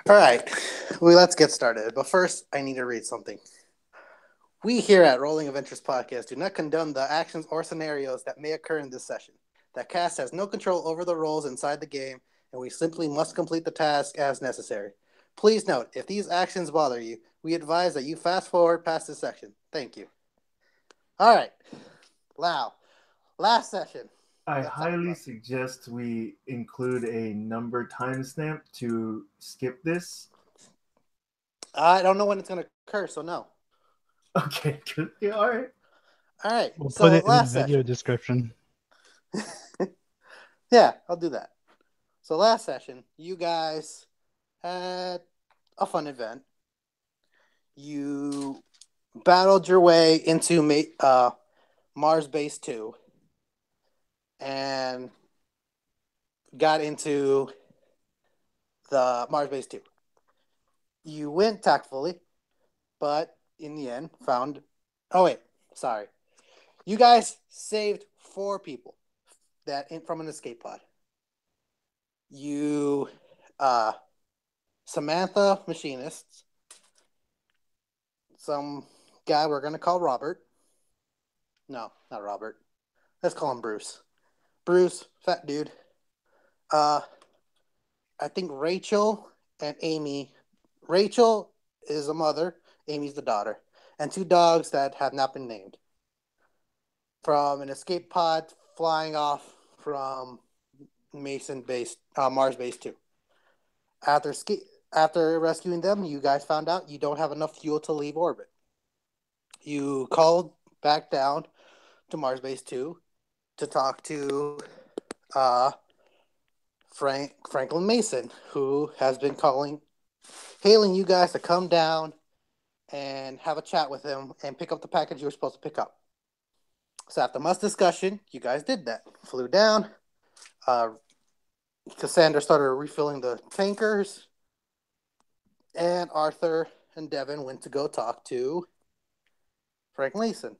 All right, let's get started. But first, I need to read something. We here at Rolling Adventures Podcast do not condone the actions or scenarios that may occur in this session. The cast has no control over the roles inside the game, and we simply must complete the task as necessary. Please note, if these actions bother you, we advise that you fast forward past this section. Thank you. All right, Lau. Last session. I Let's talk highly about. suggest we include a number timestamp to skip this. I don't know when it's going to occur, so no. Okay, good. Yeah, all right. All right, We'll put so it in the last video session. description. Yeah, I'll do that. So last session, you guys had a fun event. You battled your way into Mars Base 2 and got into the Mars Base 2. You went tactfully, but in the end found. Oh, wait, sorry. You guys saved 4 people from an escape pod. You, Samantha, machinist, some guy we're going to call Robert. No, not Robert. Let's call him Bruce. Bruce, fat dude. I think Rachel and Amy. Rachel is a mother. Amy's the daughter, and 2 dogs that have not been named. From an escape pod flying off from Mars Base 2. After rescuing them, you guys found out you don't have enough fuel to leave orbit. You called back down to Mars Base 2 to talk to Franklin Mason, who has been hailing you guys to come down and have a chat with him and pick up the package you were supposed to pick up. So after much discussion, you guys did that. Flew down. Cassandra started refilling the tankers, and Arthur and Devin went to go talk to Frank Mason.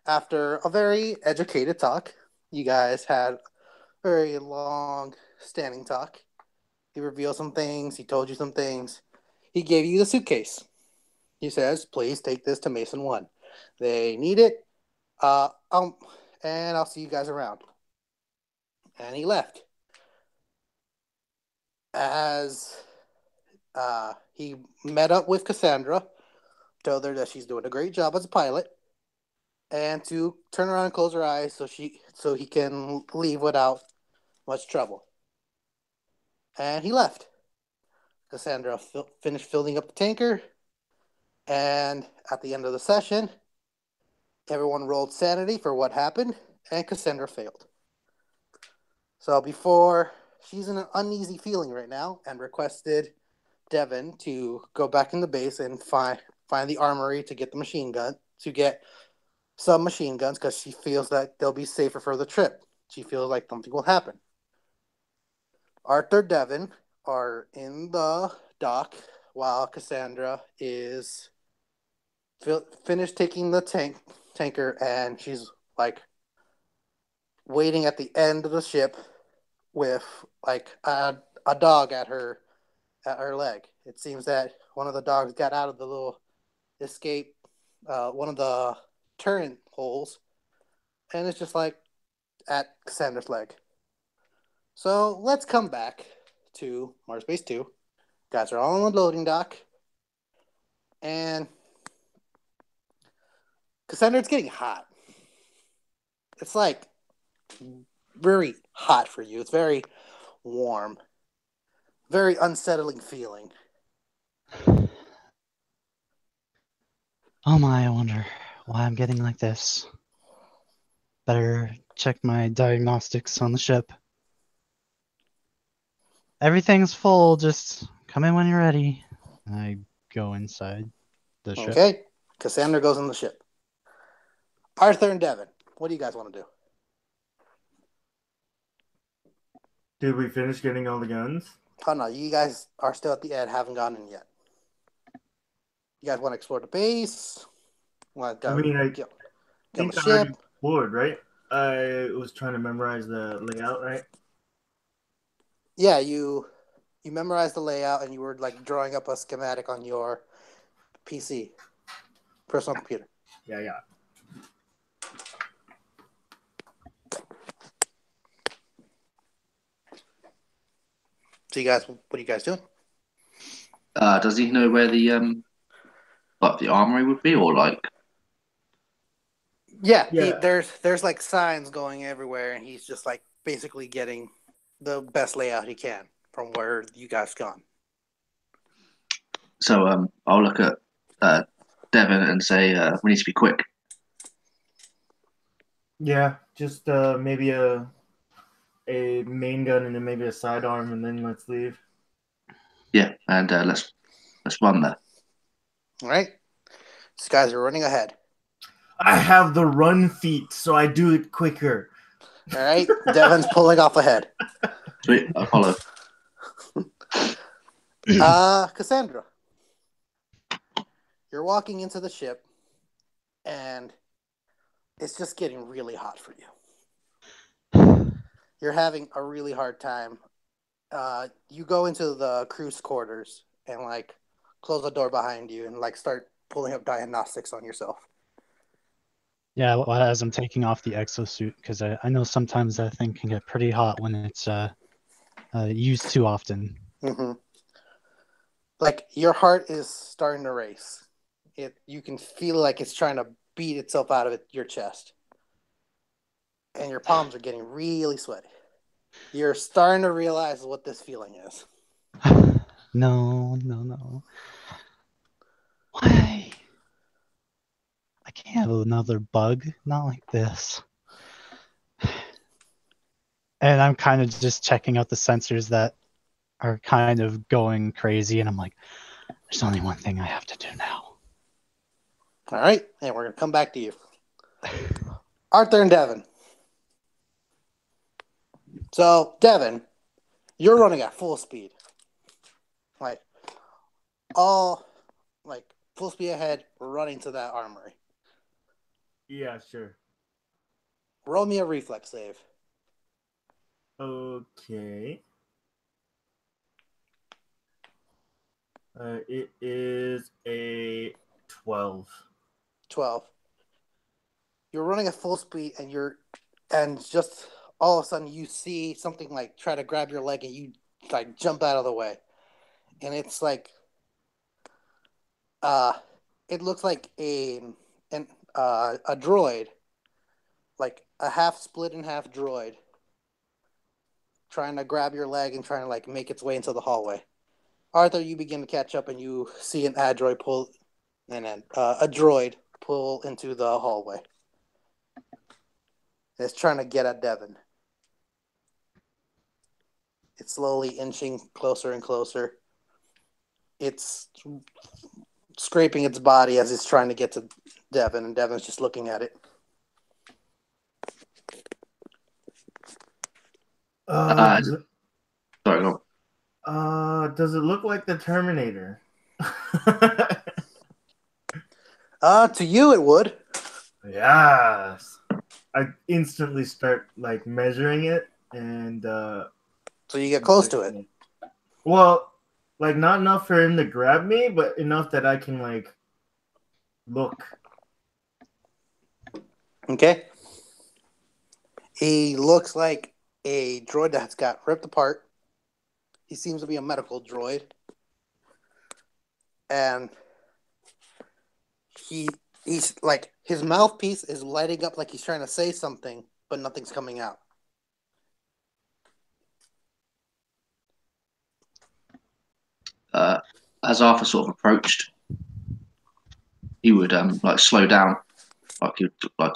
After a very educated talk, you guys had a very long standing talk. He revealed some things. He told you some things. He gave you the suitcase. He says, please take this to Mason 1. They need it. And I'll see you guys around. And he left. As he met up with Cassandra, told her that she's doing a great job as a pilot, and to turn around and close her eyes so he can leave without much trouble. And he left. Cassandra finished filling up the tanker, and at the end of the session, everyone rolled sanity for what happened, and Cassandra failed. So she's in an uneasy feeling right now and requested Devin to go back in the base and find the armory to get some machine guns, because she feels that they'll be safer for the trip. She feels like something will happen. Arthur and Devin are in the dock while Cassandra is finished taking the tanker, and she's like waiting at the end of the ship with like a dog at her leg. It seems that one of the dogs got out of the little escape, one of the turret holes, and it's just like at Cassandra's leg. So let's come back to Mars Base 2. Guys are all on the loading dock, and Cassandra, it's getting hot. It's like very hot for you. It's very warm. Very unsettling feeling. Oh my, I wonder why I'm getting like this. Better check my diagnostics on the ship. Everything's full, just come in when you're ready. I go inside the ship. Okay. Cassandra goes on the ship. Arthur and Devin, what do you guys want to do? Did we finish getting all the guns? Oh no, you guys are still at the end, haven't gone in yet. You guys want to explore the base? Want to I mean, I get on the think I already ship? explored, right? I was trying to memorize the layout, right? Yeah, you You memorized the layout, and you were like drawing up a schematic on your PC, personal computer. Yeah. So you guys, what are you guys doing? Does he know where the armory would be, or like? Yeah, Yeah. there's like signs going everywhere, and he's just like basically getting the best layout he can from where you guys gone. So I'll look at Devon and say we need to be quick. Yeah, just maybe a main gun and then maybe a sidearm, and then let's leave. Yeah, and let's run there. All right, these guys are running ahead. I have the run feet, so I do it quicker. All right, Devon's pulling off ahead. Sweet, I'll follow. Cassandra, you're walking into the ship, and it's just getting really hot for you. You're having a really hard time. You go into the crew's quarters and like close the door behind you and like start pulling up diagnostics on yourself. Yeah, well, as I'm taking off the exosuit, because I know sometimes that thing can get pretty hot when it's used too often. Mm-hmm. Like your heart is starting to race. You can feel like it's trying to beat itself out of your chest, and your palms are getting really sweaty. You're starting to realize what this feeling is. No. Why? I can't have another bug. Not like this. And I'm kind of just checking out the sensors that are kind of going crazy, and I'm like, there's only one thing I have to do now. All right, and we're going to come back to you. Arthur and Devin. So, Devin, you're running at full speed. Like, full speed ahead, running to that armory. Yeah, sure. Roll me a reflex save. Okay. It is a 12. 12. You're running at full speed, and just all of a sudden you see something like try to grab your leg, and you like jump out of the way, and it's like it looks like a droid, like a half split in half droid, trying to grab your leg and trying to like make its way into the hallway. Arthur, you begin to catch up, and you see an android pull, and then a droid pull into the hallway. It's trying to get at Devin. It's slowly inching closer and closer. It's scraping its body as it's trying to get to Devin, and Devin's just looking at it. Sorry, go on. Does it look like the Terminator? To you it would. Yes. I instantly start like measuring it, and So you get close to it. Well, like not enough for him to grab me, but enough that I can like look. Okay. He looks like a droid that's got ripped apart. He seems to be a medical droid. And he's like, his mouthpiece is lighting up like he's trying to say something, but nothing's coming out. As Arthur sort of approached, he would like slow down, like he would like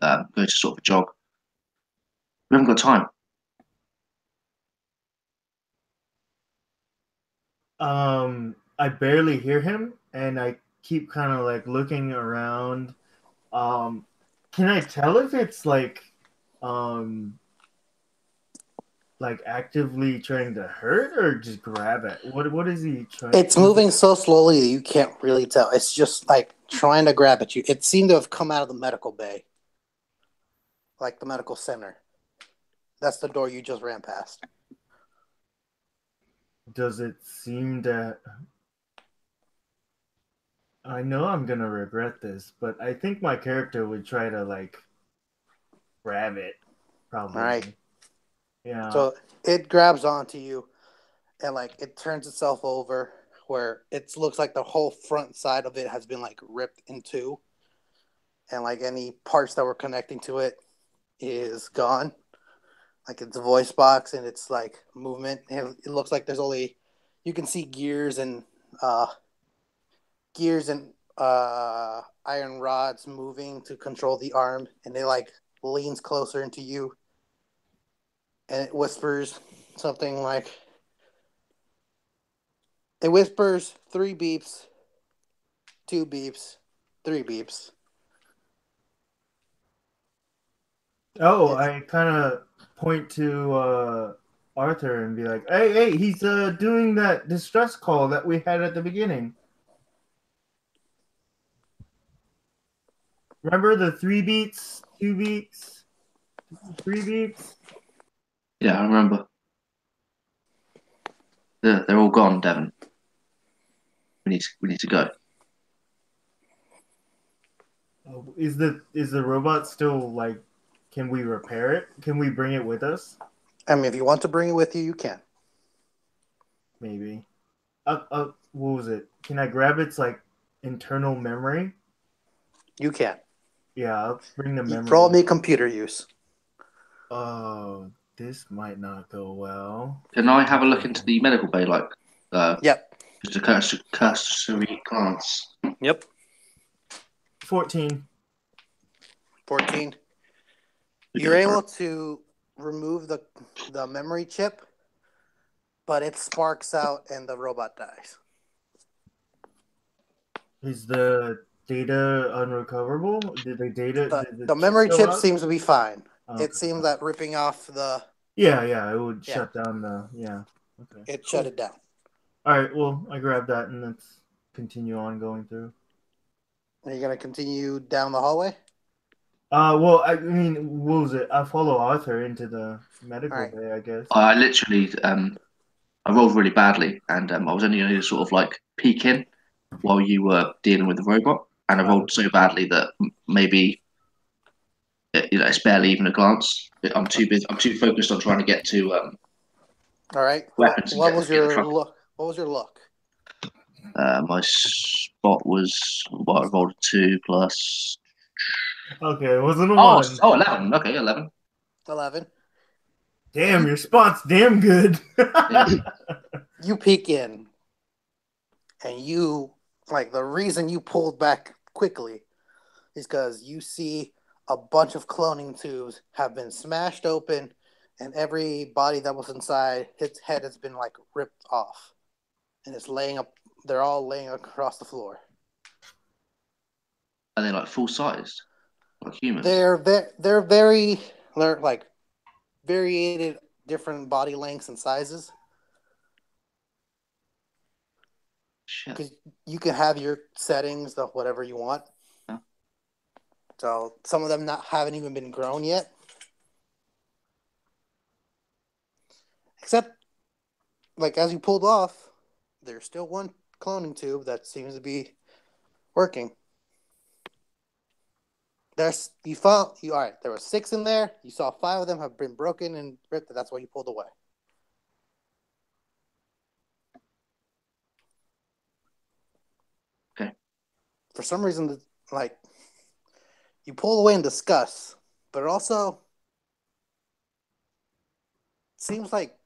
go to sort of a jog. We haven't got time. I barely hear him, and I keep kind of like looking around. Can I tell if it's like actively trying to hurt or just grab it? What is he trying? It's moving so slowly that you can't really tell. It's just like trying to grab at you. It seemed to have come out of the medical bay, like the medical center. That's the door you just ran past. does it seem to... I know I'm gonna regret this, but I think my character would try to like grab it, probably. All right. Yeah. So it grabs onto you, and like it turns itself over, where it looks like the whole front side of it has been like ripped in two, and like any parts that were connecting to it is gone. Like its voice box and its like movement, and it looks like there's only you can see gears and iron rods moving to control the arm, and it like leans closer into you, and it whispers something like, it whispers 3 beeps, 2 beeps, 3 beeps. Oh, I kind of point to Arthur and be like, "Hey, he's doing that distress call that we had at the beginning. Remember the 3 beats, 2 beats, 3 beats?" Yeah, I remember. They're all gone, Devon. We need to go. Oh, is the robot still like? Can we repair it? Can we bring it with us? I mean, if you want to bring it with you, you can. Maybe. What was it? Can I grab its like internal memory? You can. Yeah, I'll bring the memory. Roll me computer use. Oh, this might not go well. Can I have a look into the medical bay, like, Yep. just a cursory glance? Yep. 14. 14. You're able to remove the memory chip, but it sparks out and the robot dies. Is the data unrecoverable? Did the data? The memory chip out? seems to be fine. Okay. It seems that ripping off the... Yeah, it would shut down the... Yeah. Okay. It shut it down. All right, well, I grabbed that and let's continue on going through. Are you going to continue down the hallway? Well, I mean, what was it? I follow Arthur into the medical Right. bay, I guess. I literally, I rolled really badly, and I was only going to sort of like peek in while you were dealing with the robot, and I rolled so badly that maybe it's barely even a glance. I'm too busy. I'm too focused on trying to get to All right. weapons. What was your look? What was your look? My spot was what I rolled a 2 plus. Okay, it wasn't a Oh, 1. 11. Okay, 11. 11. Damn, your spot's damn good. Yeah. You peek in, and you, like, the reason you pulled back quickly is because you see a bunch of cloning tubes have been smashed open, and every body that was inside, its head has been, like, ripped off. And it's laying up, they're all laying across the floor. Are they like full sized? Like humans? They're very, they're like variated different body lengths and sizes. Shit. Because you can have your settings of whatever you want. Yeah. So some of them haven't even been grown yet. Except, like, as you pulled off, there's still one cloning tube that seems to be working. All right, there were 6 in there. You saw 5 of them have been broken and ripped, and that's why you pulled away. Okay. For some reason, like, you pull away in disgust, but it also seems like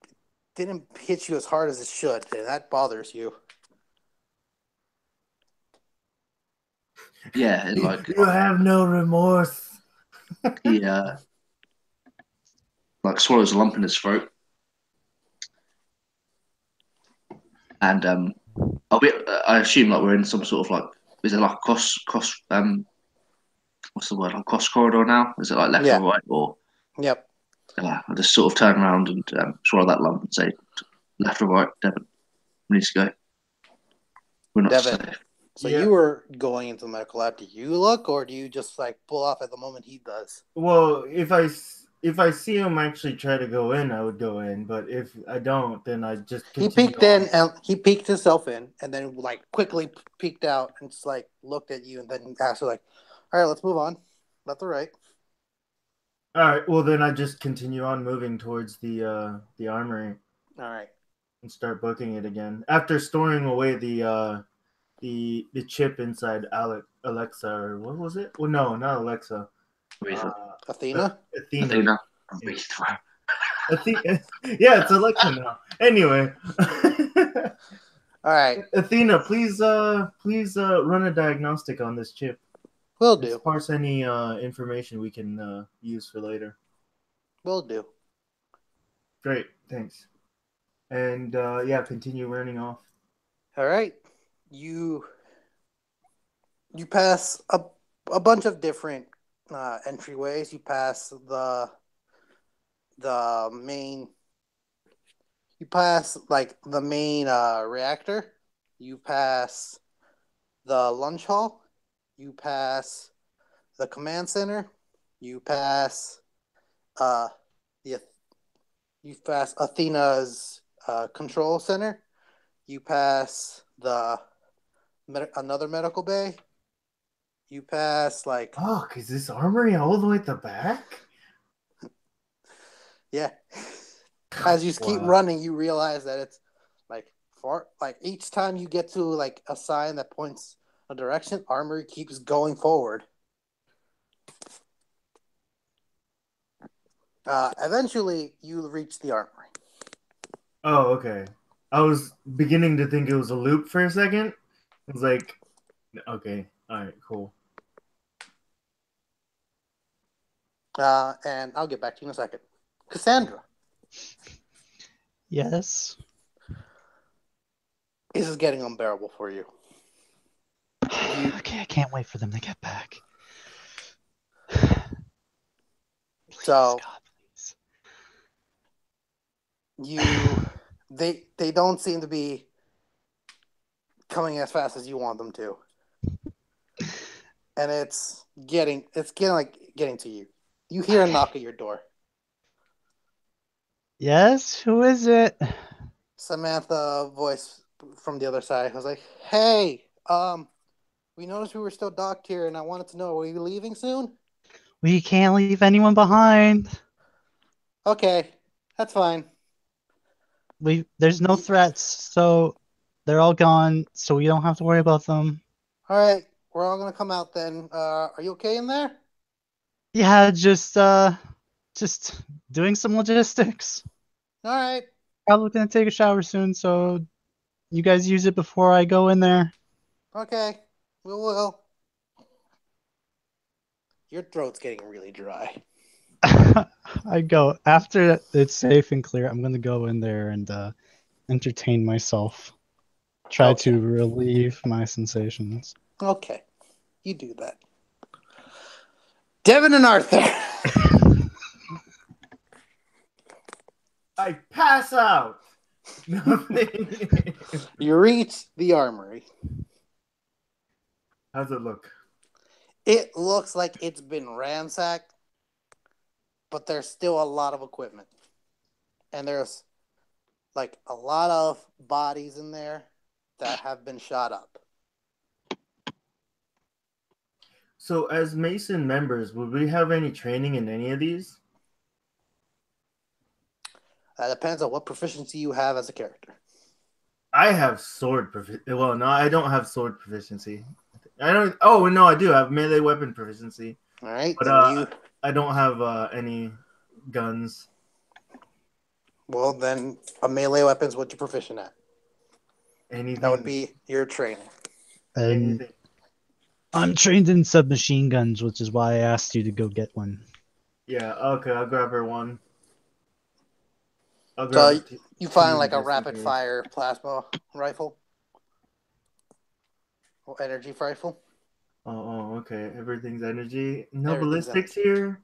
it didn't hit you as hard as it should, and that bothers you. Yeah, and like You have no remorse. he like swallows a lump in his throat, and I assume like we're in some sort of like, is it like a cross what's the word, like cross corridor now? Is it like left or right, or Yep. I just sort of turn around and swallow that lump and say, left or right, Devon, we need to go. We're not Devon. safe. So you were going into the medical lab. Do you look, or do you just like pull off at the moment he does? Well, if I if I see him actually try to go in, I would go in. But if I don't, then I just He continue peeked on. in and he peeked himself in, and then like quickly peeked out and just like looked at you, and then asked you like, "All right, let's move on, left or right." All right. Well, then I just continue on moving towards the armory All right. and start booking it again after storing away the chip inside Alexa, or what was it? Well, no, not Alexa. Aretha. Athena. Athena. Athena. Yeah. Aretha. Yeah, it's Alexa now. Anyway, All right, Athena, please run a diagnostic on this chip will and do. sparse any information we can use for later. Will do. Great, thanks. And yeah, continue running off. All right, you pass a bunch of different entryways. You pass the main. You pass like the main reactor. You pass the lunch hall. You pass the command center. You pass uh the you pass Athena's control center. You pass the another medical bay. You pass like Oh, is this armory all the way at the back? yeah. As you keep Wow. running, you realize that it's like far like each time you get to like a sign that points a direction, armory keeps going forward. Eventually, you reach the armory. Oh, okay. I was beginning to think it was a loop for a second. I was like, okay, all right, cool. And I'll get back to you in a second. Cassandra, Yes. this is getting unbearable for you. Okay, I can't wait for them to get back. Please, So- God, please. They don't seem to be coming as fast as you want them to. And it's getting to you. You hear a knock at your door. Yes, who is it? Samantha voice from the other side was like, "Hey, we noticed we were still docked here, and I wanted to know, are you leaving soon?" We can't leave anyone behind. Okay, that's fine. There's no threats, so they're all gone, so we don't have to worry about them. All right, we're all gonna come out then. Are you okay in there? Yeah, just doing some logistics. All right. Probably gonna take a shower soon, so you guys use it before I go in there. Okay, we will. Your throat's getting really dry. I go after it's safe and clear. I'm gonna go in there and entertain myself. Try Okay. to relieve my sensations. Okay, you do that. Devin and Arthur. I pass out. Nothing. You reach the armory. How's it look? It looks like it's been ransacked, but there's still a lot of equipment. And there's like a lot of bodies in there that have been shot up. So, as Mason members, would we have any training in any of these? That depends on what proficiency you have as a character. I have sword proficiency. Well, no, I don't have sword proficiency. I don't. Oh no, I do have melee weapon proficiency. All right, But then I don't have any guns. then a melee weapon is what you're proficient at. Anything. That would be your training. And anything. I'm trained in submachine guns, which is why I asked you to go get one. Yeah. Okay, I'll grab her one. I'll So grab you find two like a just in rapid case. fire plasma rifle or energy rifle. Oh, okay. Everything's energy. No Everything's ballistics here.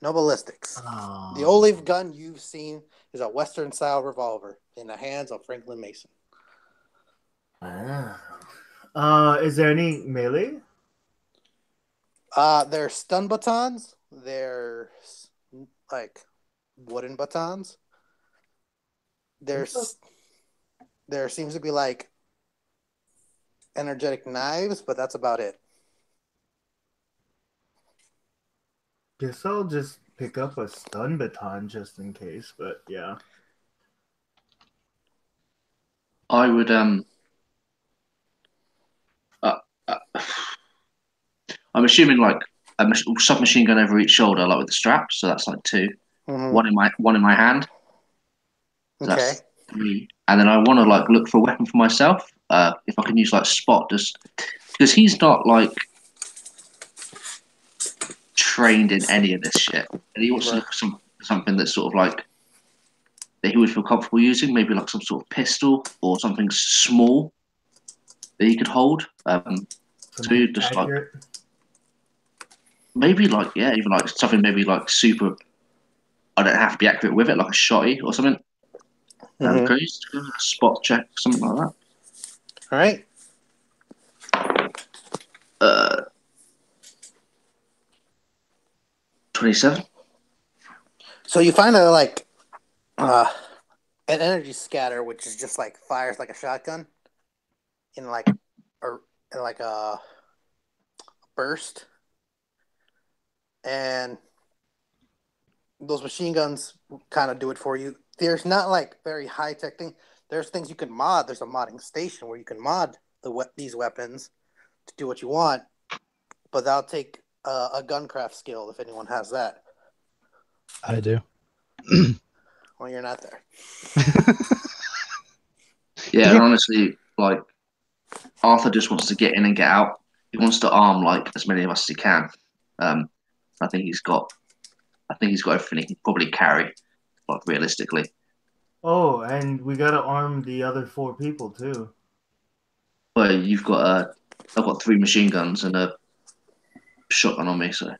No ballistics. Oh. The only gun you've seen is a Western style revolver in the hands of Franklin Mason. Is there any melee? There's stun batons. There's like wooden batons. There seems to be like energetic knives, but that's about it. Guess I'll just pick up a stun baton just in case, but yeah. I would uh, uh, I'm assuming like a submachine gun over each shoulder, like with the strap. So that's like 2. Mm-hmm. One in my hand. So Okay. that's 3. And then I want to like look for a weapon for myself. If I can use like spot, just because he's not like trained in any of this shit, and he wants to Right. look for something that's sort of like that he would feel comfortable using, maybe like some sort of pistol or something small that he could hold. So Something you just like accurate. maybe like yeah, even like something maybe like super. I don't have to be accurate with it, like a shotty or something. Mm-hmm. Can you just do a spot check, something like that? All right. 27. So you find a like an energy scatter, which is just like fires like a shotgun in like a burst, and those machine guns kind of do it for you. There's not like very high tech thing. There's things you can mod. There's a modding station where you can mod these weapons to do what you want, but that'll take a guncraft skill if anyone has that. I do. Well, you're not there. Yeah, and honestly, like Arthur just wants to get in and get out. He wants to arm like as many of us as he can. Um, I think he's got. I think he's got everything he can probably carry, like realistically. Oh, and we gotta arm the other 4 people too. But you've got I've got 3 machine guns and a shotgun on me, so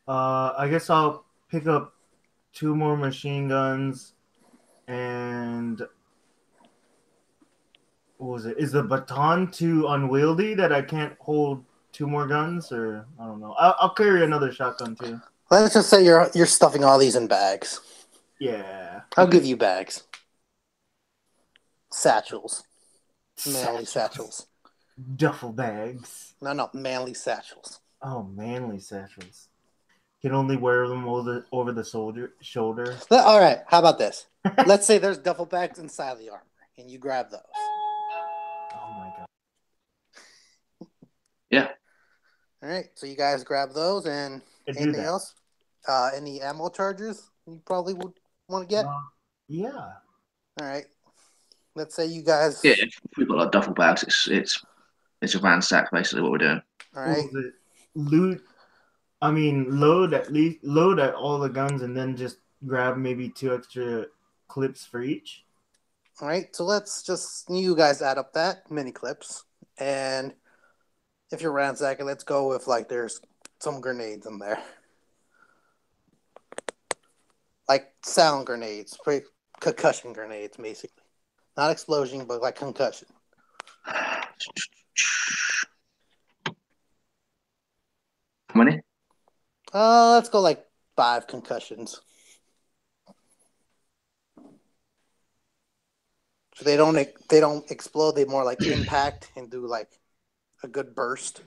I guess I'll pick up 2 more machine guns and what was it? Is the baton too unwieldy that I can't hold 2 more guns, or I don't know. I'll carry another shotgun too. Let's just say you're stuffing all these in bags. Yeah. I'll give you bags. Satchels. Manly satchels. Duffel bags. No, manly satchels. Oh, manly satchels. Can only wear them over the shoulder. All right, how about this? Let's say there's duffel bags inside the armor, and you grab those. Oh my god. yeah. All right, so you guys grab those, and I do anything that. else? Any ammo charges you probably would want to get? Yeah. All right. Let's say you guys. Yeah, if we've got like duffel bags, it's a ransack basically what we're doing. All right. What was it? Load at all the guns and then just grab maybe 2 extra clips for each. All right. So let's just you guys add up that mini clips, and if you're ransacking, let's go with like there's some grenades in there, like sound grenades, concussion grenades, basically. Not explosion, but like concussion. How many? Let's go like 5 concussions. So they don't explode. They more like impact and do like a good burst.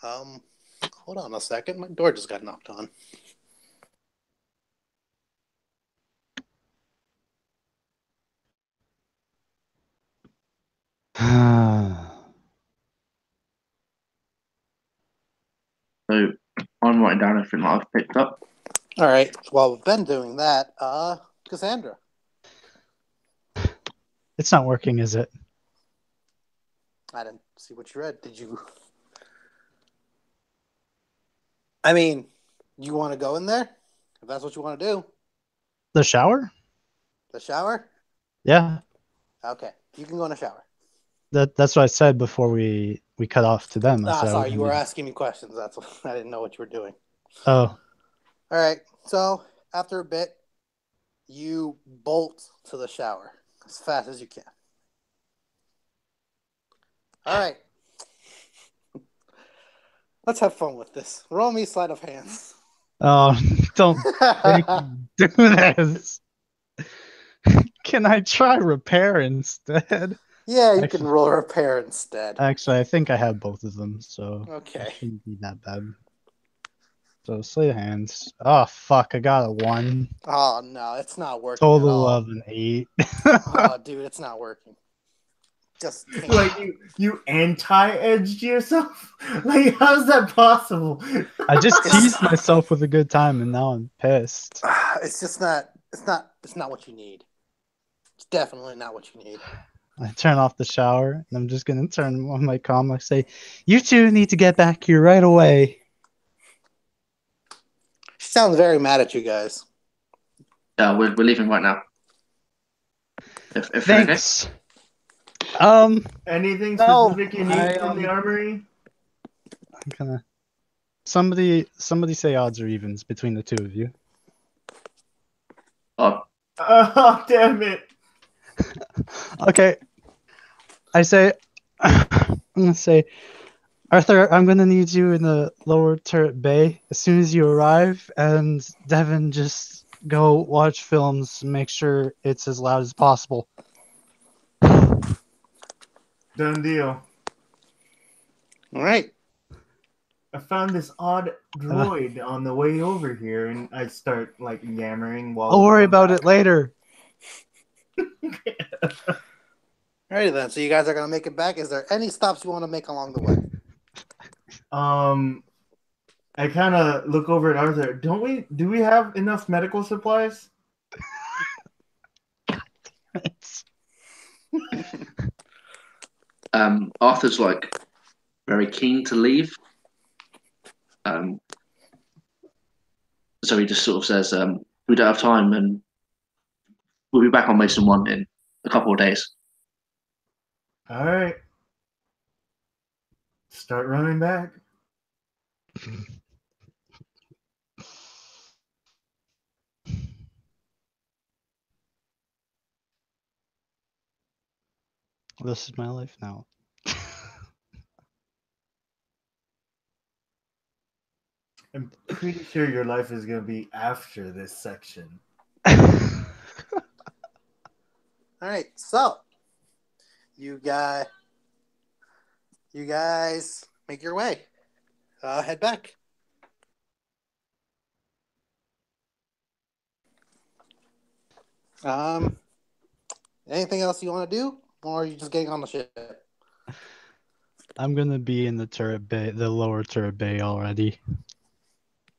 Hold on a second. My door just got knocked on. So I'm writing down everything that I've picked up. All right. While we've been doing that, Cassandra. It's not working, is it? I didn't see what you read. Did you? I mean, you want to go in there? If that's what you want to do. The shower? The shower? Yeah. Okay. You can go in the shower. That's what I said before we cut off to them. I said I Sorry. was You were gonna asking me questions. That's what, I didn't know what you were doing. Oh, All right. So after a bit, you bolt to the shower as fast as you can. All right. Let's have fun with this. Roll me sleight of hands. Oh, don't make me do this. Can I try repair instead? Yeah, you Actually- can roll repair instead. Actually, I think I have both of them, so Okay. it shouldn't be that bad. So sleight of hands. Oh fuck! I got a 1. Oh no, it's not working at Total all. of an 8. Oh, dude, it's not working. Just can't. Like you anti-edged yourself? Like how's that possible? I just teased myself with a good time, and now I'm pissed. It's just not. It's not what you need. It's definitely not what you need. I turn off the shower, and I'm just gonna turn on my comm and say, "You two need to get back here right away." She sounds very mad at you guys. We're leaving right now. If okay. Thanks. Anything No, specific you need from the armory? I'm gonna. Somebody say odds or evens between the two of you. Oh, Oh damn it! Okay. I say, I'm gonna say, Arthur, I'm gonna need you in the lower turret bay as soon as you arrive, and Devin, just go watch films, make sure it's as loud as possible. Done deal. All right. I found this odd droid on the way over here, and I start like yammering while. I'll worry about it later. Alrighty then. So you guys are gonna make it back. Is there any stops you want to make along the way? I kind of look over at Arthur. Do we have enough medical supplies? Arthur's like very keen to leave. So he just sort of says, "We don't have time, and we'll be back on Mason 1 in a couple of days." All right. Start running back. This is my life now. I'm pretty sure your life is gonna be after this section. All right. So you guys make your way. Head back. Anything else you want to do, or are you just getting on the ship? I'm gonna be in the turret bay, the lower turret bay already.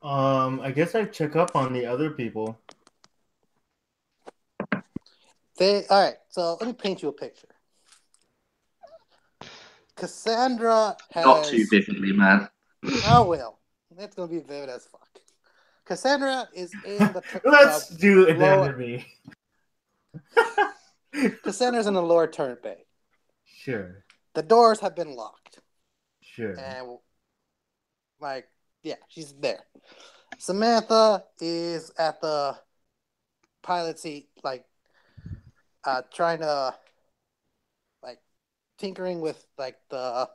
I guess I check up on the other people. All right. So let me paint you a picture. Cassandra has. Not too vividly, man. Oh well, that's gonna be vivid as fuck. Cassandra is in the. Let's do it lower... to me. Cassandra's in the lower turret bay. Sure. The doors have been locked. Sure. And she's there. Samantha is at the pilot seat, trying to, tinkering with the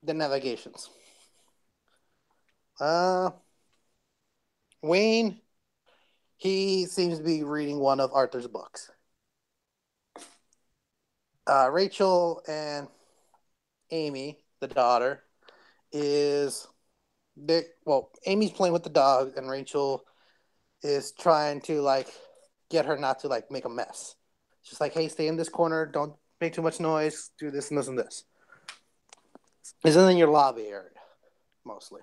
navigations. Wayne, he seems to be reading one of Arthur's books. Rachel and Amy, the daughter, Amy's playing with the dog, and Rachel is trying to get her not to make a mess. She's like, "Hey, stay in this corner. Don't make too much noise. Do this and this and this." It's in your lobby area, mostly.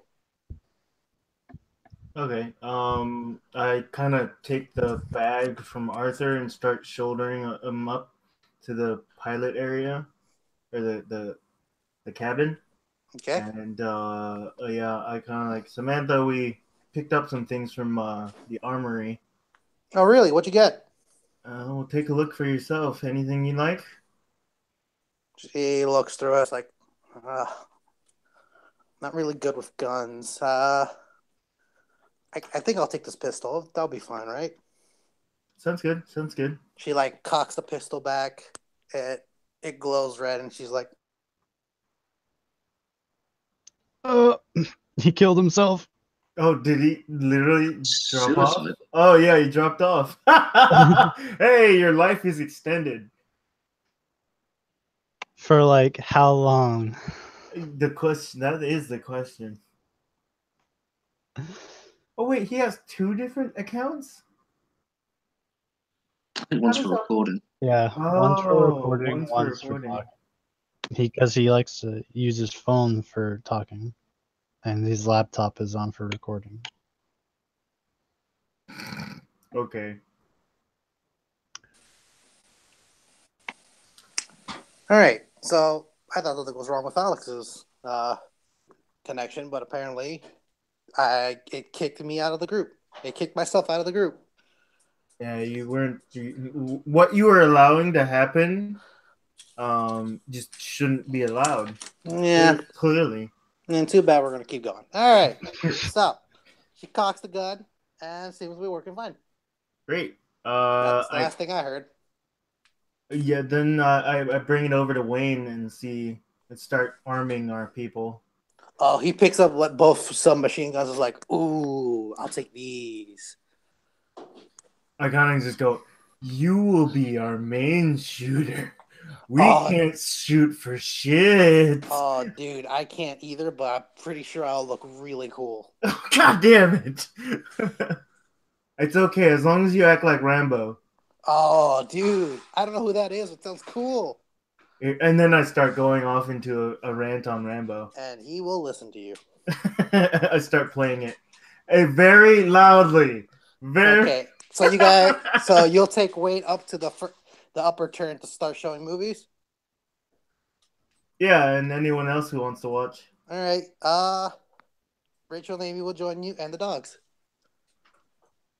Okay. I kind of take the bag from Arthur and start shouldering him up to the pilot area, or the cabin. Okay. And I kind of Samantha. We picked up some things from the armory. Oh, really? What'd you get? Well, take a look for yourself. Anything you like? She looks through us not really good with guns. I think I'll take this pistol. That'll be fine, right? Sounds good. She cocks the pistol back. It glows red, and she's like, He killed himself. Oh, did he literally drop off? Suicide. Oh yeah, he dropped off. Hey, your life is extended. For like how long? The question, that is the question. Oh wait, he has 2 different accounts? I think How one's does for that? Yeah, one's for Oh, recording, one's for one's for recording. talking. Because he likes to use his phone for talking, and his laptop is on for recording. Okay. All right. So I thought nothing was wrong with Alex's connection, but apparently, it kicked me out of the group. It kicked myself out of the group. Yeah, you weren't. What you were allowing to happen, just shouldn't be allowed. Yeah. Clearly. And too bad we're gonna keep going. All right. So she cocks the gun and seems to be working fine. Great. That's the last thing I heard. Yeah, then I bring it over to Wayne and start arming our people. Oh, he picks up both submachine guns. Is like, ooh, I'll take these. I kind of just go, you will be our main shooter. We can't shoot for shit. Oh, dude, I can't either, but I'm pretty sure I'll look really cool. God damn it. It's okay, as long as you act like Rambo. Oh, dude, I don't know who that is, but sounds cool. And then I start going off into a rant on Rambo. And he will listen to you. I start playing it very loudly. Okay, so you guys, so you'll take Wade up to the upper turn to start showing movies. Yeah, and anyone else who wants to watch. All right, Rachel and Amy will join you and the dogs.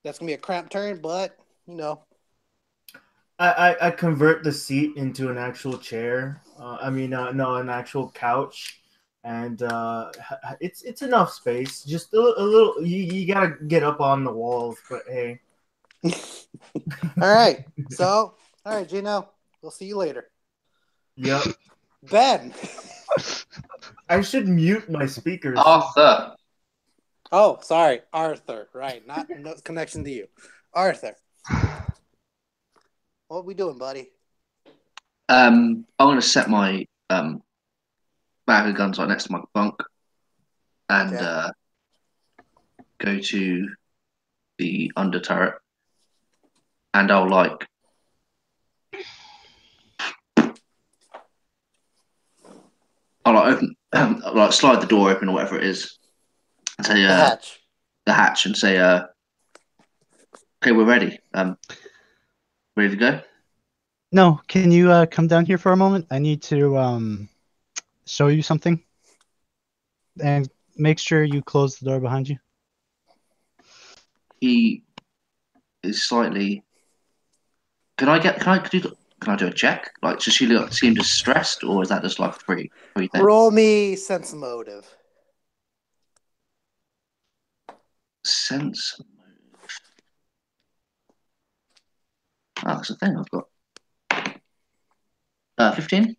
That's gonna be a cramped turn, but you know. I convert the seat into an actual chair. No, an actual couch, and it's enough space. Just a little. You gotta get up on the walls, but hey. All right. So, all right, Gino. We'll see you later. Yep. Ben. I should mute my speakers. Arthur. Oh, sorry, Arthur. Right, not no connection to you, Arthur. What are we doing, buddy? I'm gonna set my bag of guns right next to my bunk and Okay. go to the under turret, and I'll like open like slide the door open or whatever it is, and say The hatch. the hatch and say okay, we're ready. Ready to go? No, can you come down here for a moment? I need to show you something. And make sure you close the door behind you. He is slightly. Can I do a check? Like, does she seem distressed, or is that just like a free thing? Roll me sense motive. Sense motive. Oh, that's the thing I've got. 15.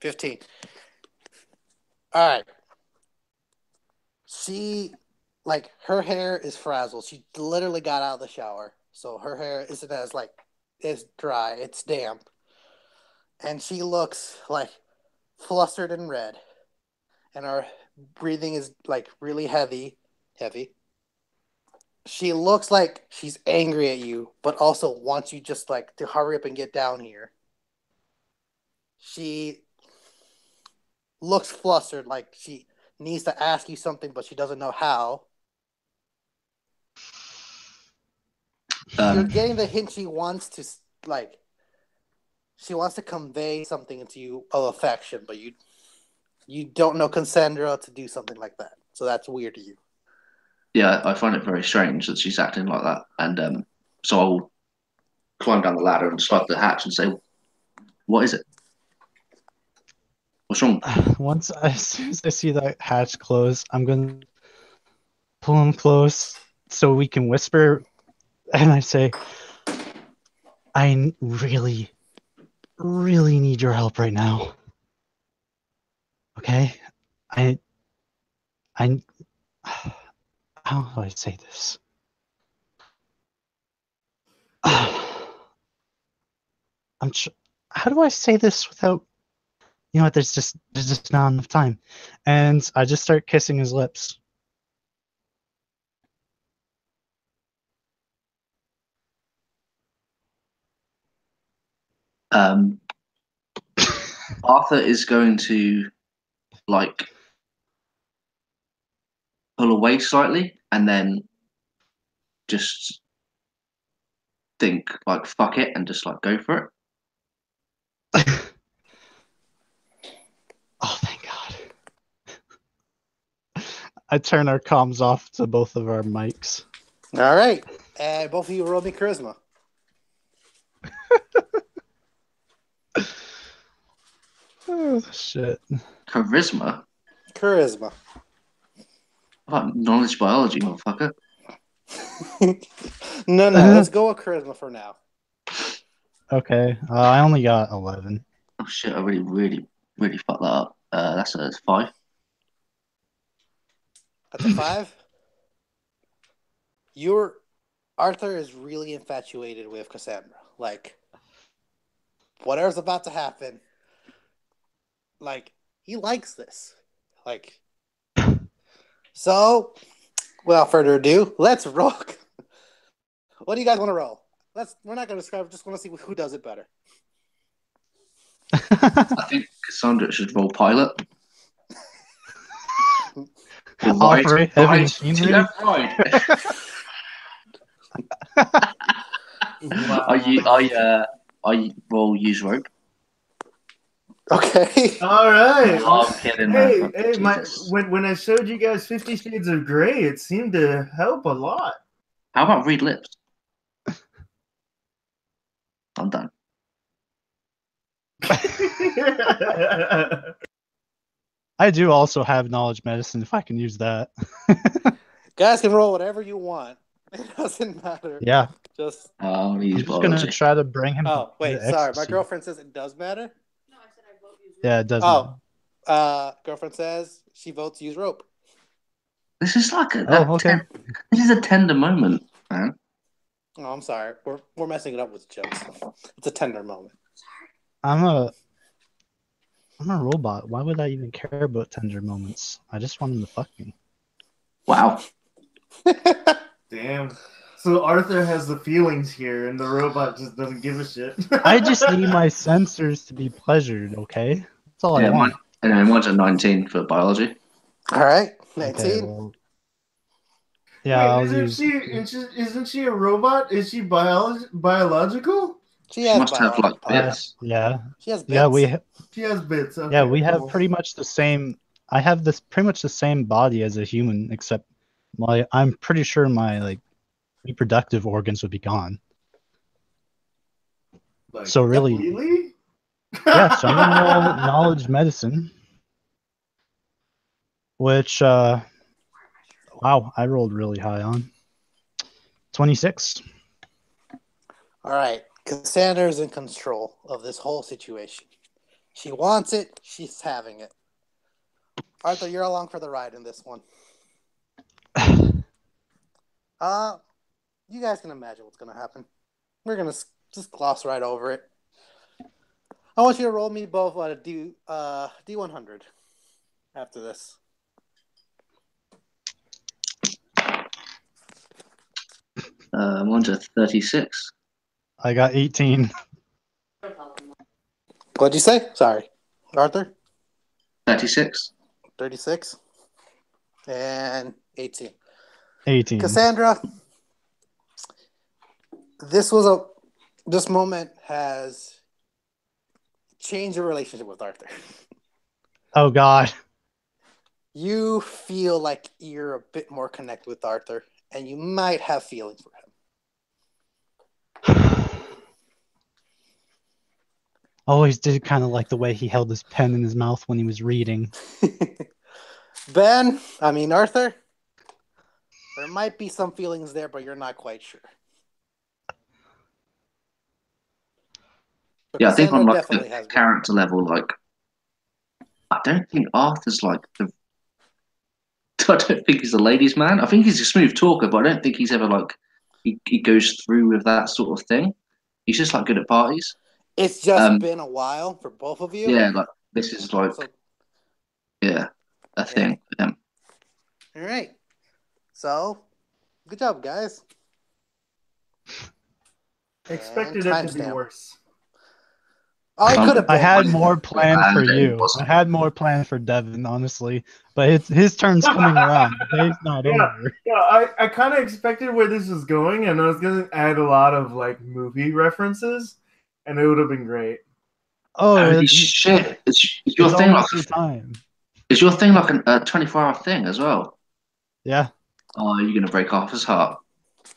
15. All right. She, like, her hair is frazzled. She literally got out of the shower, so her hair isn't as like it's dry. It's damp, and she looks like flustered and red, and her breathing is like really heavy. She looks like she's angry at you, but also wants you just like to hurry up and get down here. She looks flustered, like she needs to ask you something, but she doesn't know how. You're getting the hint she wants to like. She wants to convey something to you of affection, but you don't know Cassandra to do something like that, so that's weird to you. Yeah, I find it very strange that she's acting like that, and so I'll climb down the ladder and slide the hatch and say, "What is it? What's wrong?" As soon as I see that hatch close, I'm gonna pull him close so we can whisper, and I say, I really, really need your help right now. Okay? I how do I say this? How do I say this without, you know what? There's just not enough time, and I just start kissing his lips. Arthur is going to like pull away slightly and then just think like fuck it and just like go for it. Oh, thank God. I turn our comms off to both of our mics. All right. And both of you roll me charisma. Oh, shit. Charisma? Charisma. What knowledge biology, motherfucker? No, let's go with charisma for now. Okay. I only got 11. Oh shit, I really fucked that up. That's a 5. That's a 5. Arthur is really infatuated with Cassandra. Like, whatever's about to happen, like, he likes this. Like, so, without further ado, let's roll. What do you guys want to roll? We're not going to describe. Just want to see who does it better. I think Cassandra should roll pilot. Operate heavy machinery. Yeah, right. Wow. I roll use rope. Okay. All right. Oh, I'm kidding. Hey, Jesus. when I showed you guys 50 Shades of Grey, it seemed to help a lot. How about read lips? I'm done. I do also have knowledge medicine if I can use that. Guys can roll whatever you want. It doesn't matter. Yeah. Just. I'm I'm just going to try to bring him Oh, wait, to sorry. ecstasy. My girlfriend says it does matter. No, I said I vote use rope. Yeah, it does. Girlfriend says she votes use rope. This is like a okay. this is a tender moment, man. Oh, I'm sorry. We're messing it up with jokes. It's a tender moment. I'm a robot. Why would I even care about tender moments? I just want him to fuck me. Wow. Damn. So Arthur has the feelings here, and the robot just doesn't give a shit. I just need my sensors to be pleasured, okay? That's all I want. Anyway, mine's a 19 for biology. All right, 19. Okay, well, yeah, Wait, isn't she a robot? Is she biological? She She has must have like biological bits. yeah, She has bits. yeah. She has bits. Okay, Yeah, we have cool. pretty much the same. I have this pretty much the same body as a human, except I'm pretty sure my like reproductive organs would be gone. Like, So really, completely? yeah. So I'm gonna roll knowledge medicine, which wow, I rolled really high on 26. All right, Cassandra's in control of this whole situation. She wants it. She's having it. Arthur, you're along for the ride in this one. You guys can imagine what's gonna happen. We're gonna just gloss right over it. I want you to roll me both a D100 after this. Mine's a 36. I got 18. What'd you say? Sorry, Arthur. 36. 36 and 18. 18. Cassandra, this moment has changed your relationship with Arthur. Oh God. You feel like you're a bit more connected with Arthur, and you might have feelings for him. Always did kind of like the way he held his pen in his mouth when he was reading. Arthur, there might be some feelings there, but you're not quite sure. But Yeah, I think Cassandra on like definitely the has character level, like I don't think Arthur's like the I don't think he's a ladies' man. I think he's a smooth talker, but I don't think he's ever like he goes through with that sort of thing. He's just like good at parties. It's just been a while for both of you. Yeah, like this is like So, a thing for him. all right. So, good job, guys. Expected And it to be timestamp. worse. Oh, it could have been. I had more planned for And it you. wasn't. I had more planned for Devin, honestly. But his turn's coming around. The day's not over. Yeah, I kind of expected where this was going, and I was going to add a lot of like movie references, and it would have been great. Oh, Holy shit! Is your it's thing like almost your time. is your thing like a 24-hour thing as well? Yeah. Oh, you're gonna break off his heart.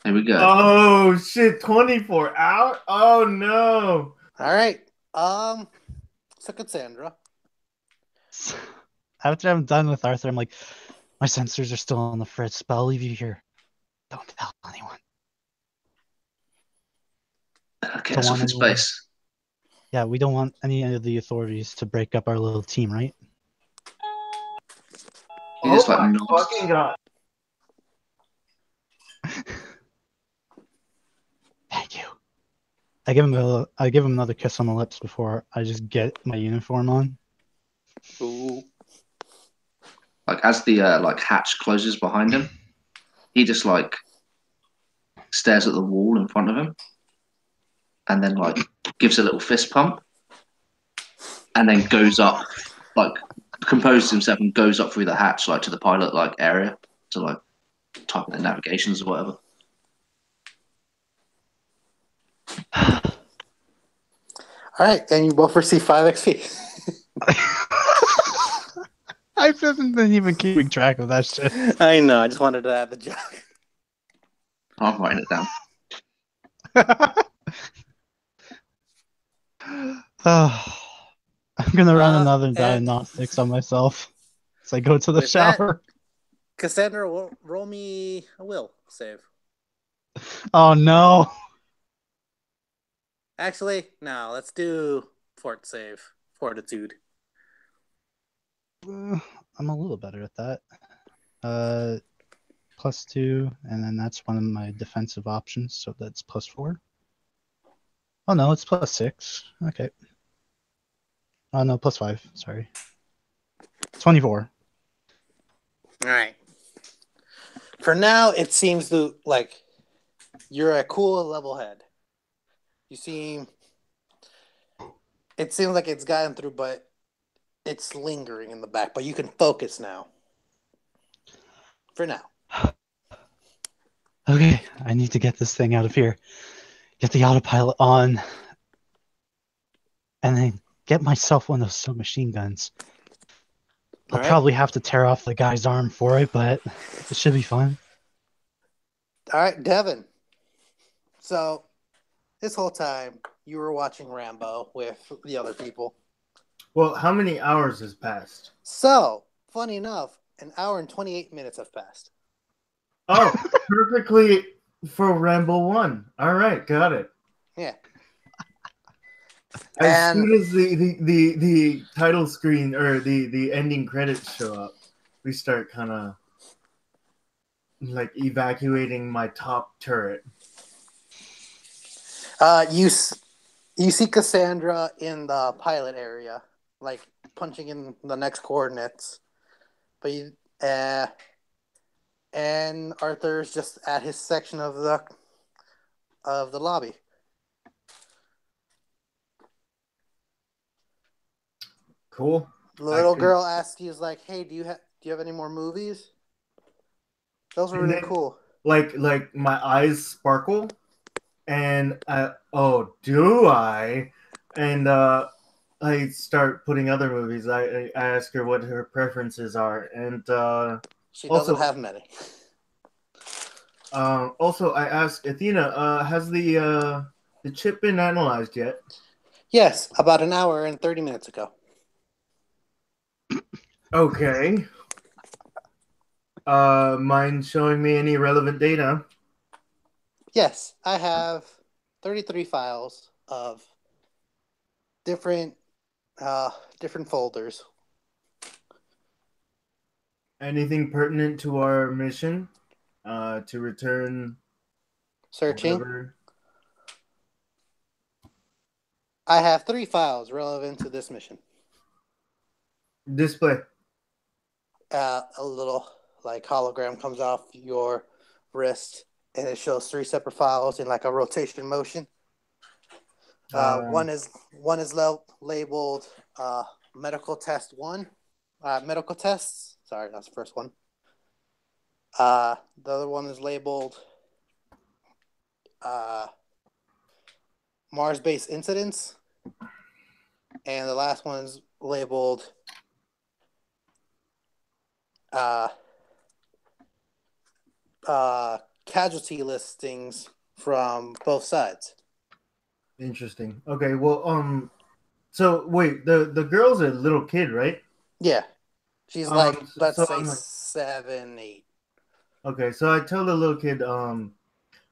Here we go. Oh shit! 24 hours? Oh no! All right. So Cassandra. After I'm done with Arthur, I'm like, my sensors are still on the fritz, but I'll leave you here. Don't tell anyone. Okay, Don't that's off want in anyone. space. Yeah, we don't want any of the authorities to break up our little team, right? He just Oh like my nods. fucking god! Thank you. I give him another kiss on the lips before I just get my uniform on. Ooh. Like as the like hatch closes behind him, he just like stares at the wall in front of him, and then like gives a little fist pump, and then goes up, like composes himself and goes up through the hatch like to the pilot like area to like type in the navigations or whatever. All right, and you both receive 5 XP. I haven't been even keeping track of that shit. I know. I just wanted to add the joke. I'm writing it down. I'm gonna run another and diagnostics on myself as I go to the with that- shower. Cassandra, roll me a will save. Oh no! Actually, no. Let's do fort save. Fortitude. I'm a little better at that. +2, and then that's one of my defensive options, so that's +4. Oh no, it's +6. Okay. Oh no, +5. Sorry. 24. All right. For now, it seems to like you're a cool level head. You seem. It seems like it's gotten through, but it's lingering in the back. But you can focus now. For now. Okay, I need to get this thing out of here. Get the autopilot on. And then get myself one of those submachine guns. I'll probably have to tear off the guy's arm for it, but it should be fun. All right, Devin. So, this whole time, you were watching Rambo with the other people. Well, how many hours has passed? So, funny enough, 1 hour and 28 minutes have passed. Oh, perfectly for Rambo 1. All right, got it. Yeah. As soon as the title screen or the ending credits show up, we start kind of like evacuating my top turret. You see Cassandra in the pilot area, like punching in the next coordinates, but and Arthur's just at his section of the lobby. Cool. The little girl asks you, "Is like, hey, do you have any more movies?" Those were really cool. Like my eyes sparkle, and do I? And I start putting other movies. I ask her what her preferences are, and she doesn't have many. Also, I asked Athena, has the chip been analyzed yet? Yes, about 1 hour and 30 minutes ago. Okay. Mind showing me any relevant data? Yes, I have 33 files of different folders. Anything pertinent to our mission? To return Searching. whatever. I have 3 files relevant to this mission. Display. A little like hologram comes off your wrist, and it shows 3 separate files in like a rotation motion. One is labeled medical test 1. Medical tests. Sorry, that's the first one. The other one is labeled Mars base incidents, and the last one is labeled casualty listings from both sides. Interesting. Okay, well, so wait, the girl's a little kid, right? Yeah, she's like let's so say I'm like- 7, 8. Okay, so I tell the little kid, all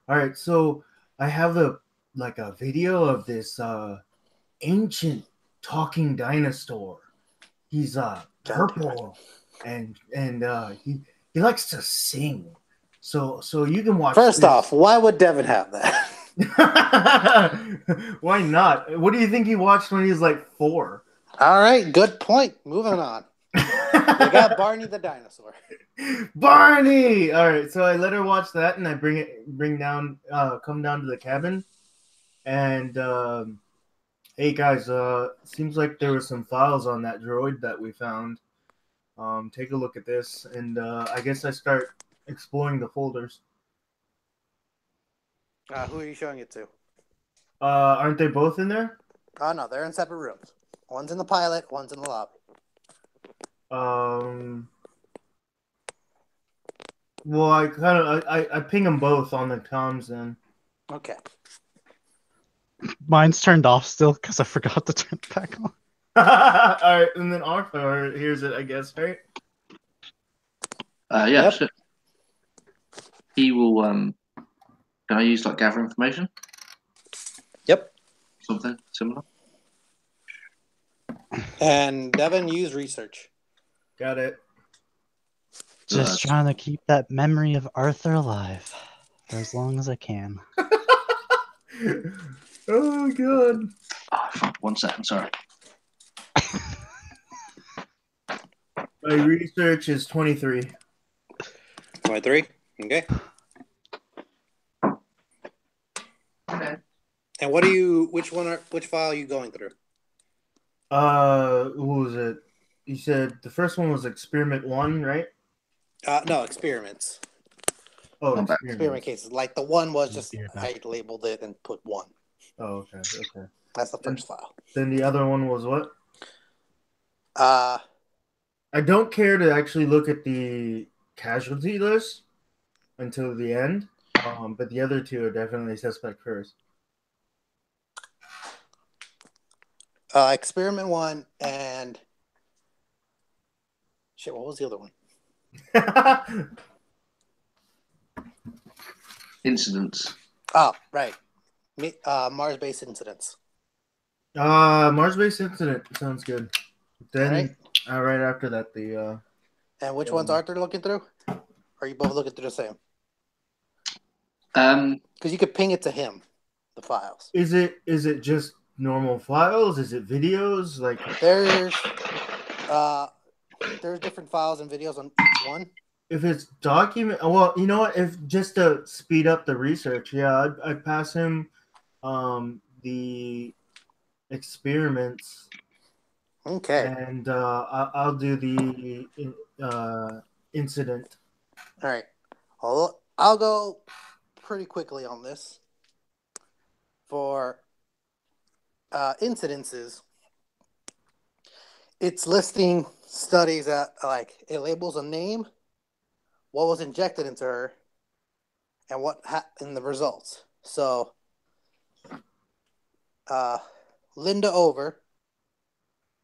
right, so I have a video of this ancient talking dinosaur. He's purple and he likes to sing. So you can watch. First off, why would Devin have that? Why not? What do you think he watched when he was like 4? All right, good point. Moving on. We got Barney the dinosaur. Barney. All right, so I let her watch that, and I come down to the cabin, and hey guys, seems like there were some files on that droid that we found. Take a look at this, and I guess I start exploring the folders. Who are you showing it to? Aren't they both in there? Oh no, they're in separate rooms. One's in the pilot, one's in the lobby. Well, I ping them both on the comms then. Okay. Mine's turned off still because I forgot to turn it back on. All right, and then Arthur hears it, I guess, right? Yeah. Yep. So he will. Can I use like gather information? Yep. Something similar. And Devin, use research. Got it. Just trying to keep that memory of Arthur alive for as long as I can. Oh god. Oh, fuck, 1 second. Sorry. My research is 23. 23. Okay. Okay. And which file are you going through? What was it? You said the first one was experiment 1, right? No, experiments. Oh, I'm back. Experiment cases. Like the one was just, You're I back. labeled it and put 1. Oh, okay. That's the first file. Then the other one was what? Uh, I don't care to actually look at the casualty list until the end, but the other 2 are definitely suspect first. experiment 1 and shit. What was the other one? Incidents. Oh, right. Mars base incidents. Mars base incident sounds good. Then All right after that, the And which one's Arthur looking through? Or are you both looking through the same? Because you could ping it to him, the files. is it just normal files? Is it videos? Like There's different files and videos on each one. if it's document, well, you know what? If just to speed up the research, yeah, I'd pass him the experiments. Okay. And I'll do the incident. All right. I'll go pretty quickly on this. For incidences, it's listing studies that it labels a name, what was injected into her, and what in the results. So, Linda Over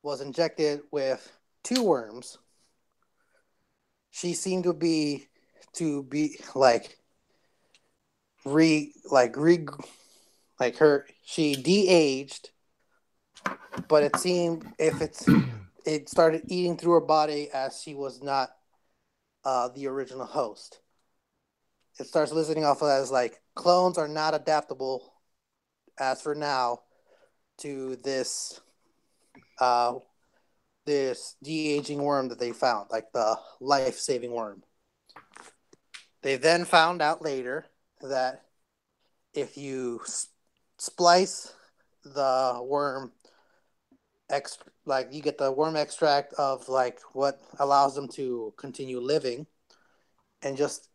was injected with 2 worms. She seemed to be she de-aged, but it seemed it started eating through her body as she was not the original host. It starts listing off as like clones are not adaptable as for now to this this de-aging worm that they found, like the life-saving worm. They then found out later that if you splice the worm like you get the worm extract of like what allows them to continue living and just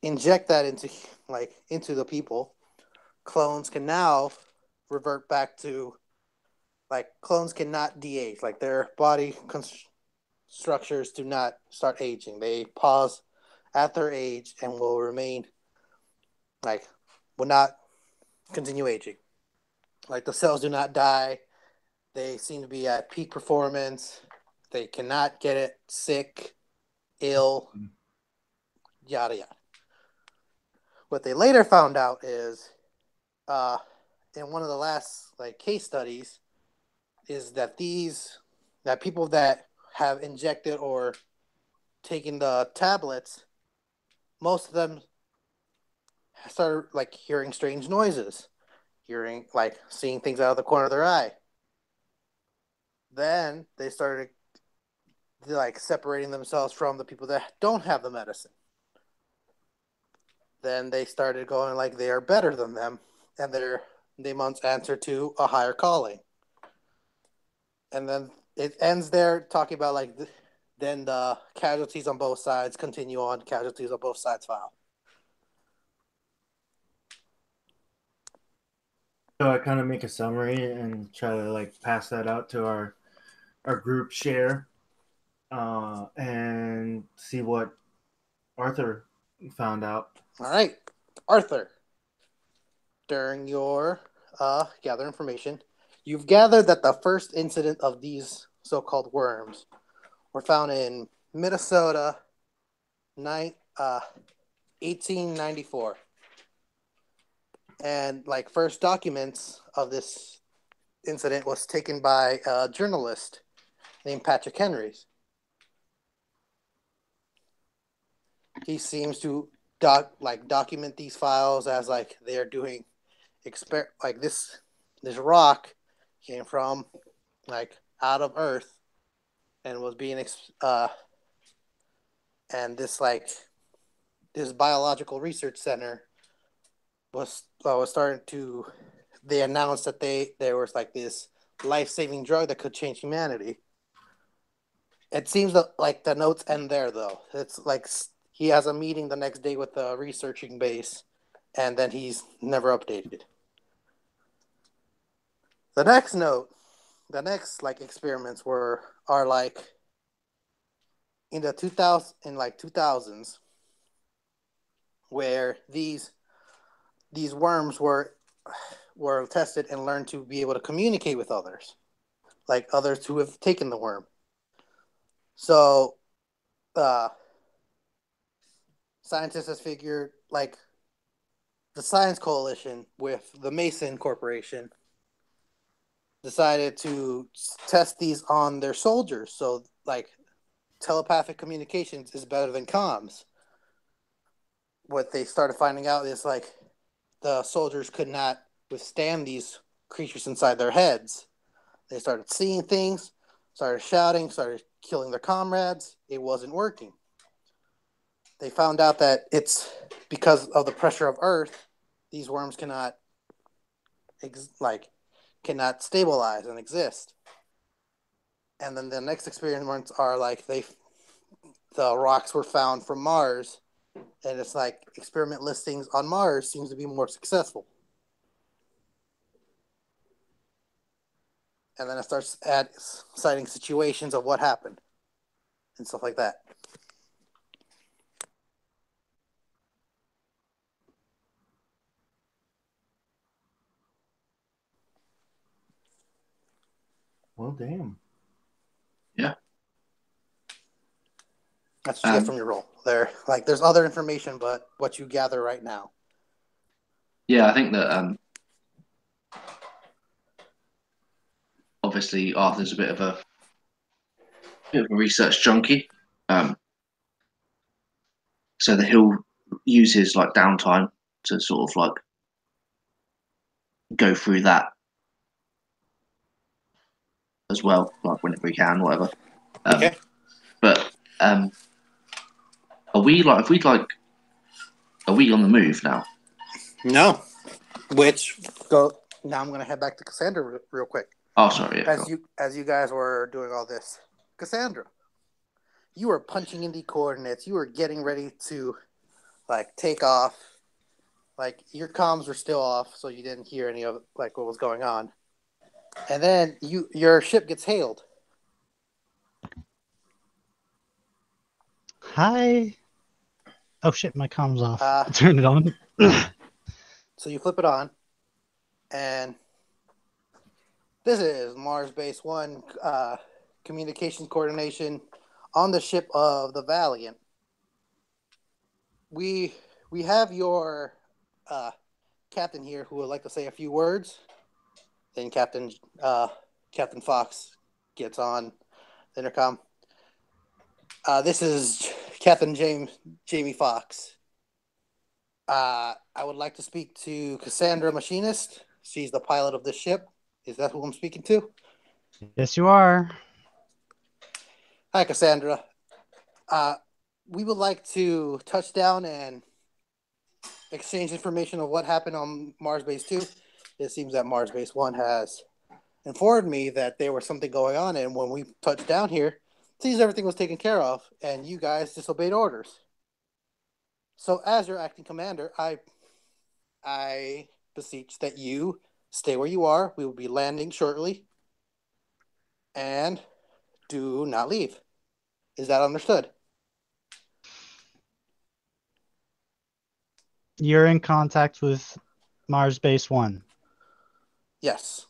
inject that into the people, clones can now revert back to like clones cannot de-age, like their body structures do not start aging. They pause at their age and will remain like will not continue aging. Like the cells do not die. They seem to be at peak performance. They cannot get it sick, ill, yada yada. What they later found out is, in one of the last like case studies, is that that people that have injected or taken the tablets, most of them started like hearing strange noises, hearing like seeing things out of the corner of their eye. Then they started like separating themselves from the people that don't have the medicine. Then they started going like they are better than them, and they must answer to a higher calling. And then it ends there talking about like then the casualties on both sides continue on, casualties on both sides file. So I kind of make a summary and try to like pass that out to our group share, and see what Arthur found out. All right, Arthur. During your gather information, you've gathered that the first incident of these so-called worms were found in Minnesota, 1894. And like first documents of this incident was taken by a journalist named Patrick Henrys. He seems to document these files as like they're doing like this rock came from like out of Earth and was being and this biological research center was starting to. They announced that there was like this life-saving drug that could change humanity. It seems that like the notes end there though. It's like he has a meeting the next day with the researching base, and then he's never updated. The next like experiments are like in the 2000s, where these worms were tested and learned to be able to communicate with others, like others who have taken the worm. So, scientists has figured like the Science Coalition with the Mason Corporation decided to test these on their soldiers. So, like, telepathic communications is better than comms. What they started finding out is like the soldiers could not withstand these creatures inside their heads. They started seeing things, started shouting, started killing their comrades. It wasn't working. They found out that it's because of the pressure of Earth, these worms cannot stabilize and exist. And then the next experiments are like the rocks were found from Mars, and it's like experiment listings on Mars seems to be more successful. And then it starts citing situations of what happened and stuff like that. Well, damn. Yeah. That's what you get from your role. There's other information, but what you gather right now. Yeah, I think that obviously Arthur's a bit of a research junkie. so that he'll use his like downtime to sort of like go through that as well, like whenever he can, whatever. Okay. But are we like, if we like, are we on the move now? No. Which go now. I'm gonna head back to Cassandra real quick. Oh, sorry. Yeah, As you guys were doing all this, Cassandra, you were punching in the coordinates. You were getting ready to like take off. Like your comms were still off, so you didn't hear any of like what was going on. And then your ship gets hailed. Hi. Oh shit, my comm's off. Turn it on. So you flip it on, and this is Mars Base 1 communications coordination on the ship of the Valiant. We have your captain here who would like to say a few words. Then Captain Fox gets on the intercom. This is Captain Jamie Fox. I would like to speak to Cassandra Machinist. She's the pilot of this ship. Is that who I'm speaking to? Yes, you are. Hi, Cassandra. We would like to touch down and exchange information of what happened on Mars Base 2. It seems that Mars Base 1 has informed me that there was something going on, and when we touched down here, it seems everything was taken care of, and you guys disobeyed orders. So, as your acting commander, I beseech that you stay where you are. We will be landing shortly, and do not leave. Is that understood? You're in contact with Mars Base 1. Yes.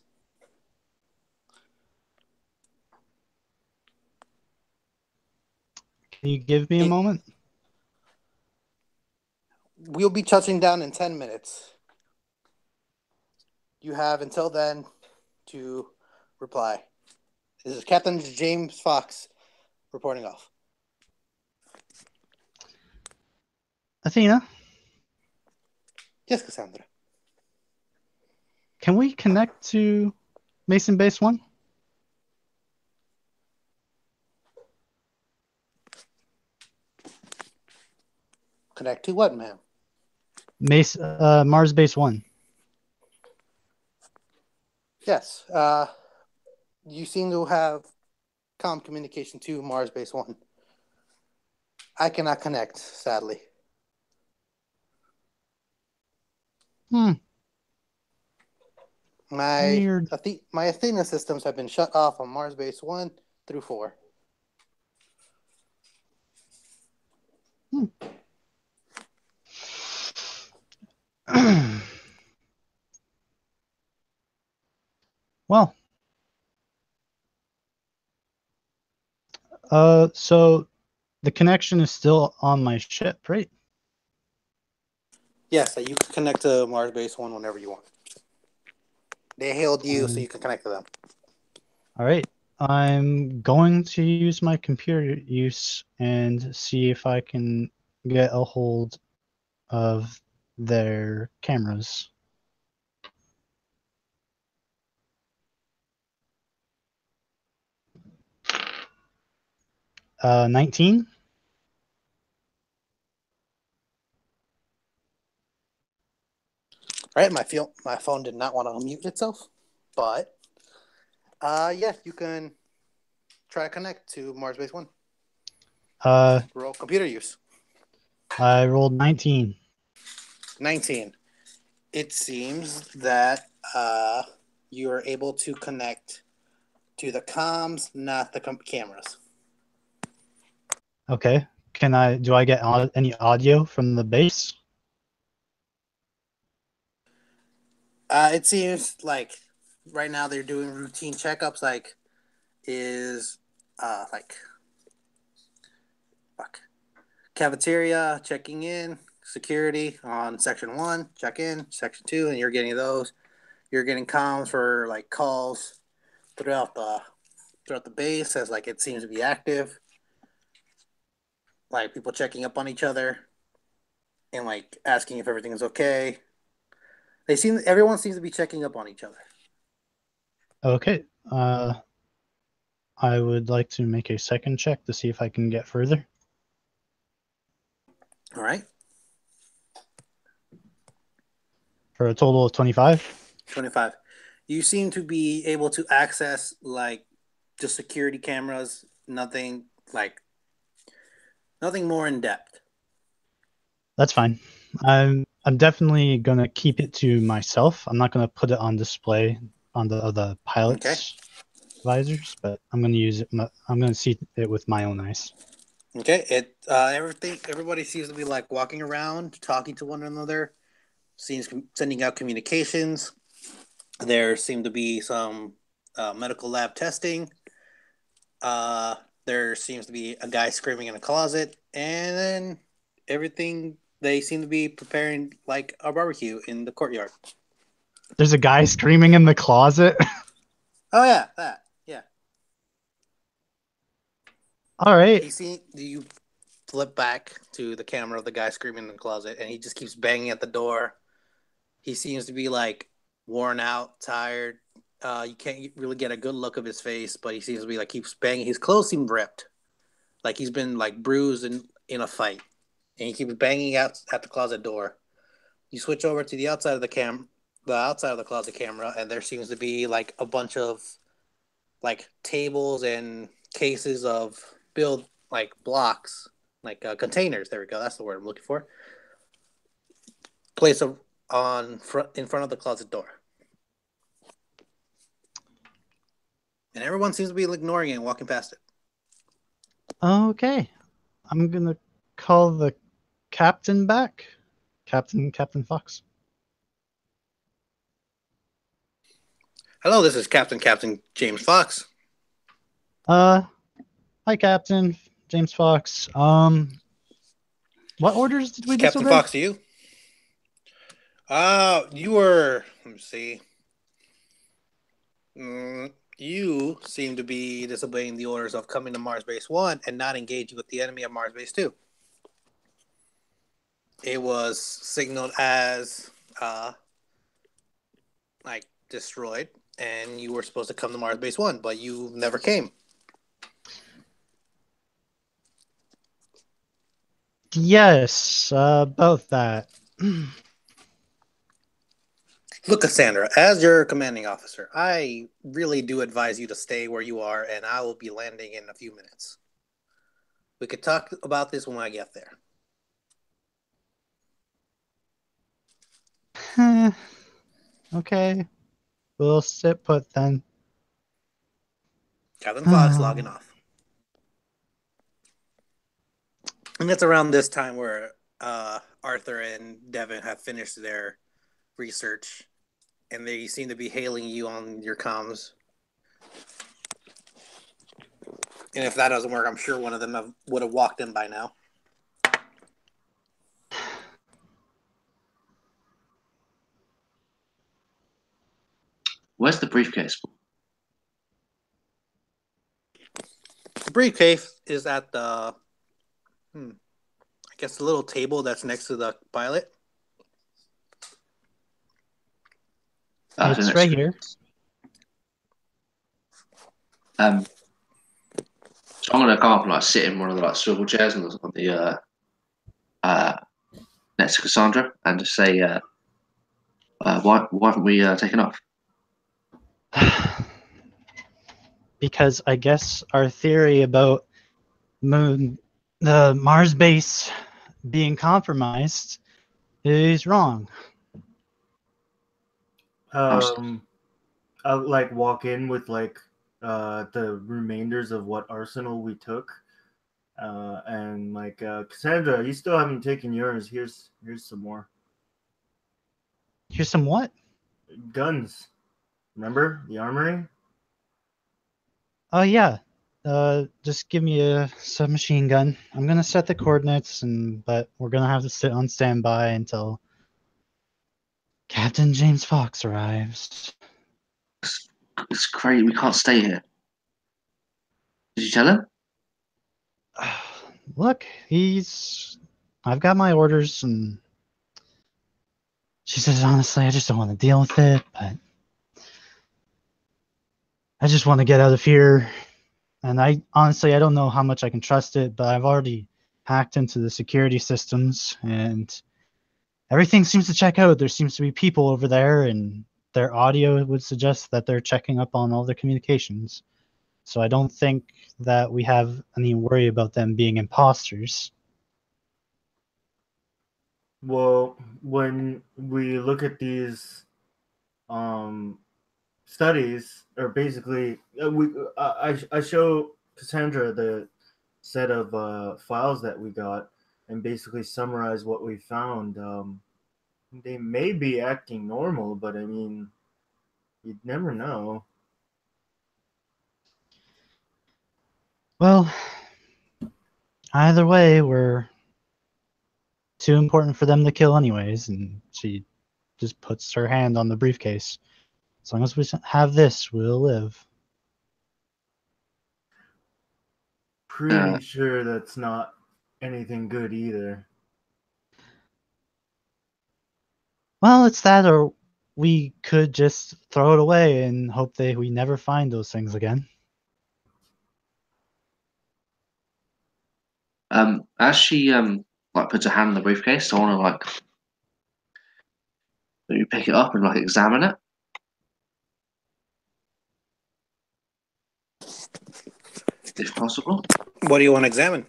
Can you give me a moment? We'll be touching down in 10 minutes. You have until then to reply. This is Captain James Fox reporting off. Athena, Yes, Cassandra. can we connect to Mason Base 1? Connect to what, ma'am? Mars Base 1. Yes. You seem to have comm communication to Mars Base 1. I cannot connect, sadly. Weird. My Athena systems have been shut off on Mars Base 1 through 4. Well, so the connection is still on my ship, right? Yes, you can connect to Mars Base 1 whenever you want. They hailed you, so you can connect to them. All right. I'm going to use my computer use and see if I can get a hold of their cameras. Uh, 19. All right, my phone did not want to unmute itself, but yes, you can try to connect to Mars Base 1. Roll computer use. I rolled 19. 19. It seems that you are able to connect to the comms, not the cameras. Okay. Do I get any audio from the base? It seems like right now they're doing routine checkups, like cafeteria, checking in, security on section 1, check in, section 2, and you're getting those. You're getting comms for like calls throughout the base as like it seems to be active. Like people checking up on each other. and like asking if everything is okay. Everyone seems to be checking up on each other. Okay. I would like to make a second check to see if I can get further. All right. For a total of 25. 25. You seem to be able to access like just security cameras, nothing more in depth. That's fine. I'm definitely gonna keep it to myself. I'm not gonna put it on display on the other pilots' visors, but I'm gonna use it. I'm gonna see it with my own eyes. Okay. Everybody seems to be like walking around, talking to one another, sending out communications. There seem to be some medical lab testing. There seems to be a guy screaming in a closet, and then everything. They seem to be preparing like a barbecue in the courtyard. There's a guy screaming in the closet. Oh yeah, that yeah. All right. You flip back to the camera of the guy screaming in the closet, and he just keeps banging at the door. He seems to be like worn out, tired. You can't really get a good look of his face, but he seems to be like keeps banging. His clothes seem ripped, like he's been like bruised in a fight, and he keeps banging out at the closet door. You switch over to the outside of the outside of the closet camera, and there seems to be like a bunch of like tables and cases of build like blocks, like containers. There we go. That's the word I'm looking for. Placed in front of the closet door. And everyone seems to be ignoring it and walking past it. Okay. I'm gonna call the captain back. Captain Fox. Hello, this is Captain James Fox. Hi, Captain James Fox. What orders did we Captain disobey? Fox to you. You were. Let me see. You seem to be disobeying the orders of coming to Mars Base 1 and not engaging with the enemy at Mars Base 2. It was signaled as like destroyed, and you were supposed to come to Mars Base 1, but you never came. Yes, about that. Look, Cassandra, as your commanding officer, I really do advise you to stay where you are, and I will be landing in a few minutes. We could talk about this when I get there. Okay. We'll sit put then. Captain Fox logging off. And it's around this time where Arthur and Devin have finished their research, and they seem to be hailing you on your comms. And if that doesn't work, I'm sure one of them would have walked in by now. Where's the briefcase? The briefcase is at the, I guess, the little table that's next to the pilot. It's right here. So I'm gonna come up and like sit in one of the like swivel chairs on the next to Cassandra and just say, why haven't we taken off? Because I guess our theory about the Mars base being compromised is wrong. I'll like walk in with like the remainders of what arsenal we took, and like Cassandra, you still haven't taken yours. Here's some more Here's some what? guns. Remember the armory? Oh yeah. Just give me a submachine gun. I'm gonna set the coordinates, but we're gonna have to sit on standby until Captain James Fox arrives. It's crazy. We can't stay here. Did you tell him? Look, I've got my orders, and She says, honestly, I just don't want to deal with it, but I just want to get out of here. And I don't know how much I can trust it, but I've already hacked into the security systems and everything seems to check out. There seems to be people over there, and their audio would suggest that they're checking up on all their communications. So I don't think that we have any worry about them being imposters. Well, when we look at these studies, or basically, I show Cassandra the set of files that we got, and basically summarize what we found. They may be acting normal, but I mean, you'd never know. Well, either way, we're too important for them to kill anyways, and she just puts her hand on the briefcase. As long as we have this, we'll live. Pretty sure that's not anything good either. Well, it's that, or we could just throw it away and hope that we never find those things again. As she like puts her hand in the briefcase, I want to like maybe pick it up and like examine it. If possible. What do you want to examine?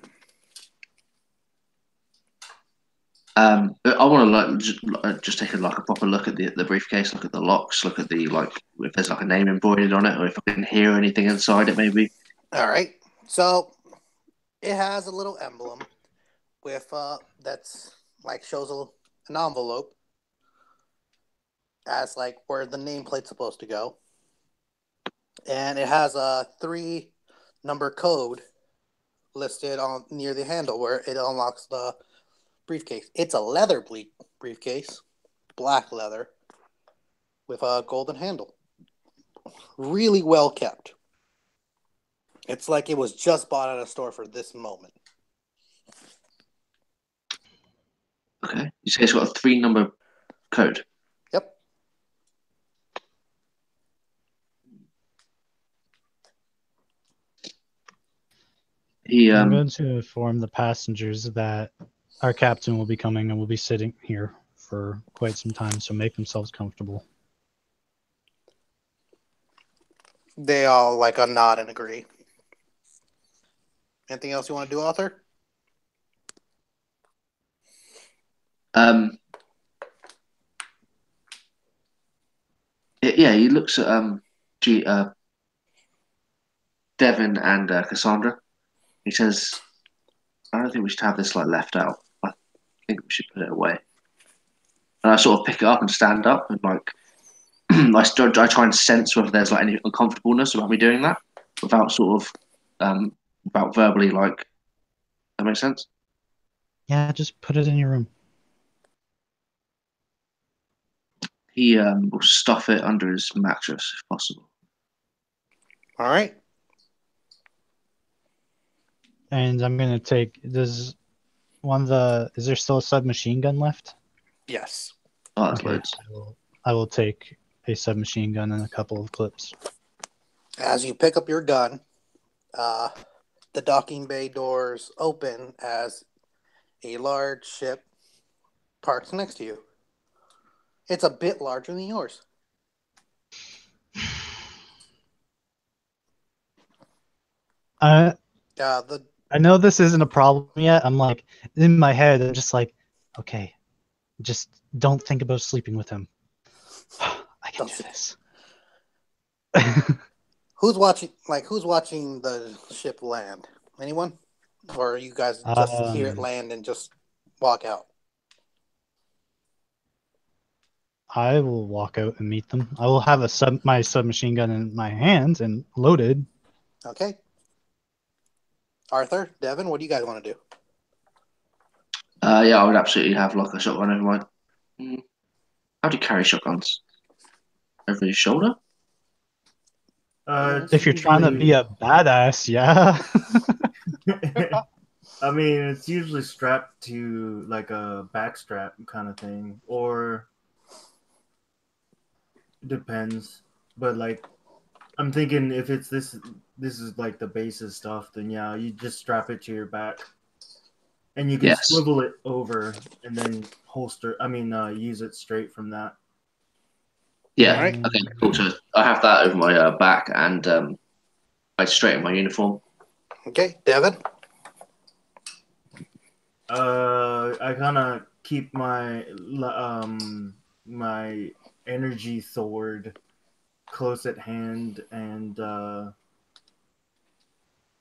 I want to just take a proper look at the briefcase, look at the locks, look at the like if there's like a name embroidered on it, or if I can hear anything inside it, maybe. All right. So it has a little emblem with that's like shows an envelope as like where the nameplate's supposed to go, and it has a 3-number code listed on near the handle where it unlocks the briefcase. It's a leather briefcase, black leather, with a golden handle. Really well kept. It's like it was just bought at a store for this moment. Okay. You say it's got a 3-number code. Yep. I'm going to inform the passengers that our captain will be coming and will be sitting here for quite some time, so make themselves comfortable. They all like a nod and agree. Anything else you want to do, Arthur? Yeah, he looks at Devin and Cassandra. He says, "I don't think we should have this like left out. I think we should put it away." And I sort of pick it up and stand up and like I try and sense whether there's like any uncomfortableness about me doing that without sort of without verbally like. That makes sense. Yeah, just put it in your room. He will stuff it under his mattress if possible. All right. And I'm going to take... Is there still a submachine gun left? Yes. Oh, that's loads. I will take a submachine gun and a couple of clips. As you pick up your gun, the docking bay doors open as a large ship parks next to you. It's a bit larger than yours. I know this isn't a problem yet. I'm like, in my head, I'm just like, okay, just don't think about sleeping with him. I can do this. Who's watching the ship land? Anyone? Or are you guys just hear it land and just walk out? I will walk out and meet them. I will have my submachine gun in my hands and loaded. Okay. Arthur, Devin, what do you guys want to do? Yeah, I would absolutely have like a shotgun over my. How do you carry shotguns? Over your shoulder? If you're trying to be a badass, yeah. I mean, it's usually strapped to like a back strap kind of thing, or Depends, but like I'm thinking if it's this is like the basis stuff, then yeah, you just strap it to your back, and you can Yes. swivel it over and then holster. I mean, use it straight from that. Yeah. All right. Okay. Cool. So I have that over my back, and I straighten my uniform. Okay, Devin. I kind of keep my energy sword close at hand and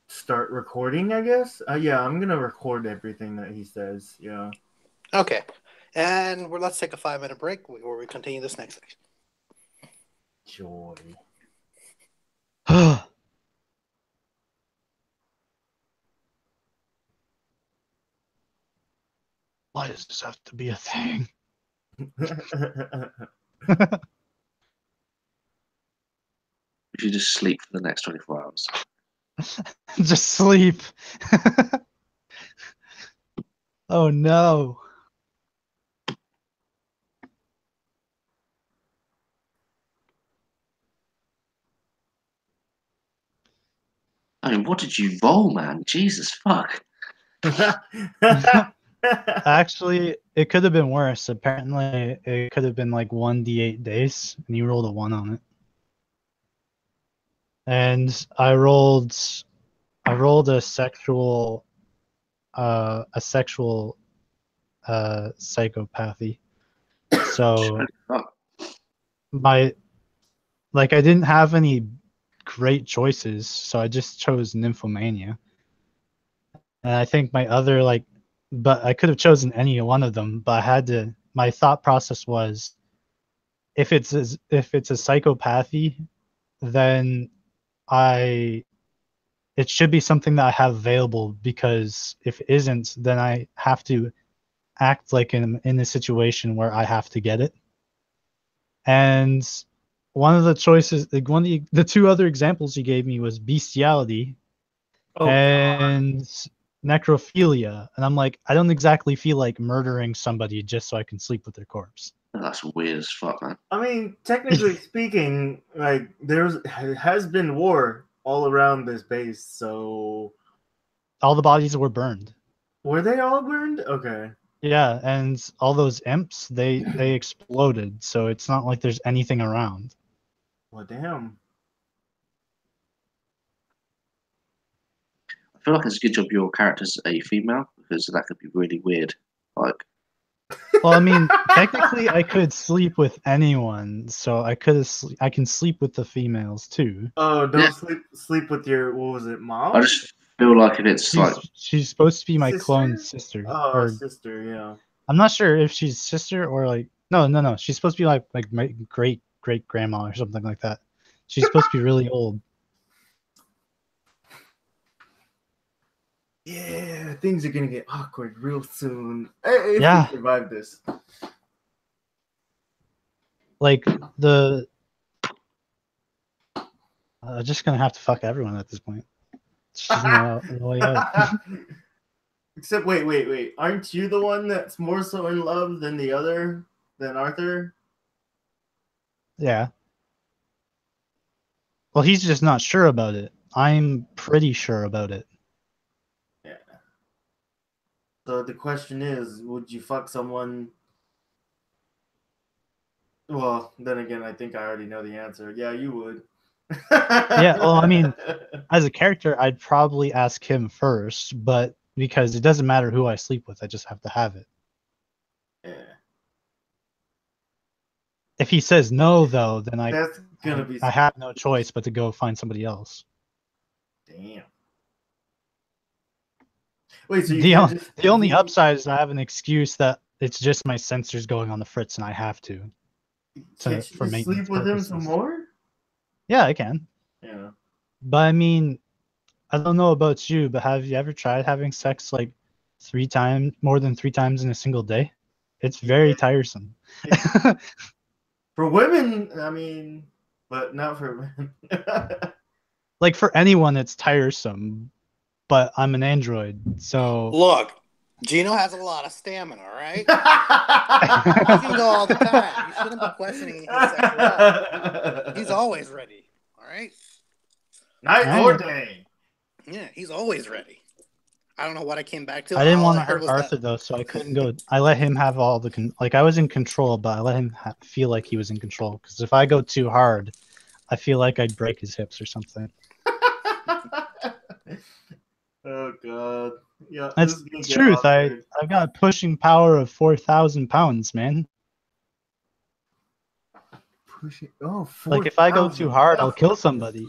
start recording. I guess. Yeah, I'm gonna record everything that he says. Yeah. Okay, and let's take a 5-minute break where we continue this next section. Joy. Why does this have to be a thing? If you just sleep for the next 24 hours. Just sleep. Oh no. I mean, what did you roll, man? Jesus fuck. Actually, it could have been worse. Apparently, it could have been like 1d8 days, and you rolled a 1 on it. And I rolled a sexual psychopathy. So Fuck. I didn't have any great choices, so I just chose nymphomania. And I think my other but I could have chosen any one of them, but I had to. My thought process was, if it's a psychopathy, then it should be something that I have available, because if it isn't, then I have to act like in a situation where I have to get it. And one of the choices, like the two other examples you gave me, was bestiality Oh God. and necrophilia, and I'm like, I don't exactly feel like murdering somebody just so I can sleep with their corpse. That's weird as fuck, man. I mean, technically speaking, like has been war all around this base, so All the bodies were burned. were they all burned? Okay. Yeah, and all those imps, they exploded, so it's not like there's anything around. Well, damn. I feel like it's a good job your character's a female, because that could be really weird. Like, Well, I mean, technically, I could sleep with anyone, so I can sleep with the females too. Oh, don't yeah. sleep with your, what was it, mom? I just feel like if it's like, She's supposed to be my Sister? clone sister, Oh, or sister, yeah. I'm not sure if she's sister or like no. She's supposed to be like my great grandma or something like that. She's supposed to be really old. Yeah, things are gonna get awkward real soon. If Yeah. we survive this. Like just gonna have to fuck everyone at this point. It's just no way out. Except, wait. Aren't you the one that's more so in love than than Arthur? Yeah. Well, he's just not sure about it. I'm pretty sure about it. Yeah. So the question is, would you fuck someone? Well, then again, I think I already know the answer. Yeah, you would. Yeah, well, I mean, as a character, I'd probably ask him first, but because it doesn't matter who I sleep with, I just have to have it. Yeah. If he says no, though, then That's gonna be. I have no choice but to go find somebody else. Damn. Wait, so The only upside is I have an excuse that it's just my sensors going on the fritz and I have to. Can't you just sleep with him some more? Yeah, I can. Yeah. But I mean, I don't know about you, but have you ever tried having sex like more than 3 times in a single day? It's very tiresome. For women, I mean, but not for men. Like for anyone, it's tiresome. But I'm an android, so Look, Gino has a lot of stamina, all right? He can go all the time. You shouldn't be questioning his sexuality. He's always ready, all right? Night or day. Yeah, he's always ready. I don't know what I came back to. I didn't All want I to heard hurt was Arthur that. though, so I couldn't go. I let him have all the like I was in control, but I let him feel like he was in control. Because if I go too hard, I feel like I'd break his hips or something. Oh god. Yeah, That's this is gonna the get truth. awkward. I've got a pushing power of 4,000 pounds, man. Push it. Oh, Like if I go 4,000. too hard, I'll kill somebody.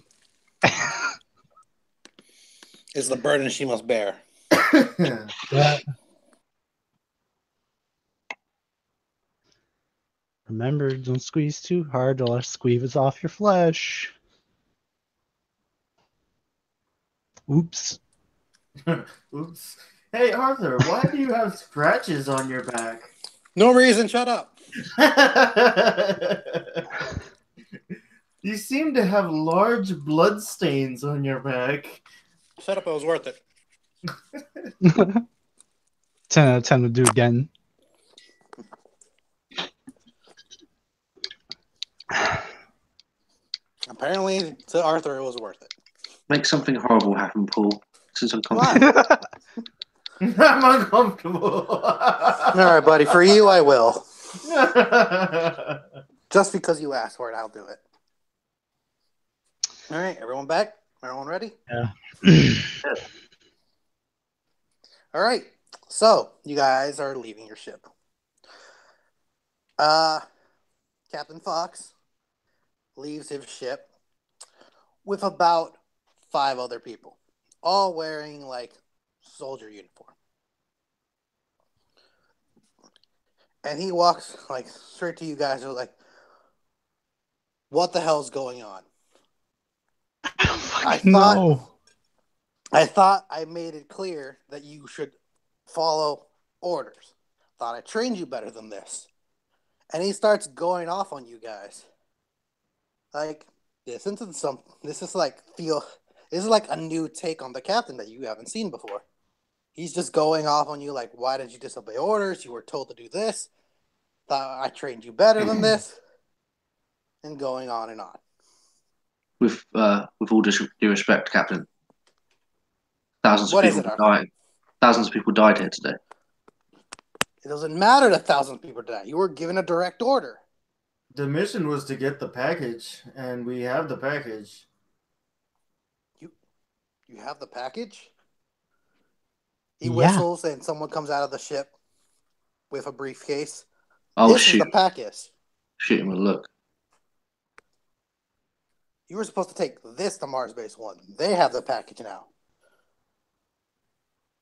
It's the burden she must bear. Yeah. Remember, don't squeeze too hard or I'll squeeze off your flesh. Oops. Oops. Hey, Arthur, why do you have scratches on your back? No reason, shut up. You seem to have large blood stains on your back. Shut up, it was worth it. 10 out of 10 would do again. Apparently, to Arthur, it was worth it. Make something horrible happen, Paul. This is Why? uncomfortable. I'm uncomfortable. All right, buddy. For you, I will. Just because you asked for it, I'll do it. All right, everyone back? Everyone ready? Yeah. All right. So, you guys are leaving your ship. Captain Fox leaves his ship with about 5 other people, all wearing like soldier uniform. And he walks like straight to you guys who are like, what the hell's going on? I thought I made it clear that you should follow orders. Thought I trained you better than this. And he starts going off on you guys. Like, this is like a new take on the captain that you haven't seen before. He's just going off on you like, why did you disobey orders? You were told to do this. Thought I trained you better than this. And going on and on. With all due respect, Captain, thousands What of is people it, Arthur? died. Thousands of people died here today. It doesn't matter that 1,000 people died. You were given a direct order. The mission was to get the package, and we have the package. You have the package? He Yeah. whistles and someone comes out of the ship with a briefcase. Oh, This shoot. is the package. Shoot him with a look. You were supposed to take this to Mars Base 1. They have the package now.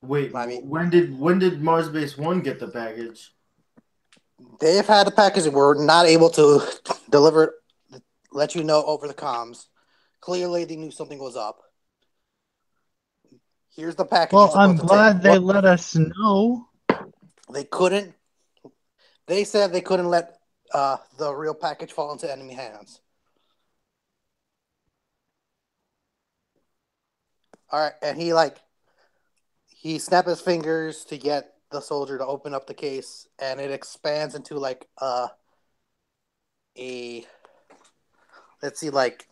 Wait, I mean- when did Mars Base 1 get the package? They have had the package and were not able to deliver it, let you know over the comms. Clearly, they knew something was up. Here's the package. Well, you're supposed I'm to glad take. they let us know. They couldn't. They said they couldn't let the real package fall into enemy hands. All right, and he snapped his fingers to get the soldier to open up the case, and it expands into like a let's see, like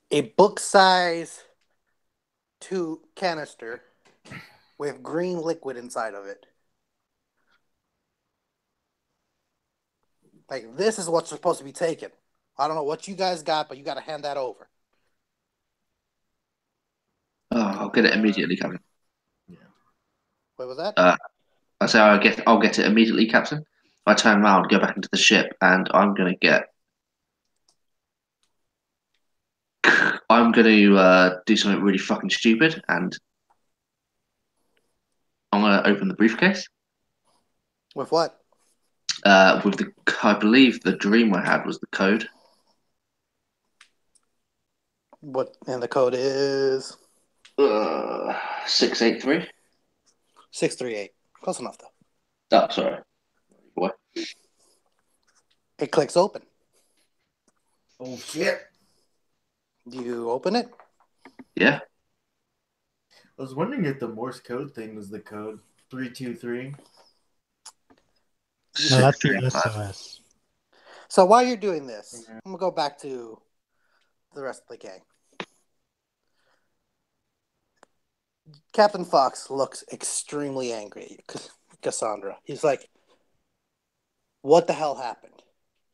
a book size canister with green liquid inside of it. Like, this is what's supposed to be taken. I don't know what you guys got, but you got to hand that over. Oh, I'll get it immediately, Captain. What was that? I say I'll get it immediately, Captain. I turn around, go back into the ship, and I'm gonna do something really fucking stupid, and I'm gonna open the briefcase. With what? With I believe the dream I had was the code. What? And the code is 683. 638. Close enough, though. Oh, sorry. What? It clicks open. Oh shit! Do you open it? Yeah. I was wondering if the Morse code thing was the code 323. No, that's the SOS. So while you're doing this, Yeah. I'm gonna go back to the rest of the gang. Captain Fox looks extremely angry at you, Cassandra. He's like, "What the hell happened?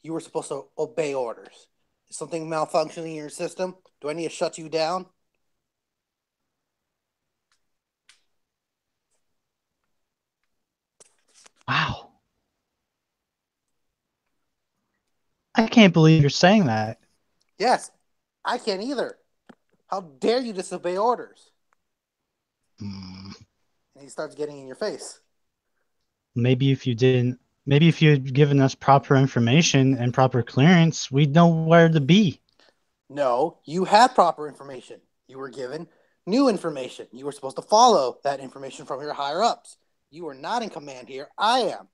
You were supposed to obey orders. Is something malfunctioning in your system? Do I need to shut you down?" Wow. I can't believe you're saying that. Yes, I can't either. How dare you disobey orders? Hmm. And he starts getting in your face. Maybe if you had given us proper information and proper clearance, we'd know where to be. No, you had proper information. You were given new information. You were supposed to follow that information from your higher ups. You are not in command here. I am.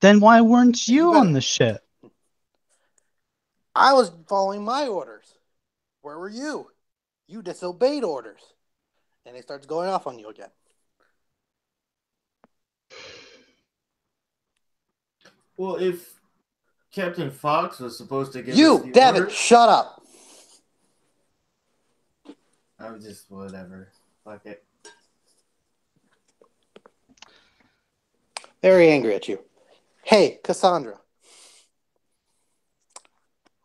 Then why weren't And you you better. on the ship? I was following my orders. Where were you? You disobeyed orders. And he starts going off on you again. Well, if Captain Fox was supposed to give us You, the Devin, orders, shut up. I'm just whatever. Fuck it. Very angry at you. Hey, Cassandra.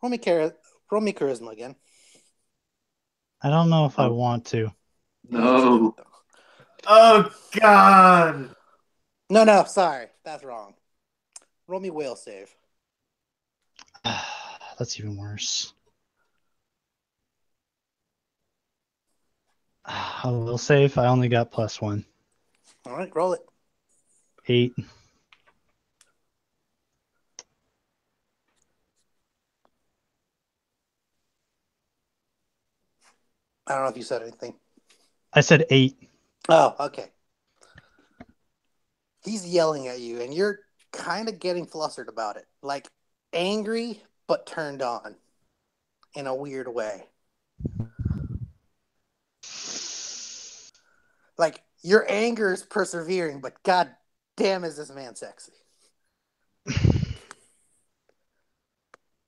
Roll me charisma again. I don't know if I Oh. want to. Let's do No. it, though. Oh God! No, sorry. That's wrong. Roll me will save. That's even worse. I will save. I only got +1. All right, roll it. 8. I don't know if you said anything. I said 8. Oh, okay. He's yelling at you, and you're kind of getting flustered about it. Like, angry, but turned on in a weird way. Like, your anger is persevering, but god damn is this man sexy.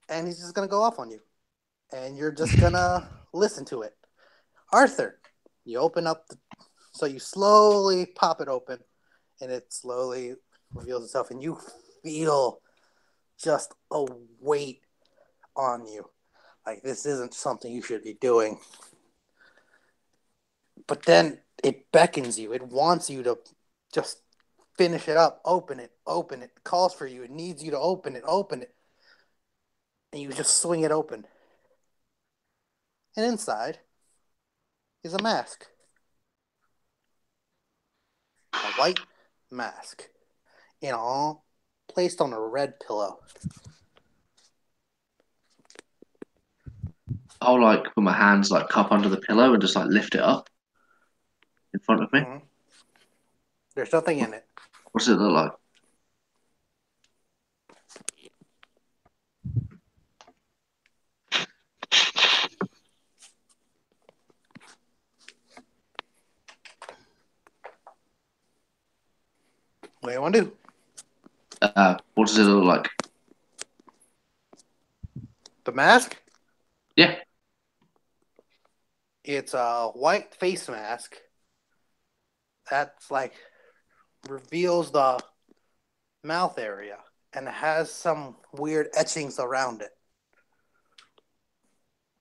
And he's just going to go off on you. And you're just going to listen to it. Arthur, you open up so you slowly pop it open, and it slowly reveals itself, and you feel just a weight on you. Like, this isn't something you should be doing. But then it beckons you. It wants you to just finish it up. Open it. It calls for you. It needs you to open it. And you just swing it open. And inside is a mask. A white mask. Placed on a red pillow. I'll like put my hands like cup under the pillow and just like lift it up in front of me. Mm-hmm. There's nothing in it. What does it look like? What do you want to do? What does it look like? The mask? Yeah. It's a white face mask that's like reveals the mouth area and it has some weird etchings around it.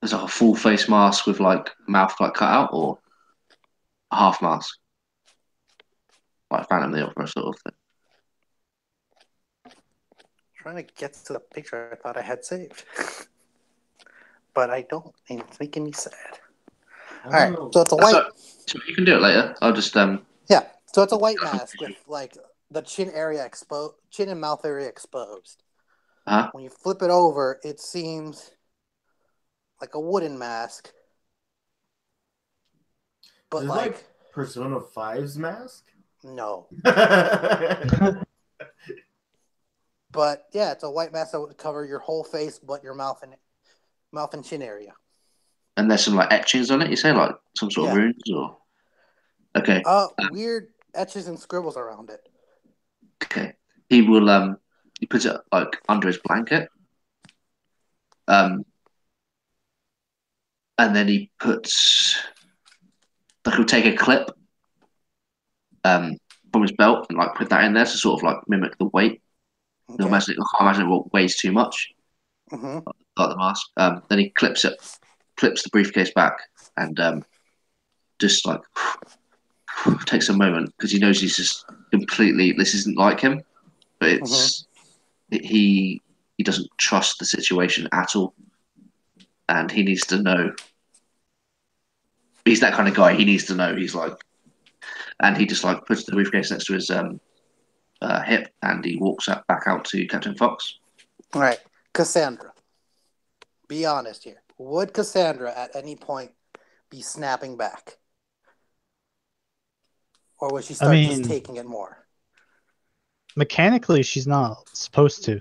Is it a full face mask with like mouth like cut out, or a half mask, like Phantom of the Opera sort of thing? Trying to get to the picture I thought I had saved. But I don't, and it's making me sad. Alright, so it's a white. So you can do it later. I'll just Yeah, so it's a white mask with like the chin and mouth area exposed. Uh-huh. When you flip it over, it seems like a wooden mask. But like Persona 5's mask? No. Oh, But yeah, it's a white mask that would cover your whole face but your mouth and chin area. And there's some like etchings on it. You say like some sort of Yeah. runes or okay, Weird etches and scribbles around it. okay. He will he puts it like under his blanket. And then he puts like he'll take a clip from his belt and like put that in there to sort of like mimic the weight. Okay. I can't imagine it weighs too much, Mm-hmm. like the mask. Then he clips the briefcase back, and just like takes a moment because he knows he's just completely. This isn't like him, but he doesn't trust the situation at all, and he needs to know. He's that kind of guy. He needs to know. He's like, and he just like puts the briefcase next to his hip, and he walks back out to Captain Fox. All right, Cassandra. Be honest here. Would Cassandra at any point be snapping back? Or would she start just taking it more? Mechanically, she's not supposed to.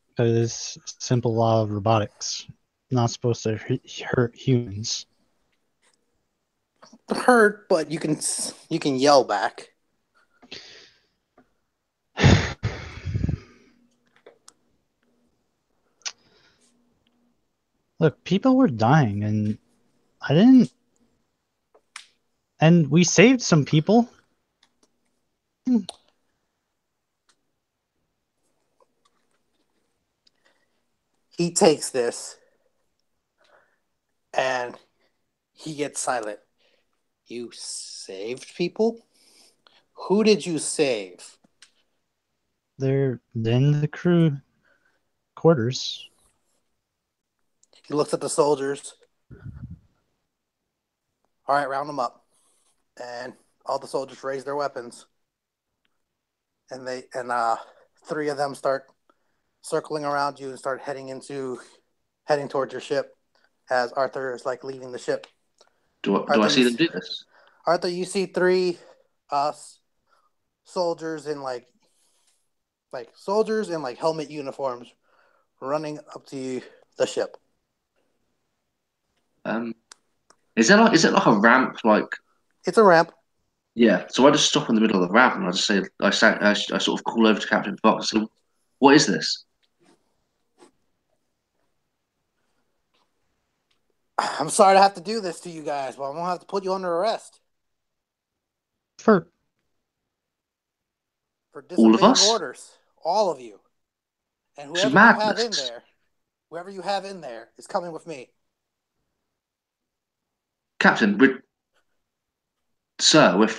Because it's simple law of robotics. Not supposed to hurt humans. Hurt, but you can yell back. Look, people were dying, and I didn't. And we saved some people. He takes this and he gets silent. You saved people? Who did you save? They're in the crew quarters. He looks at the soldiers. All right, round them up. And all the soldiers raise their weapons. And three of them start circling around you and start heading towards your ship as Arthur is like leaving the ship. Do I see them do this? Arthur, you see three soldiers in like helmet uniforms running up to the ship. Is it like a ramp? Like It's a ramp. yeah. So I just stop in the middle of the ramp and I just say I sort of call over to Captain Fox and say, "What is this?" I'm sorry to have to do this to you guys, but I'm gonna have to put you under arrest For disobeying all of us? orders. All of you, and It's whoever madness. you have in there is coming with me. Captain, we're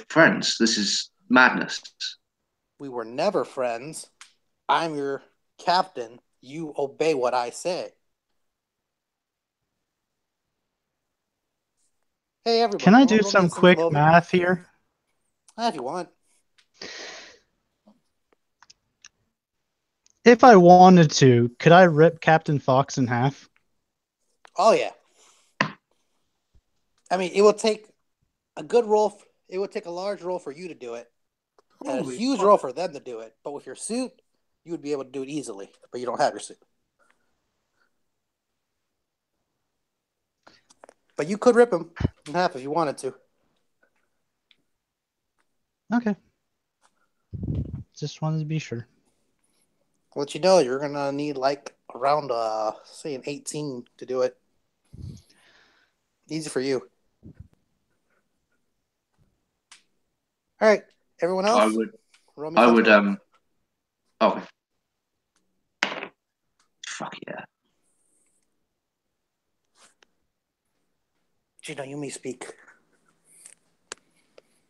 friends. This is madness. We were never friends. I'm your captain. You obey what I say. Hey, everybody. can I do roll me some a sense quick motive? math here? If you want. If I wanted to, could I rip Captain Fox in half? Oh, yeah. I mean, it will take a good roll. It would take a large roll for you to do it. And a huge roll for them to do it. But with your suit, you would be able to do it easily. But you don't have your suit. But you could rip him in half if you wanted to. Okay. Just wanted to be sure. I'll let you know, you're going to need like around, say, an 18 to do it. Easy for you. All right. Everyone else? I would oh fuck yeah. Gino, you may speak.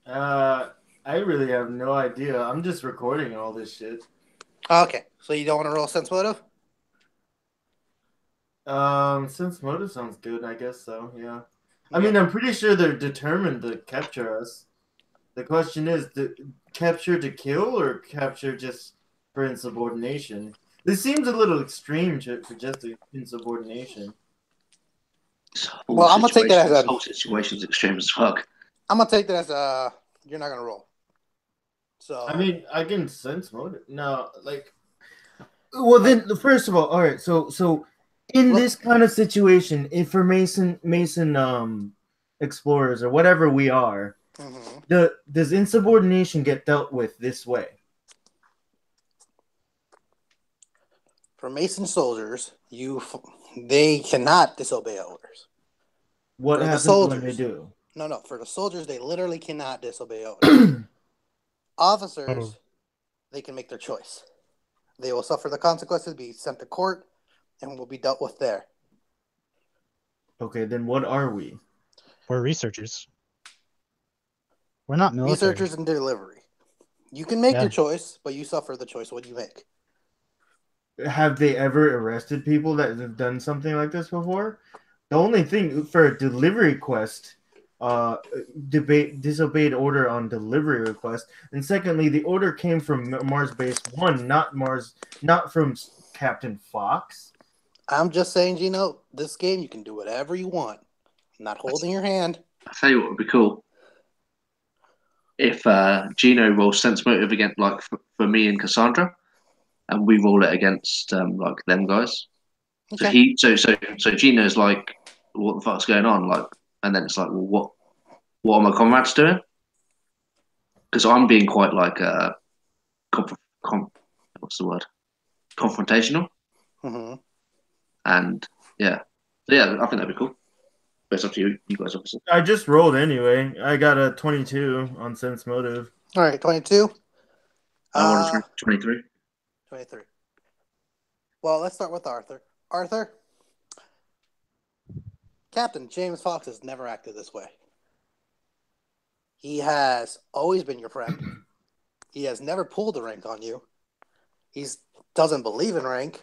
I really have no idea. I'm just recording all this shit. Okay. So you don't want to roll sense motive? Sense motive sounds good, I guess so, yeah. I mean, I'm pretty sure they're determined to capture us. The question is, capture to kill or capture just for insubordination? This seems a little extreme for just insubordination. Well, I'm going to take that as this whole situation's extreme as fuck. I'm going to take that as you're not going to roll. So I mean, I can sense motive. No, like... Well, then, first of all right, so In Look- this kind of situation, if for Mason explorers or whatever we are, does insubordination get dealt with this way? For Mason soldiers, they cannot disobey orders. What For the happens when they soldiers, do? no. For the soldiers, they literally cannot disobey orders. Officers, they can make their choice. They will suffer the consequences, be sent to court, and will be dealt with there. Okay, then what are we? We're researchers. We're not military. Researchers and delivery. You can make Yeah. your choice, but you suffer the choice what you make. Have they ever arrested people that have done something like this before? The only thing for a delivery quest, disobeyed order on delivery request, and secondly, the order came from Mars Base 1, not from Captain Fox. I'm just saying, Gino, this game you can do whatever you want. I'm not holding your hand. I'll tell you what would be cool. If Gino rolls sense motive against, like, for me and Cassandra, and we roll it against like them guys. Okay. So Gino's like, what the fuck's going on? Like, and then it's like, well, what are my comrades doing? Because I'm being quite like what's the word? Confrontational. Mm-hmm. And yeah, I think that'd be cool. But it's up to you guys, obviously. I just rolled anyway. I got a 22 on sense motive. All right, 22. I want 23. 23. Well, let's start with Arthur. Arthur, Captain James Fox has never acted this way. He has always been your friend. He has never pulled a rank on you. He doesn't believe in rank.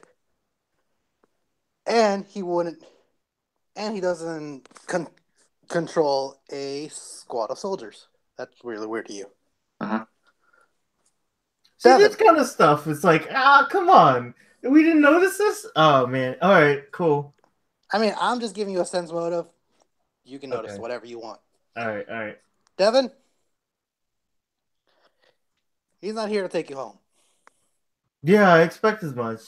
And he wouldn't. And he doesn't control a squad of soldiers. That's really weird to you. Uh-huh. See, Devin. this kind of stuff, it's like, come on. We didn't notice this? Oh, man. All right, cool. I mean, I'm just giving you a sense motive. You can notice Okay. whatever you want. All right. Devin, he's not here to take you home. Yeah, I expect as much.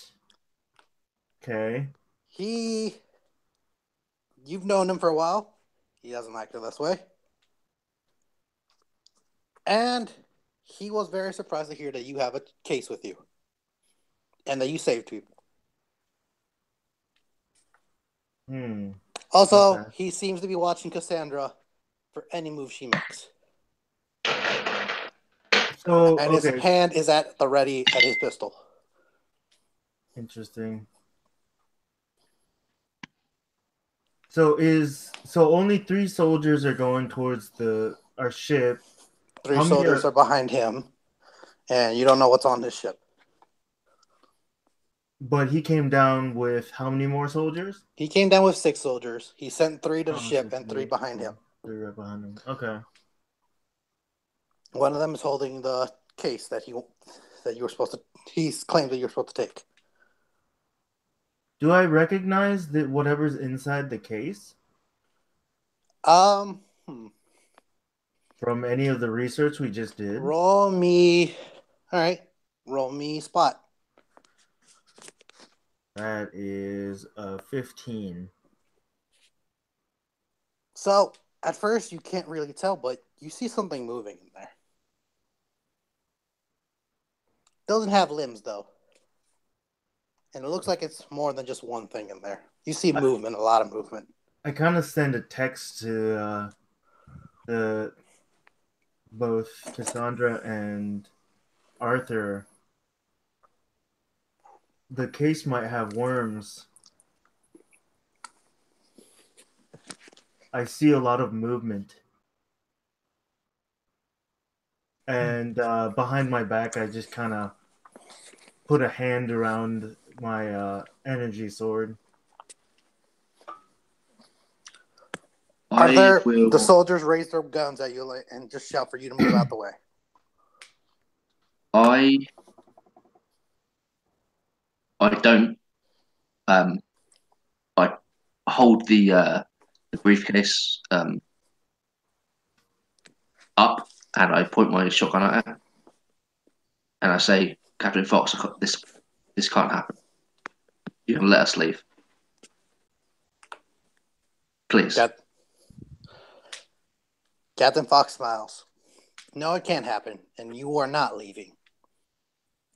Okay. You've known him for a while. He doesn't act this way. And he was very surprised to hear that you have a case with you. And that you saved people. Also, Okay. he seems to be watching Cassandra for any move she makes. So, And his hand is at the ready at his pistol. Interesting. So only 3 soldiers are going towards our ship. 3 soldiers are behind him. And you don't know what's on this ship. But he came down with how many more soldiers? He came down with 6 soldiers. He sent 3 to the ship and 3 behind him. 3 right behind him. Okay. One of them is holding the case that you were supposed to. He's claimed that you're supposed to take. Do I recognize that whatever's inside the case? From any of the research we just did? Roll me. All right. Roll me spot. That is 15. So, at first, you can't really tell, but you see something moving in there. Doesn't have limbs, though. And it looks like it's more than just one thing in there. You see movement, a lot of movement. I kind of send a text to both Cassandra and Arthur. The case might have worms. I see a lot of movement. And behind my back, I just kind of put a hand around my energy sword. Arthur, the soldiers raise their guns at you and just shout for you to move out the way. I don't I hold the briefcase up and I point my shotgun at it and I say, Captain Fox, this can't happen. You can let us leave. Please. Captain Fox smiles. No, it can't happen, and you are not leaving.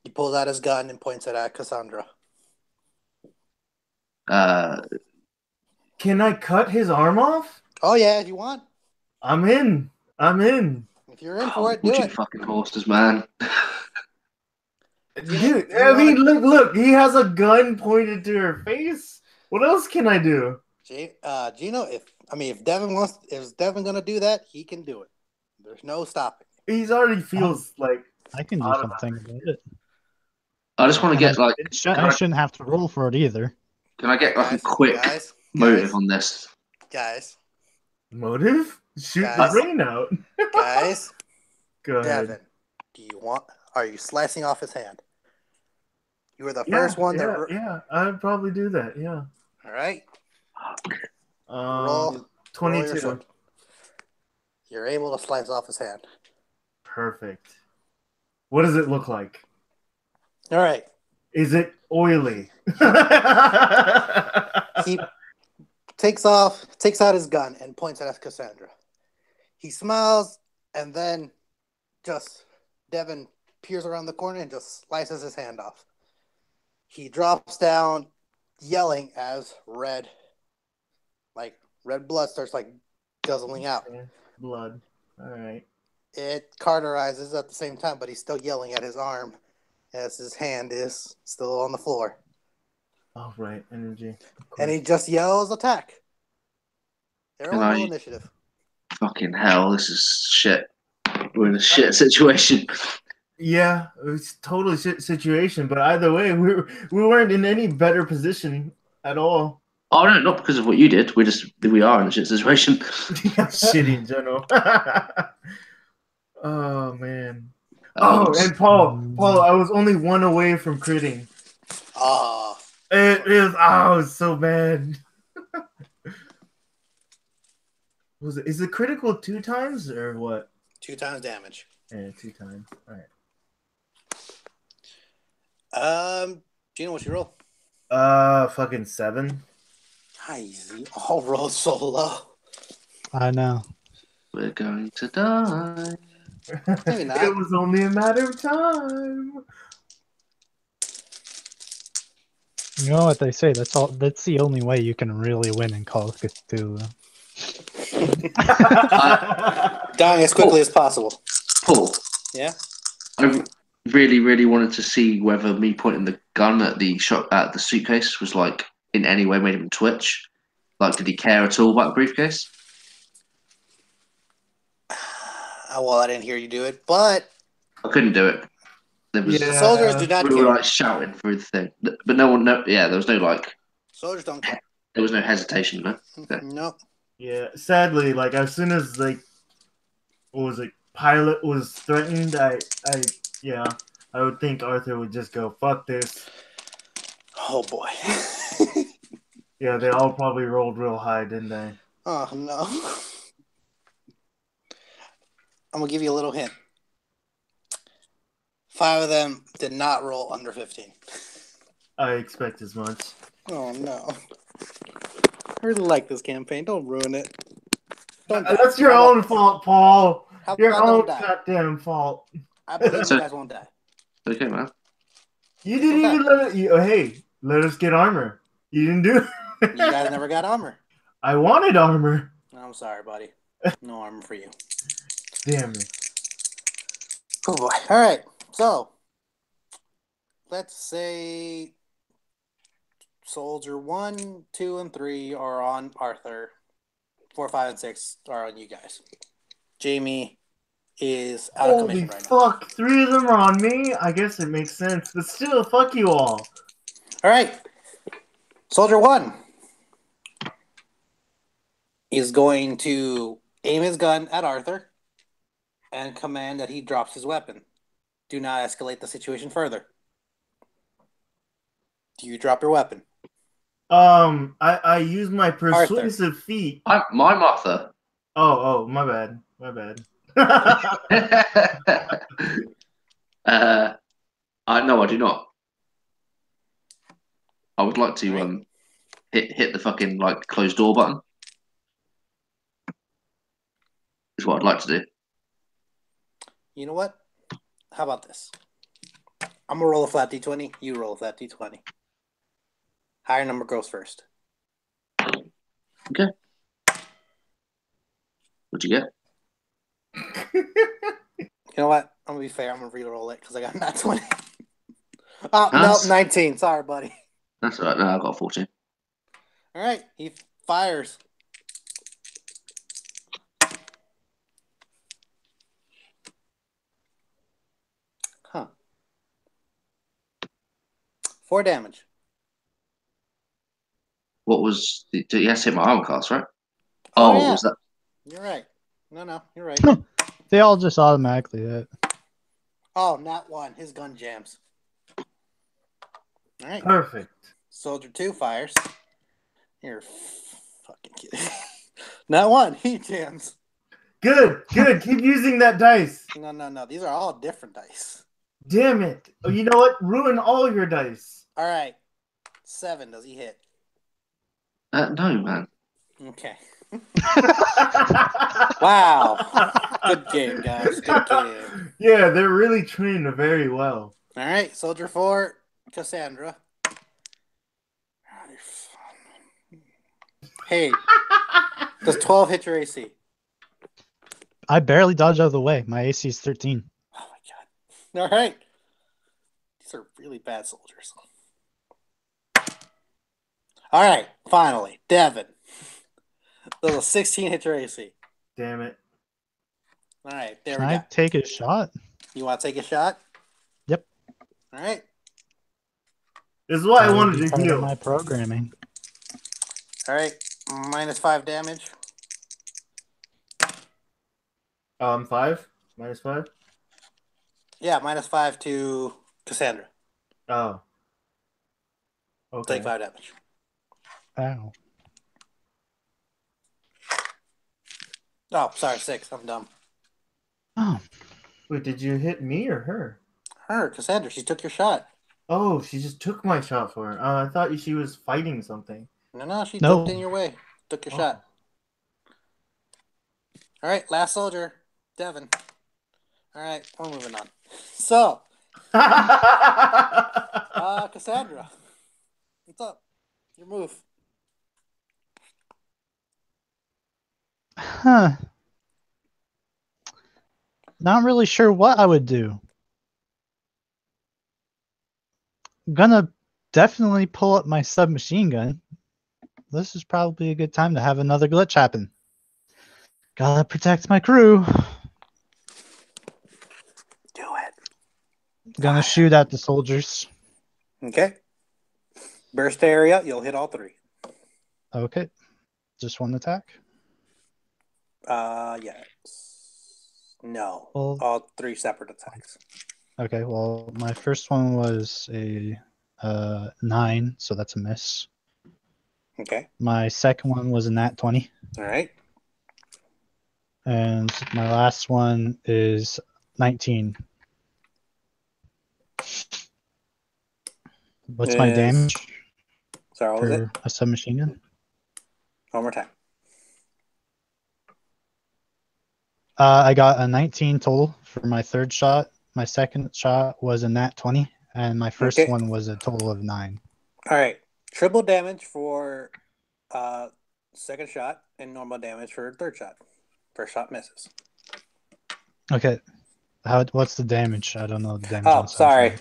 He pulls out his gun and points it at Cassandra. Can I cut his arm off? Oh yeah, if you want. I'm in. If you're in for it, do you it. fucking horses, man. Dude, I mean, look, he has a gun pointed to her face. What else can I do? Gino, if Devin gonna do that, he can do it. There's no stopping. He's already feels like I can do something about it. I just want to get like. I shouldn't have to roll for it either. Can I get like a quick motive on this? Guys. Motive? Shoot the brain out. Guys. Go ahead. Devin, are you slicing off his hand? You were the first one that. Yeah, I'd probably do that. Yeah. All right. Roll 22. Roll You're able to slice off his hand. Perfect. What does it look like? All right. Is it oily? He takes out his gun and points it at Cassandra. He smiles, and then Devin peers around the corner and just slices his hand off. He drops down, yelling as red blood starts guzzling out. Blood. All right. It cauterizes at the same time, but he's still yelling at his arm as his hand is still on the floor. Oh, right. Energy. And he just yells attack. Everyone roll initiative. Fucking hell, this is shit. We're in a shit situation. Yeah, it's totally shit situation, but either way, we weren't in any better position at all. Oh no, not because of what you did. We are in a shit situation. Shitty in general. Oh man. And Paul, I was only one away from critting. Oh. It's so bad. Is it critical 2 times or what? 2 times damage. Yeah, 2 times. All right. Gino, what's your roll? Fucking 7. Easy. All rolls so low. I know. We're going to die. Maybe not. It was only a matter of time. You know what they say? That's the only way you can really win in Call of Cthulhu. Dying as quickly as possible. Paul. Yeah. I really, really wanted to see whether me pointing the gun at the suitcase was in any way made him twitch. Did he care at all about the briefcase? Well, I didn't hear you do it, but I couldn't do it. The soldiers do not care. We were shouting through the thing, but no one. There was no Soldiers don't care. There was no hesitation, no. Okay. No. Yeah, sadly, as soon as pilot was threatened, I would think Arthur would just go, fuck this. Oh boy. Yeah, they all probably rolled real high, didn't they? Oh no. I'm gonna give you a little hint. 5 of them did not roll under 15. I expect as much. Oh no. I really like this campaign. Don't ruin it. That's your own fault, Paul. Your own goddamn fault. I believe you guys won't die. Okay, man. You didn't even let us get armor. You didn't do it. You guys never got armor. I wanted armor. I'm sorry, buddy. No armor for you. Damn it. Oh boy. All right. So, let's say Soldier 1, 2, and 3 are on Arthur. 4, 5, and 6 are on you guys. Jamie is out of commission right now. Fuck, 3 of them are on me? I guess it makes sense, but still, fuck you all. All right. Soldier 1 is going to aim his gun at Arthur and command that he drops his weapon. Do not escalate the situation further. Do you drop your weapon? I use my persuasive feat. My Martha. Oh, my bad. No, I do not. I would like to hit the fucking closed door button. is what I'd like to do. You know what? How about this? I'm gonna roll a flat D20. You roll a flat D20. Higher number goes first. Okay. What'd you get? You know what? I'm gonna be fair. I'm gonna re-roll it because I got not 20. Oh, That's- no, 19. Sorry, buddy. That's all right. No, I got a 14. All right, he fires. Huh. 4 damage. What was? He has to hit my armor class, right? Oh, Oh, yeah. was that? You're right. No, you're right. They all just automatically hit. Oh, not 1. His gun jams. All right. Perfect. Soldier 2 fires. You're fucking kidding. Not 1. He jams. Good. Keep using that dice. No. These are all different dice. Damn it. Oh, you know what? Ruin all your dice. All right. 7. Does he hit? No, man. Okay. Wow. Good game, guys. Good game. Yeah, they're really trained very well. All right. Soldier 4, Cassandra. Hey, does 12 hit your AC? I barely dodged out of the way. My AC is 13. Oh my god. All right. These are really bad soldiers. All right, finally, Devin. Does a 16 hit your AC? Damn it. All right, there Can we I go. take a shot? You want to take a shot? Yep. All right. This is what I That would wanted be to part of heal. my programming. All right. -5 damage. Oh, 5? -5? Yeah, -5 to Cassandra. Oh. Okay. Take 5 damage. Ow. Oh, sorry, 6. I'm dumb. Oh, Wait, did you hit me or her? Her, Cassandra, she took your shot. Oh, she just took my shot for her. I thought she was fighting something. No, she No. jumped in your way. Took your Oh. shot. All right, last soldier, Devin. All right, we're moving on. So, Cassandra, what's up? Your move. huh. Not really sure what I would do. Gonna definitely pull up my submachine gun. This is probably a good time to have another glitch happen. Gotta protect my crew. Do it. Gonna shoot at the soldiers. Okay. Burst area, you'll hit all 3. Okay. Just one attack. Yes. No. Well, All 3 separate attacks. okay, well, my first one was a 9, so that's a miss. Okay. My second one was a nat 20. All right. And my last one is 19. What's my damage Sorry, what was it? for a submachine gun? One more time. I got a 19 total for my third shot. My second shot was a nat 20, and my first Okay. one was a total of 9. All right. Triple damage for second shot and normal damage for third shot. First shot misses. Okay. What's the damage? I don't know the damage. Oh, on sorry.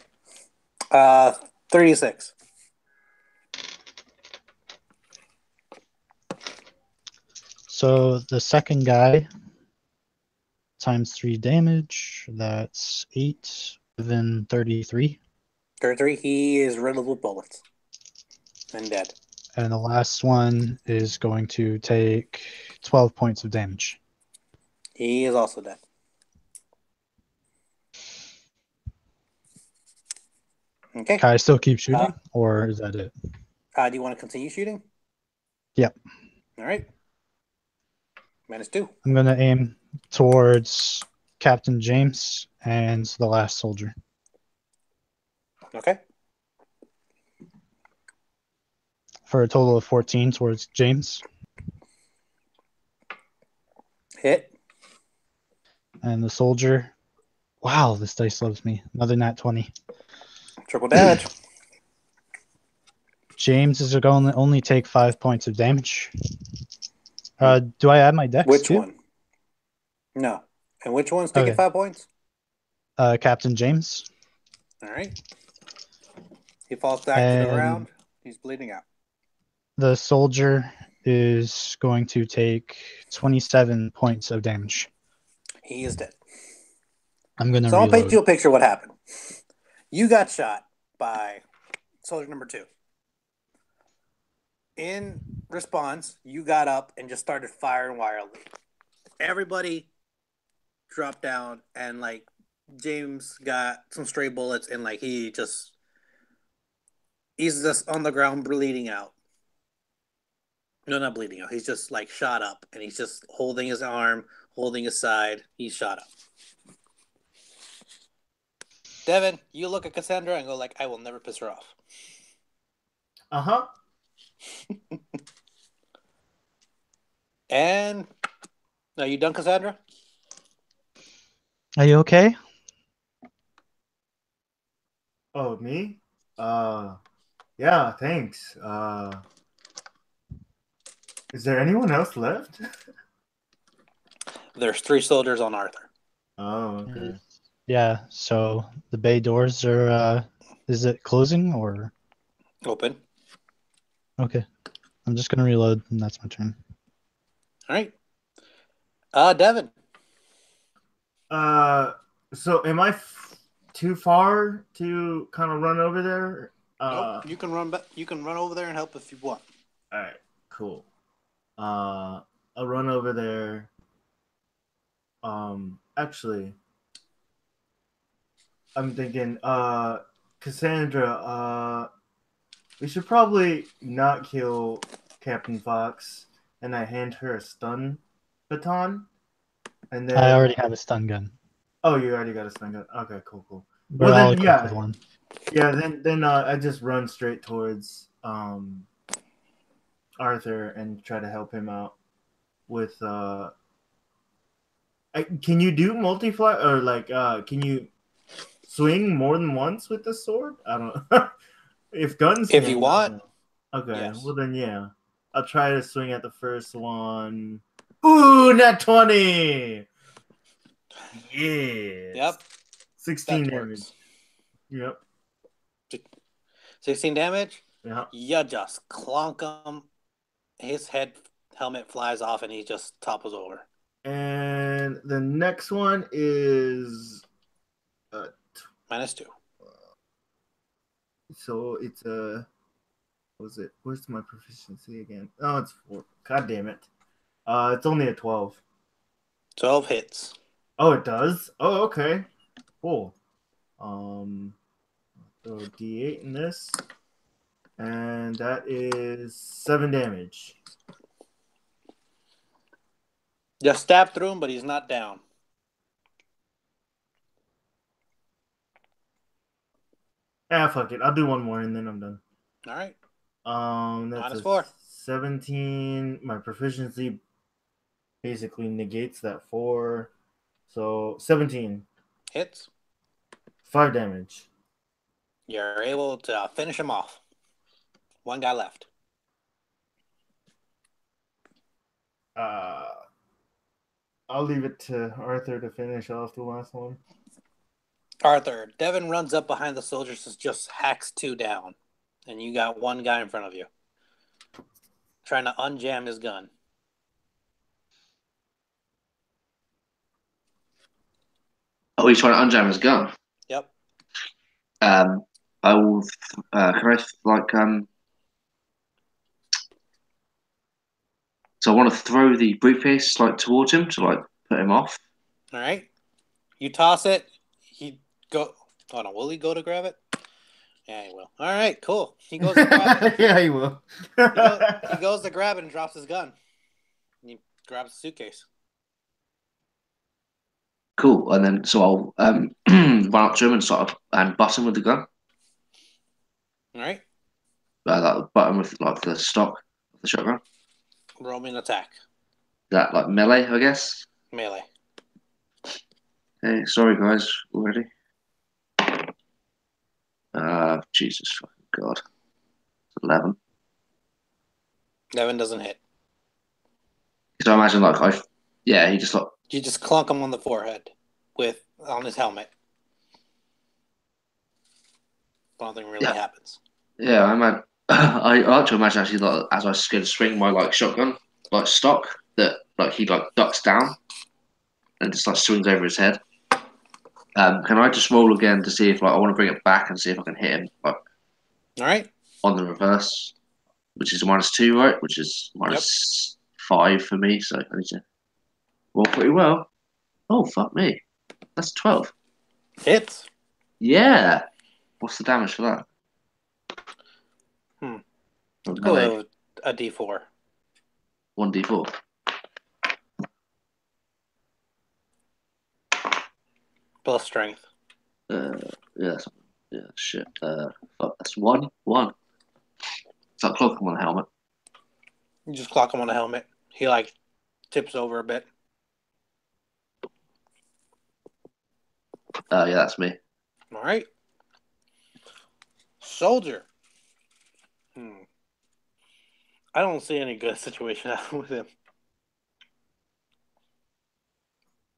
36. So the second guy times 3 damage. That's 8, then 33. 33. He is riddled with bullets and dead. And the last one is going to take 12 points of damage. He is also dead. Okay. Can I still keep shooting, or is that it? Do you want to continue shooting? Yep. All right. -2. I'm going to aim towards Captain James and the last soldier. Okay. For a total of 14 towards James. Hit. And the soldier. Wow, this dice loves me. Another nat 20. Triple damage. James is going to only take 5 points of damage. Do I add my dex Which too? one? No. And which one's taking Okay. 5 points? Captain James. All right. He falls back to the And ground. He's bleeding out. the soldier is going to take 27 points of damage. He is dead. I'm going to So I'll paint reload. you a picture of what happened. You got shot by soldier number 2. In response, you got up and just started firing wildly. Everybody dropped down, and like James got some stray bullets, and like he's just on the ground bleeding out. No, not bleeding out. He's just like shot up, and he's just holding his arm, holding his side. He's shot up. Devin, you look at Cassandra and go like, "I will never piss her off." Uh-huh. And are you done, Cassandra? Are you okay? Oh, me? Yeah, thanks. Is there anyone else left? There's 3 soldiers on Arthur. Oh, okay. Yeah, so the bay doors are, is it closing or? Open. Okay. I'm just going to reload and that's my turn. All right. Devin. So am I too far to kind of run over there? Nope. You can run back. You can run over there and help if you want. All right, cool. I'll run over there. Actually, I'm thinking, Cassandra, we should probably not kill Captain Fox, and I hand her a stun baton, and then I already have a stun gun. Oh, you already got a stun gun. Okay, cool. We're all equipped with one. Yeah. Then I just run straight towards Arthur and try to help him out with. Can you do multi-fly or like? Can you swing more than once with the sword? I don't know. If guns. If you want. Okay. Yes. Well then, yeah. I'll try to swing at the first one. Ooh, nat 20. Yeah. Yep. 16 That damage. works. Yep. 16 damage? Yeah. You just clunk him. His helmet flies off and he just topples over. And the next one is -2. So it's what was it? Where's my proficiency again? Oh, it's 4. God damn it. It's only a 12. 12 hits. Oh, it does? Oh, okay. Cool. Throw a D8 in this. And that is 7 damage. Just stab through him, but he's not down. Fuck it. I'll do one more and then I'm done. All right. That's -4. 17. My proficiency basically negates that 4. So 17. Hits. 5 damage. You're able to finish him off. One guy left. I'll leave it to Arthur to finish off the last one. Arthur, Devin runs up behind the soldiers and just hacks 2 down. And you got one guy in front of you. Trying to unjam his gun. Oh, he's trying to unjam his gun. Yep. I will. Can I So I want to throw the briefcase like towards him to like put him off. All right. You toss it. He go. Hold on. Will he go to grab it? Yeah, he will. All right. Cool. He goes to grab it. Yeah, he will. He goes to grab it and drops his gun. He grabs the suitcase. Cool. And then so I'll run up to him and sort of and butt him with the gun. All right. Like butt him with like the stock of the shotgun. Roll me an attack. That like melee, I guess. Melee. Hey, sorry guys, already. Jesus fucking God. 11. Devin doesn't hit. So I imagine he just like You just clunk him on the forehead on his helmet. Nothing really happens. yeah, I like to imagine actually like as I was going to swing my like shotgun like stock that like he like ducks down and just like swings over his head. Can I just roll again to see if like I want to bring it back and see if I can hit him like All right. on the reverse, which is a -2, right? Which is -5 for me, so I need to roll pretty well. Oh fuck me, that's 12. Hits. Yeah. What's the damage for that? Let's go with a D4. 1d4. Plus strength. Yeah, shit. Fuck, that's 1. So I clock him on the helmet. You just clock him on the helmet. He like tips over a bit. Yeah, that's me. All right. Soldier. I don't see any good situation with him.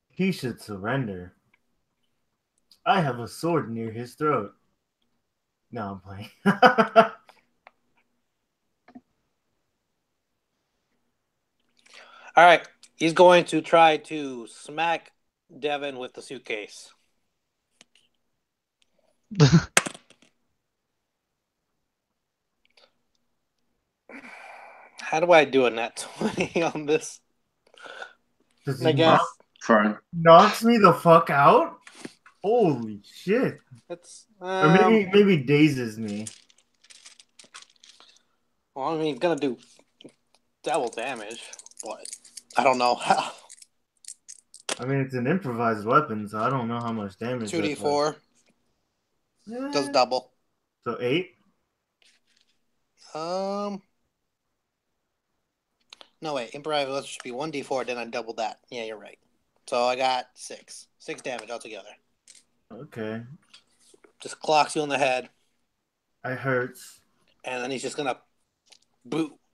He should surrender. I have a sword near his throat. No, I'm playing. All right. He's going to try to smack Devin with the suitcase. How do I do a net 20 on this? Does I he guess knocks me the fuck out? Holy shit. it's Or maybe dazes me. well, I mean, he's gonna do double damage, but I don't know how. I mean, it's an improvised weapon, so I don't know how much damage. 2d4 does double. So 8. No wait, improvised. Let's just be 1d4. Then I double that. Yeah, you're right. So I got 6 damage altogether. Okay. Just clocks you on the head. It hurts. And then he's just gonna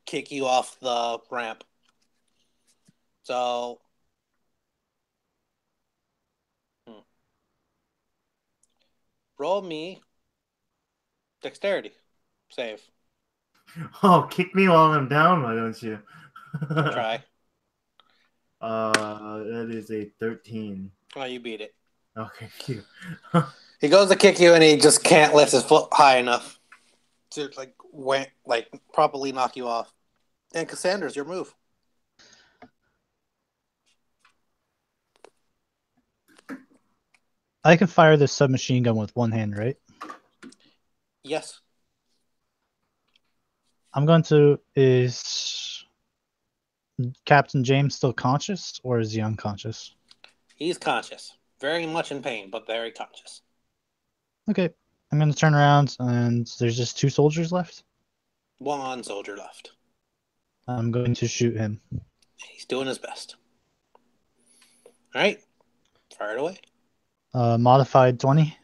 kick you off the ramp. So roll me dexterity save. Oh, kick me while I'm down, why don't you? Try. That is a 13. Oh, you beat it. Okay, cute. He goes to kick you, and he just can't lift his foot high enough to properly knock you off. And Cassandra's your move. I can fire this submachine gun with one hand, right? Yes. I'm going to. Is Captain James still conscious, or is he unconscious? He's conscious. Very much in pain, but very conscious. Okay. I'm going to turn around, and there's just 2 soldiers left. 1 soldier left. I'm going to shoot him. He's doing his best. All right. Fire it away. Modified 20.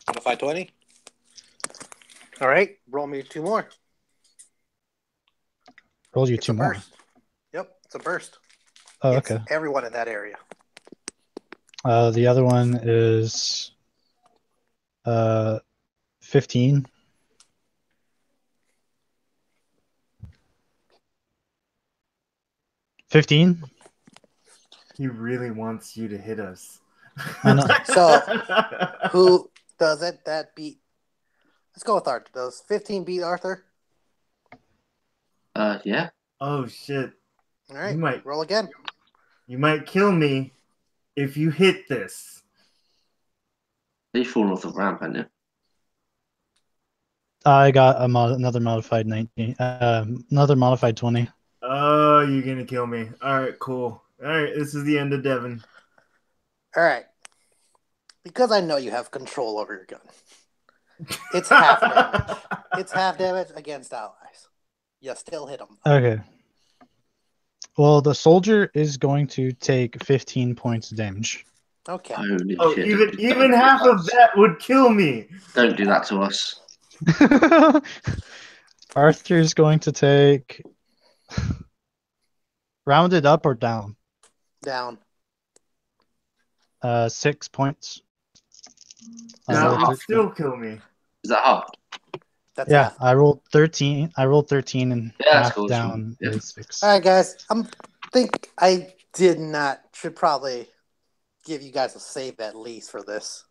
Modified 20. All right. Roll me 2 more. Roll you It's 2 a more. burst. Yep, it's a burst. Oh, It's okay. everyone in that area. The other one is 15. 15. He really wants you to hit us. I know. So, who does it? That beat. Let's go with Arthur. Does 15 beat Arthur? Yeah. Oh shit. All right. Roll again. You might kill me if you hit this. You've fallen off the ramp, haven't you? I got another modified 19. Another modified 20. Oh, you're gonna kill me. Alright, cool. Alright, this is the end of Devin. All right. Because I know you have control over your gun. It's half damage. It's half damage against allies. You still hit them. Okay. Well, the soldier is going to take 15 points of damage. Okay. Holy Oh, shit! even half of that would kill me. Don't do that to us. Arthur's going to take rounded up or down. Down. 6 points. Is I That that rolled would half? 13. still kill me. Is that half? That's Yeah, half. I rolled 13. I rolled 13 and Yeah, that's half cool. That's fine. down Yeah. is 6. All right, guys. Think I should probably give you guys a save at least for this.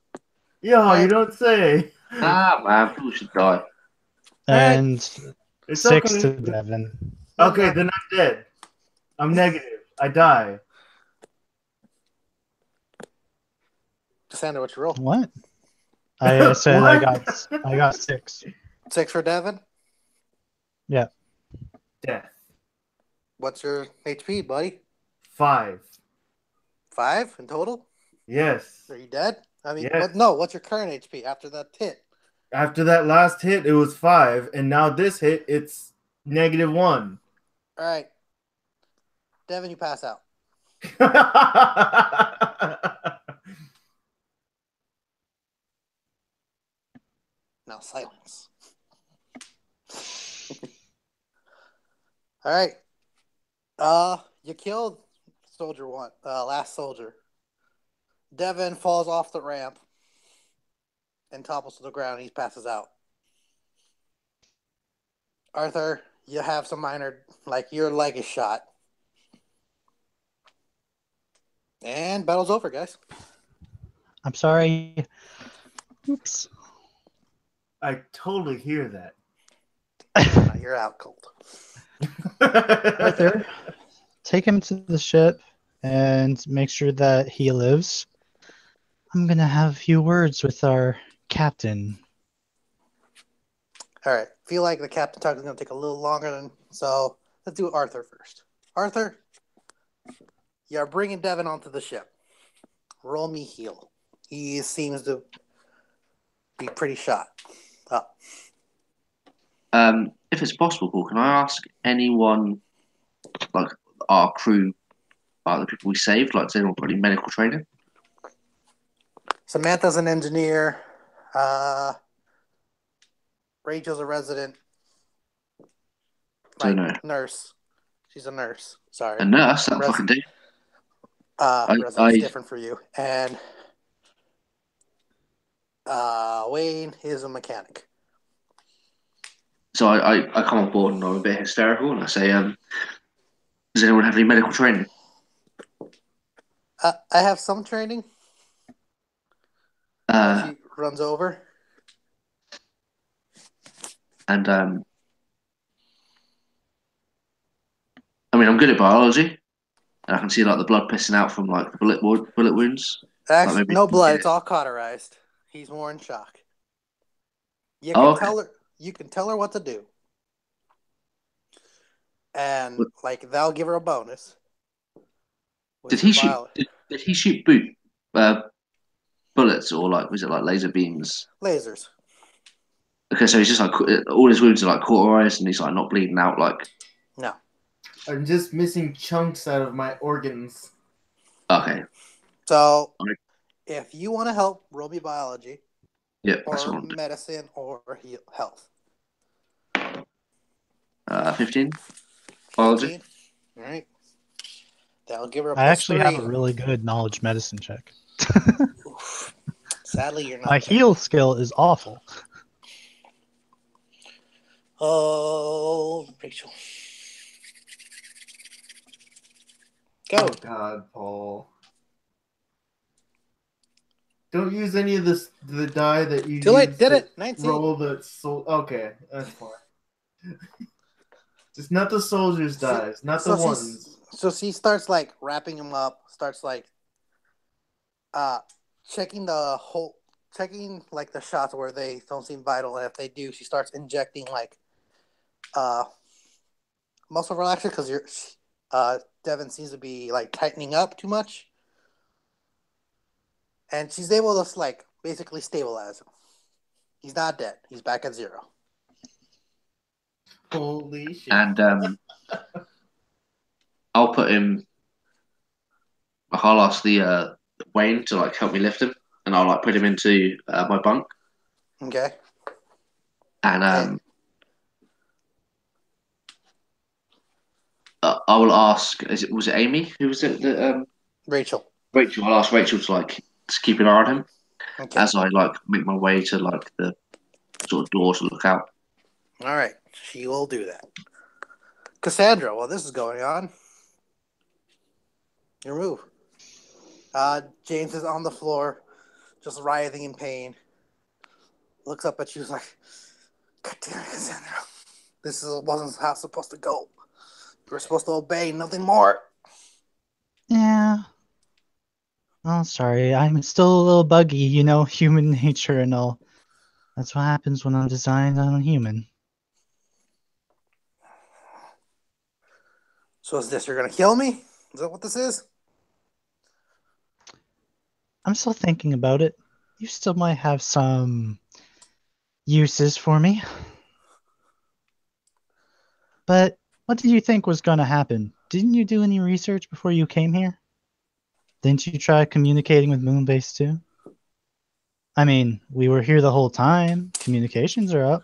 Yo, Right. you don't say. Ah, man, people should die. And It's 6 okay. to Devin. Okay, then I'm dead. I'm negative. I die. Cassandra, what you roll? What? I said What? I got 6. 6 for Devin. Yeah. Death. What's your HP, buddy? 5. 5 in total? Yes. Are you dead? I mean, Yes. what's your current HP after that hit? After that last hit, it was 5, and now this hit, it's -1. All right. Devin, you pass out. Now silence. All right. You killed soldier one. Last soldier. Devin falls off the ramp and topples to the ground. He passes out. Arthur, you have some minor, like your leg is shot. And battle's over, guys. I'm sorry. Oops. I totally hear that. Now you're out cold. Arthur, take him to the ship and make sure that he lives. I'm going to have a few words with our captain. All right. Feel like the captain talk is going to take a little longer than. So let's do Arthur first. Arthur, you're bringing Devin onto the ship. Roll me heal. He seems to be pretty shot up. If it's possible, Paul, can I ask anyone, like our crew, the people we saved, like does anyone got any medical training? Samantha's an engineer. Rachel's a resident. Don't know. Nurse. She's a nurse. Sorry. A nurse? That fucking do. Resident's different for you. And Wayne is a mechanic. So I come on board and I'm a bit hysterical and I say, does anyone have any medical training? I have some training. She runs over. And I mean, I'm good at biology, and I can see like the blood pissing out from like the bullet wounds. Actually, Like, maybe no blood. It's all cauterized. He's more in shock. You can okay. tell her. You can tell her what to do, and like they'll give her a bonus. Did he shoot? Did he shoot bullets or like was it like laser beams? Lasers? Okay, so he's just like all his wounds are like cauterized, and he's like not bleeding out. Like No. I'm just missing chunks out of my organs. okay. So, if you want to help, roll me biology. Yeah, or medicine or health. 15. Biology. 15? All right. That'll give her a I actually 3. have a really good knowledge medicine check. Sadly, you're not. My heal skill is awful. Oh, Rachel. Go. Oh God, Paul. Don't use any of the die that you Too late. Did it. 19. Roll the soul. Okay, that's fine. Just not the soldiers' dies, not the ones. So she starts like wrapping him up. Starts like checking like the shots where they don't seem vital, and if they do, she starts injecting like muscle relaxer because Devin seems to be like tightening up too much. And she's able to like basically stabilize him. He's not dead. He's back at 0. Holy shit! And I'll put him. Like I'll ask the Wayne to like help me lift him, and I'll like put him into my bunk, Okay. and And I will ask. Was it Amy? Who was it? Rachel. Rachel. I'll ask Rachel to like just keep an eye on him Okay. as I like make my way to like the sort of door to look out. All right. She will do that. Cassandra, while this is going on, your move. James is on the floor, just writhing in pain. Looks up at you, like, God damn it, Cassandra. Wasn't how it's supposed to go. You were supposed to obey, nothing more. Yeah. Oh, sorry. I'm still a little buggy, human nature and all. That's what happens when I'm designed on a human. So is this, you're going to kill me? Is that what this is? I'm still thinking about it. You still might have some uses for me. But what did you think was going to happen? Didn't you do any research before you came here? Didn't you try communicating with Moonbase too? I mean, we were here the whole time. Communications are up.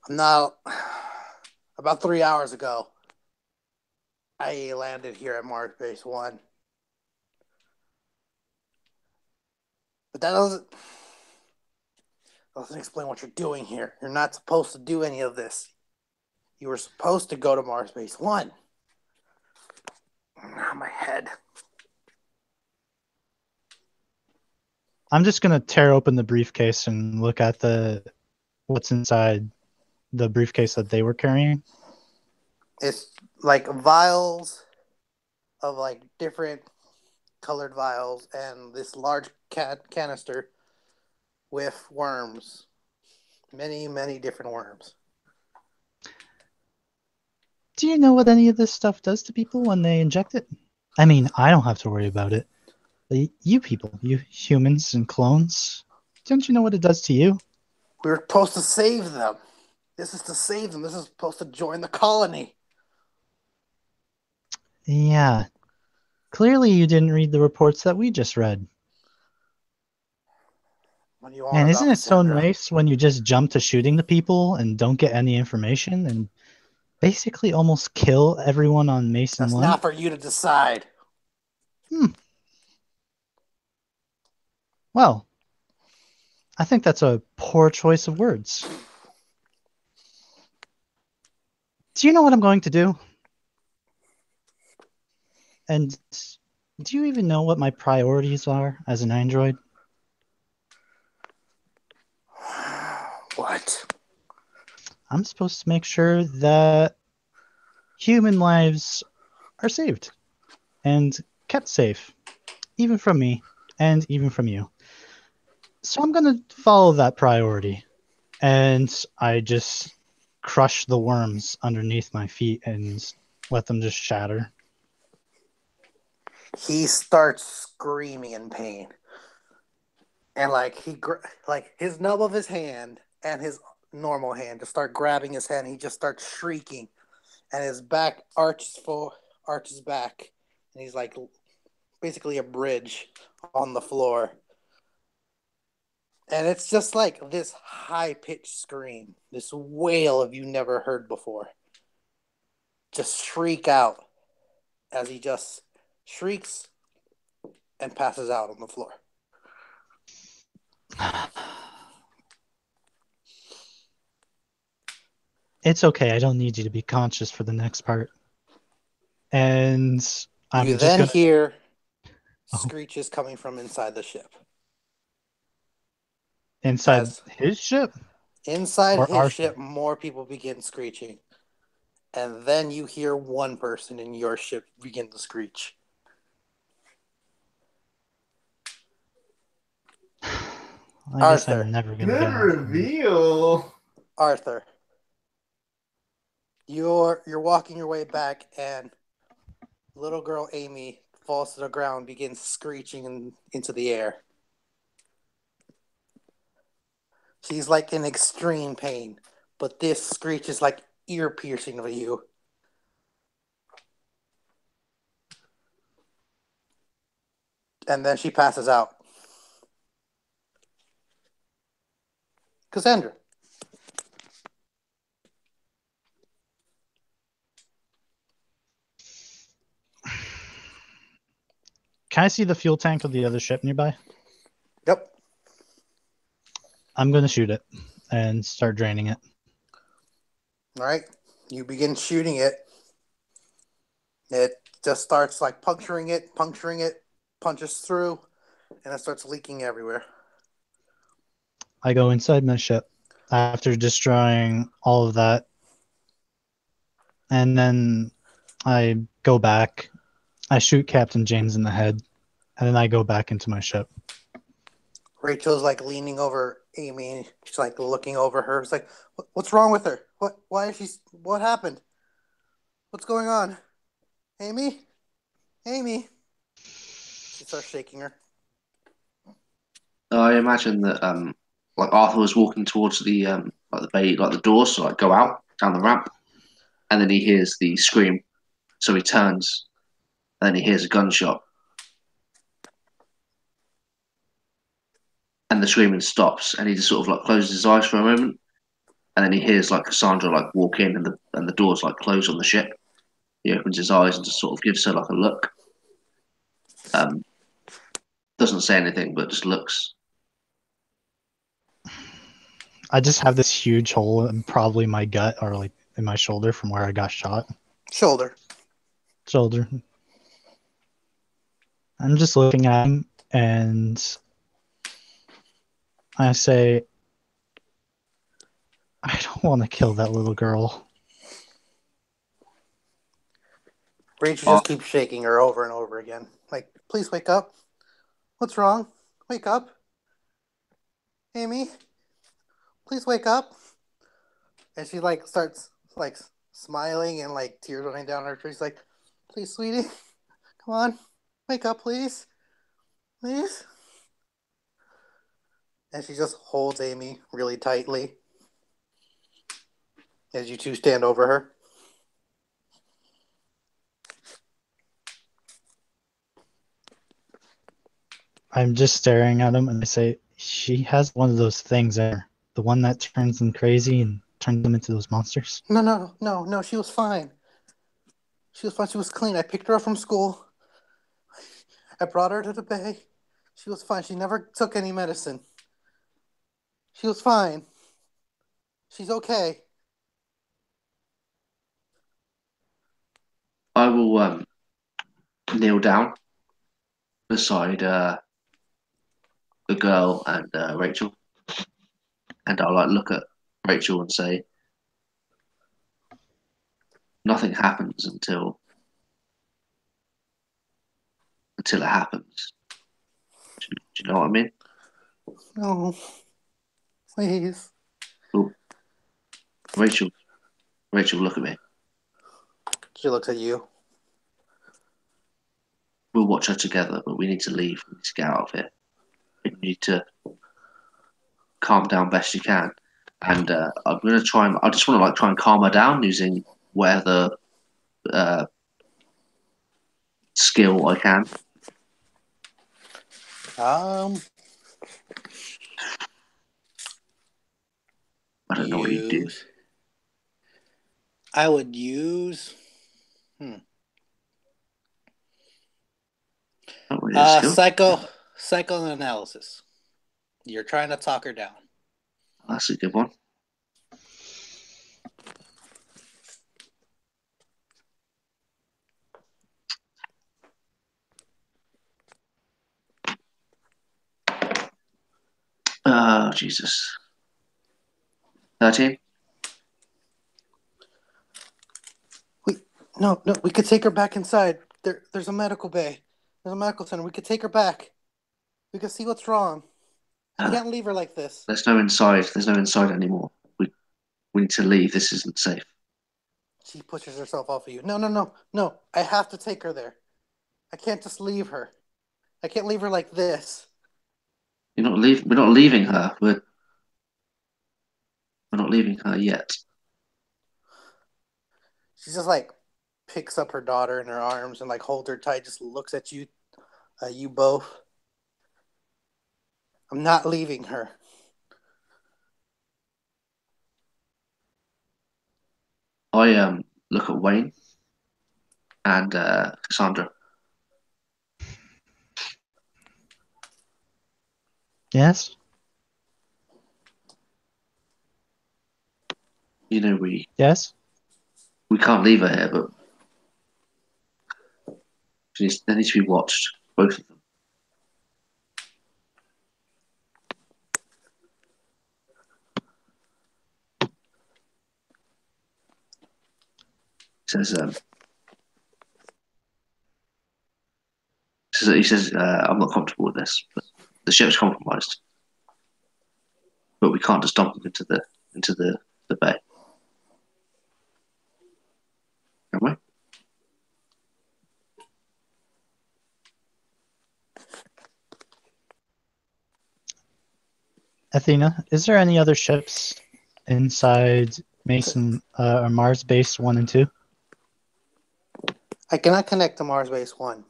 I'm not. About 3 hours ago, I landed here at Mars Base 1. But that doesn't explain what you're doing here. You're not supposed to do any of this. You were supposed to go to Mars Base 1. My head. I'm just gonna tear open the briefcase and look at what's inside the briefcase that they were carrying. It's like vials of like different colored vials and this large canister with worms. Many, many different worms. Do you know what any of this stuff does to people when they inject it? I mean, I don't have to worry about it. But you people, you humans and clones, don't you know what it does to you? We were supposed to save them. This is to save them. This is supposed to join the colony. Yeah. Clearly you didn't read the reports that we just read. What do you want Man, about isn't it so Cassandra? nice when you just jump to shooting the people and don't get any information and basically almost kill everyone on Mason That's 1? not for you to decide. Well, I think that's a poor choice of words. Do you know what I'm going to do? And do you even know what my priorities are as an android? What? I'm supposed to make sure that human lives are saved and kept safe, even from me and even from you. So I'm going to follow that priority. And I just crush the worms underneath my feet and let them just shatter. He starts screaming in pain. And like his nub of his hand and his normal hand just start grabbing his head and he just starts shrieking. And his back arches back. And he's like basically a bridge on the floor. And it's just like this high-pitched scream, this wail of you never heard before. Just shriek out as he just shrieks and passes out on the floor. It's okay. I don't need you to be conscious for the next part. And I'm You just then going to... hear screeches coming from inside the ship. Inside As his ship? inside Or his our ship, ship? more people begin screeching. And then you hear one person in your ship begin to screech. I guess Arthur. I'm never going to Good get out. reveal. Arthur. You're walking your way back and little girl Amy falls to the ground, begins screeching into the air. She's like in extreme pain, but this screech is like ear piercing for you. And then she passes out. Cassandra. Can I see the fuel tank of the other ship nearby? Yep. I'm going to shoot it and start draining it. All right. You begin shooting it. It just starts like puncturing it, punches through, and it starts leaking everywhere. I go inside my ship after destroying all of that. And then I go back. I shoot Captain James in the head. And then I go back into my ship. Rachel's like leaning over Amy. She's like looking over her. It's like, what's wrong with her? What happened? What's going on? Amy? She starts shaking her. I imagine that like Arthur was walking towards the like the bay, like the doors, so like go out down the ramp, and then he hears the scream, so he turns, and then he hears a gunshot, and the screaming stops, and he just sort of like closes his eyes for a moment, and then he hears like Cassandra like walk in, and the doors like close on the ship. He opens his eyes and just sort of gives her like a look. Doesn't say anything, but just looks. I just have this huge hole in probably my gut or like in my shoulder from where I got shot. Shoulder. I'm just looking at him and I say, I don't want to kill that little girl. Rachel just keeps shaking her over and over again. Like, please wake up. What's wrong? Wake up. Amy, please wake up. And she like starts like smiling and like tears running down her face. Like, please, sweetie, come on, wake up, please. Please. And she just holds Amy really tightly as you two stand over her. I'm just staring at him and I say, she has one of those things there. The one that turns them crazy and turns them into those monsters. No. She was fine. She was fine. She was clean. I picked her up from school. I brought her to the bay. She was fine. She never took any medicine. She was fine. She's okay. I will kneel down beside the girl and Rachel, and I'll like look at Rachel and say, "Nothing happens until it happens." Do you know what I mean? No. Please. Ooh, Rachel, look at me. She looks at you. We'll watch her together, but we need to leave. We need to get out of here. You need to calm down best you can. And I'm gonna try and I just want to like try and calm her down using whatever uh, skill I can. I don't know what you do. I would use Not really a skill. psychoanalysis. You're trying to talk her down. That's a good one. Oh, Jesus. 13? No, we could take her back inside. There's a medical bay. There's a medical center. We could take her back. We could see what's wrong. I can't leave her like this. There's no inside. There's no inside anymore. We need to leave. This isn't safe. She pushes herself off of you. No. I have to take her there. I can't just leave her. I can't leave her like this. We're not leaving her. We're not leaving her yet. She just like picks up her daughter in her arms and like holds her tight, just looks at you both. I'm not leaving her. I look at Wayne and Cassandra. Yes? You know we Yes? can't leave her here, but they need to be watched, both of them. He says, I'm not comfortable with this, but the ship's compromised. But we can't just dump them into the bay. Can we? Athena, is there any other ships inside Mason or Mars Base 1 and 2? I cannot connect to Mars Base 1.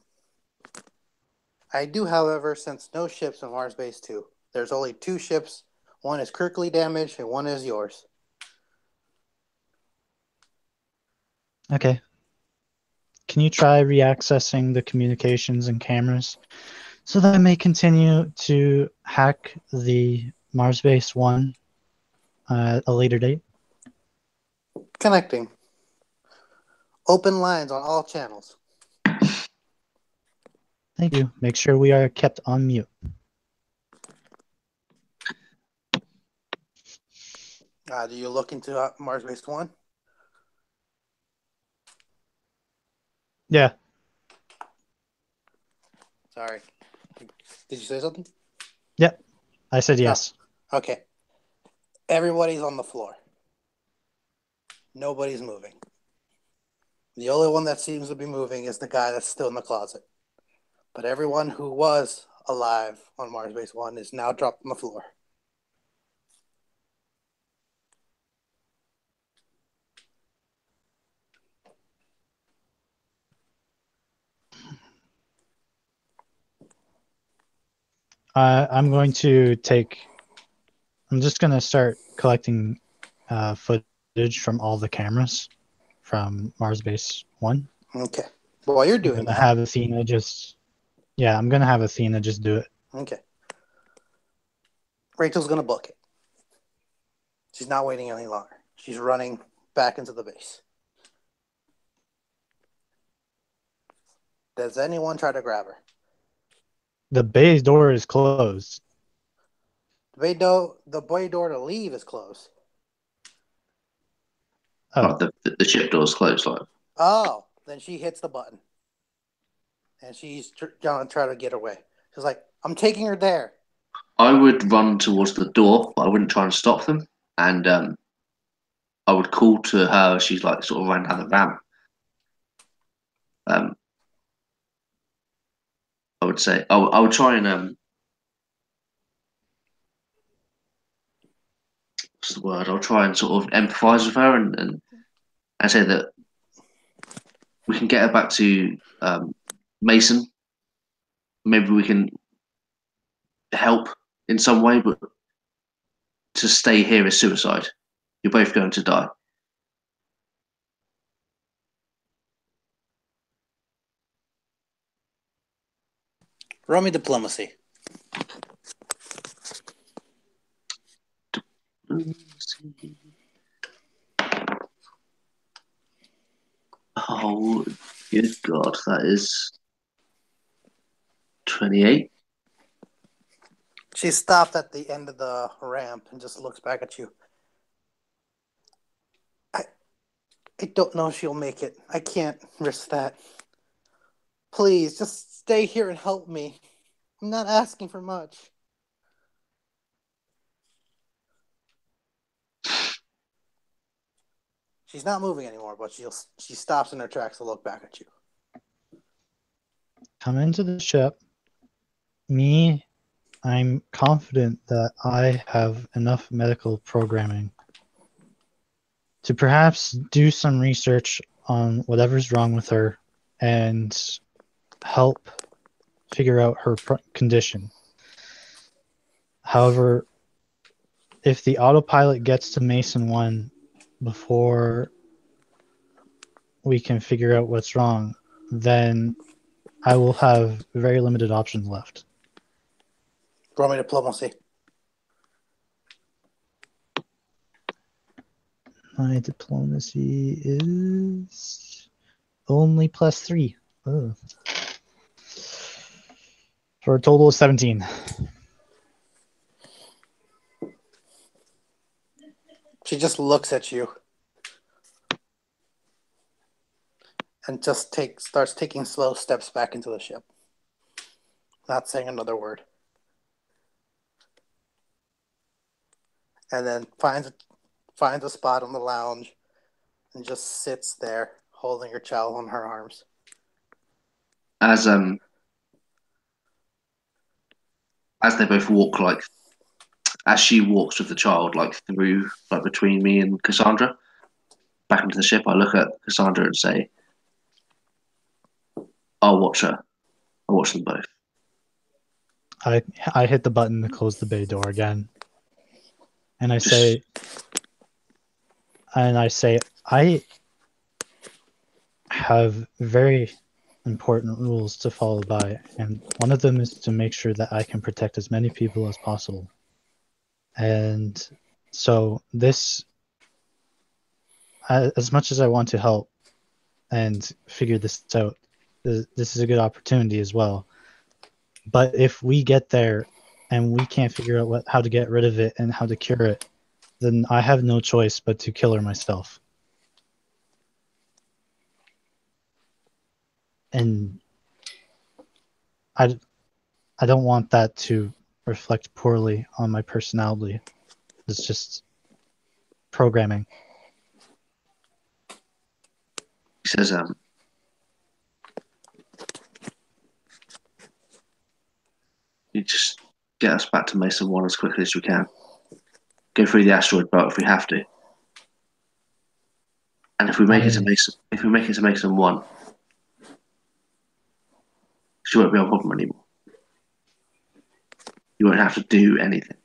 I do, however, sense no ships in Mars Base 2. There's only 2 ships. One is critically damaged and one is yours. Okay. Can you try reaccessing the communications and cameras so that I may continue to hack the Mars Base 1 at a later date? Connecting. Open lines on all channels. Thank you. Make sure we are kept on mute. Do you look into Mars Base 1? Yeah. Sorry. Did you say something? Yep. I said yes. Oh, okay. Everybody's on the floor. Nobody's moving. The only one that seems to be moving is the guy that's still in the closet. But everyone who was alive on Mars Base 1 is now dropped on the floor. I'm just going to start collecting footage from all the cameras from Mars Base 1. Okay. But while you're doing I'm going to that... have Athena just... Yeah, I'm going to have Athena just do it. Okay. Rachel's going to book it. She's not waiting any longer. She's running back into the base. Does anyone try to grab her? The bay door is closed. The bay door to leave is closed. Oh. Like the ship door's closed. Like. Oh, then she hits the button. And she's going to try to get away. She's like, I'm taking her there. I would run towards the door, but I wouldn't try and stop them. And I would call to her. She's like sort of running down the ramp. I would say I would try and what's the word? I'll try and sort of empathise with her and say that we can get her back to Mason. Maybe we can help in some way, but to stay here is suicide. You're both going to die. Roll me diplomacy. Oh, good God, that is 28. She stopped at the end of the ramp and just looks back at you. I don't know if she'll make it. I can't risk that. Please, just stay here and help me. I'm not asking for much. She's not moving anymore, but she stops in her tracks to look back at you. Come into the ship. I'm confident that I have enough medical programming to perhaps do some research on whatever's wrong with her and help figure out her condition. However, if the autopilot gets to Mason 1 before we can figure out what's wrong, then I will have very limited options left. Roll me diplomacy. My diplomacy is only +3. Ugh. For a total of 17. She just looks at you and just starts taking slow steps back into the ship, not saying another word. And then finds a spot on the lounge and just sits there holding her child on her arms. As they both walk, like as she walks with the child, like through, like between me and Cassandra, back into the ship, I look at Cassandra and say, "I'll watch her. I'll watch them both." I hit the button to close the bay door again, and I Just- say, I have very important rules to follow by, and one of them is to make sure that I can protect as many people as possible. And so this, as much as I want to help and figure this out, this is a good opportunity as well. But if we get there and we can't figure out how to get rid of it and how to cure it, then I have no choice but to kill her myself. And I don't want that to reflect poorly on my personality. It's just programming. He says, "You just get us back to Mason 1 as quickly as we can. Go through the asteroid belt if we have to. And if we make it to Mason 1, she won't be our problem anymore. You won't have to do anything."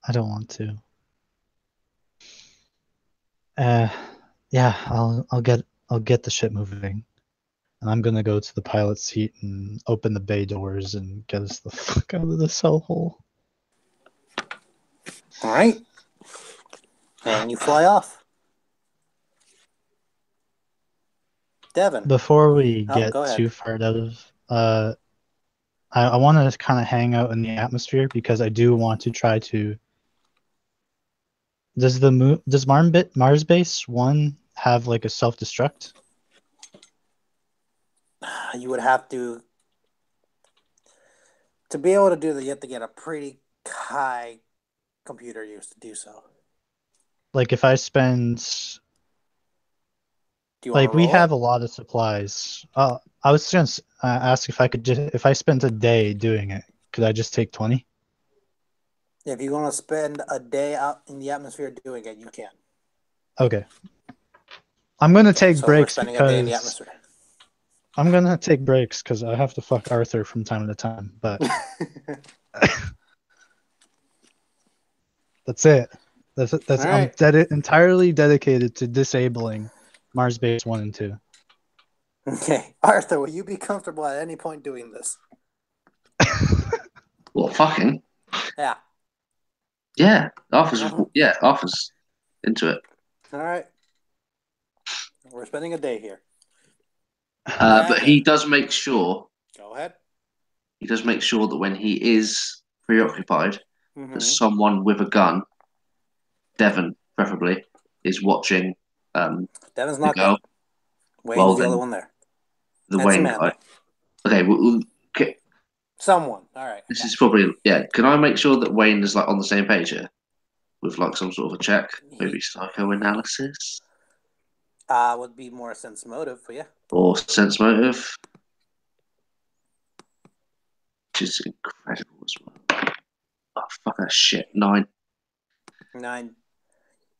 I don't want to. Yeah, I'll get the ship moving. And I'm gonna go to the pilot seat and open the bay doors and get us the fuck out of this hellhole. All right. And you fly off. Devin. Before we Oh, get go ahead. too far out of, I want to kind of hang out in the atmosphere because I do want to try to. Does Mars Base 1 have like a self-destruct? You would have to be able to do that. You have to get a pretty high computer use to do so. Like if I spend, Do you want like to we roll have it? a lot of supplies. I was gonna ask if I could just, if I spent a day doing it, could I just take 20? If you want to spend a day out in the atmosphere doing it, you can. Okay. I'm gonna take So we're breaks spending a day in the because atmosphere. I'm gonna take breaks because I have to fuck Arthur from time to time. But that's it. That's All right. I'm entirely dedicated to disabling Mars Base 1 and 2. Okay. Arthur, will you be comfortable at any point doing this? What, fucking? Yeah. Yeah, Arthur's into it. All right. We're spending a day here. But he does make sure Go ahead. that when he is preoccupied, Mm-hmm. that someone with a gun, Devon preferably, is watching Devin's the not girl. there. Wayne's Well, the then other one there. the And Wayne Samantha. guy. Okay, okay, Someone. All right. this is probably Can I make sure that Wayne is like on the same page here with like some sort of a check, maybe psychoanalysis Would be more sense motive for you. or sense motive? which is incredible as well. Oh, fuck that shit. 9. 9.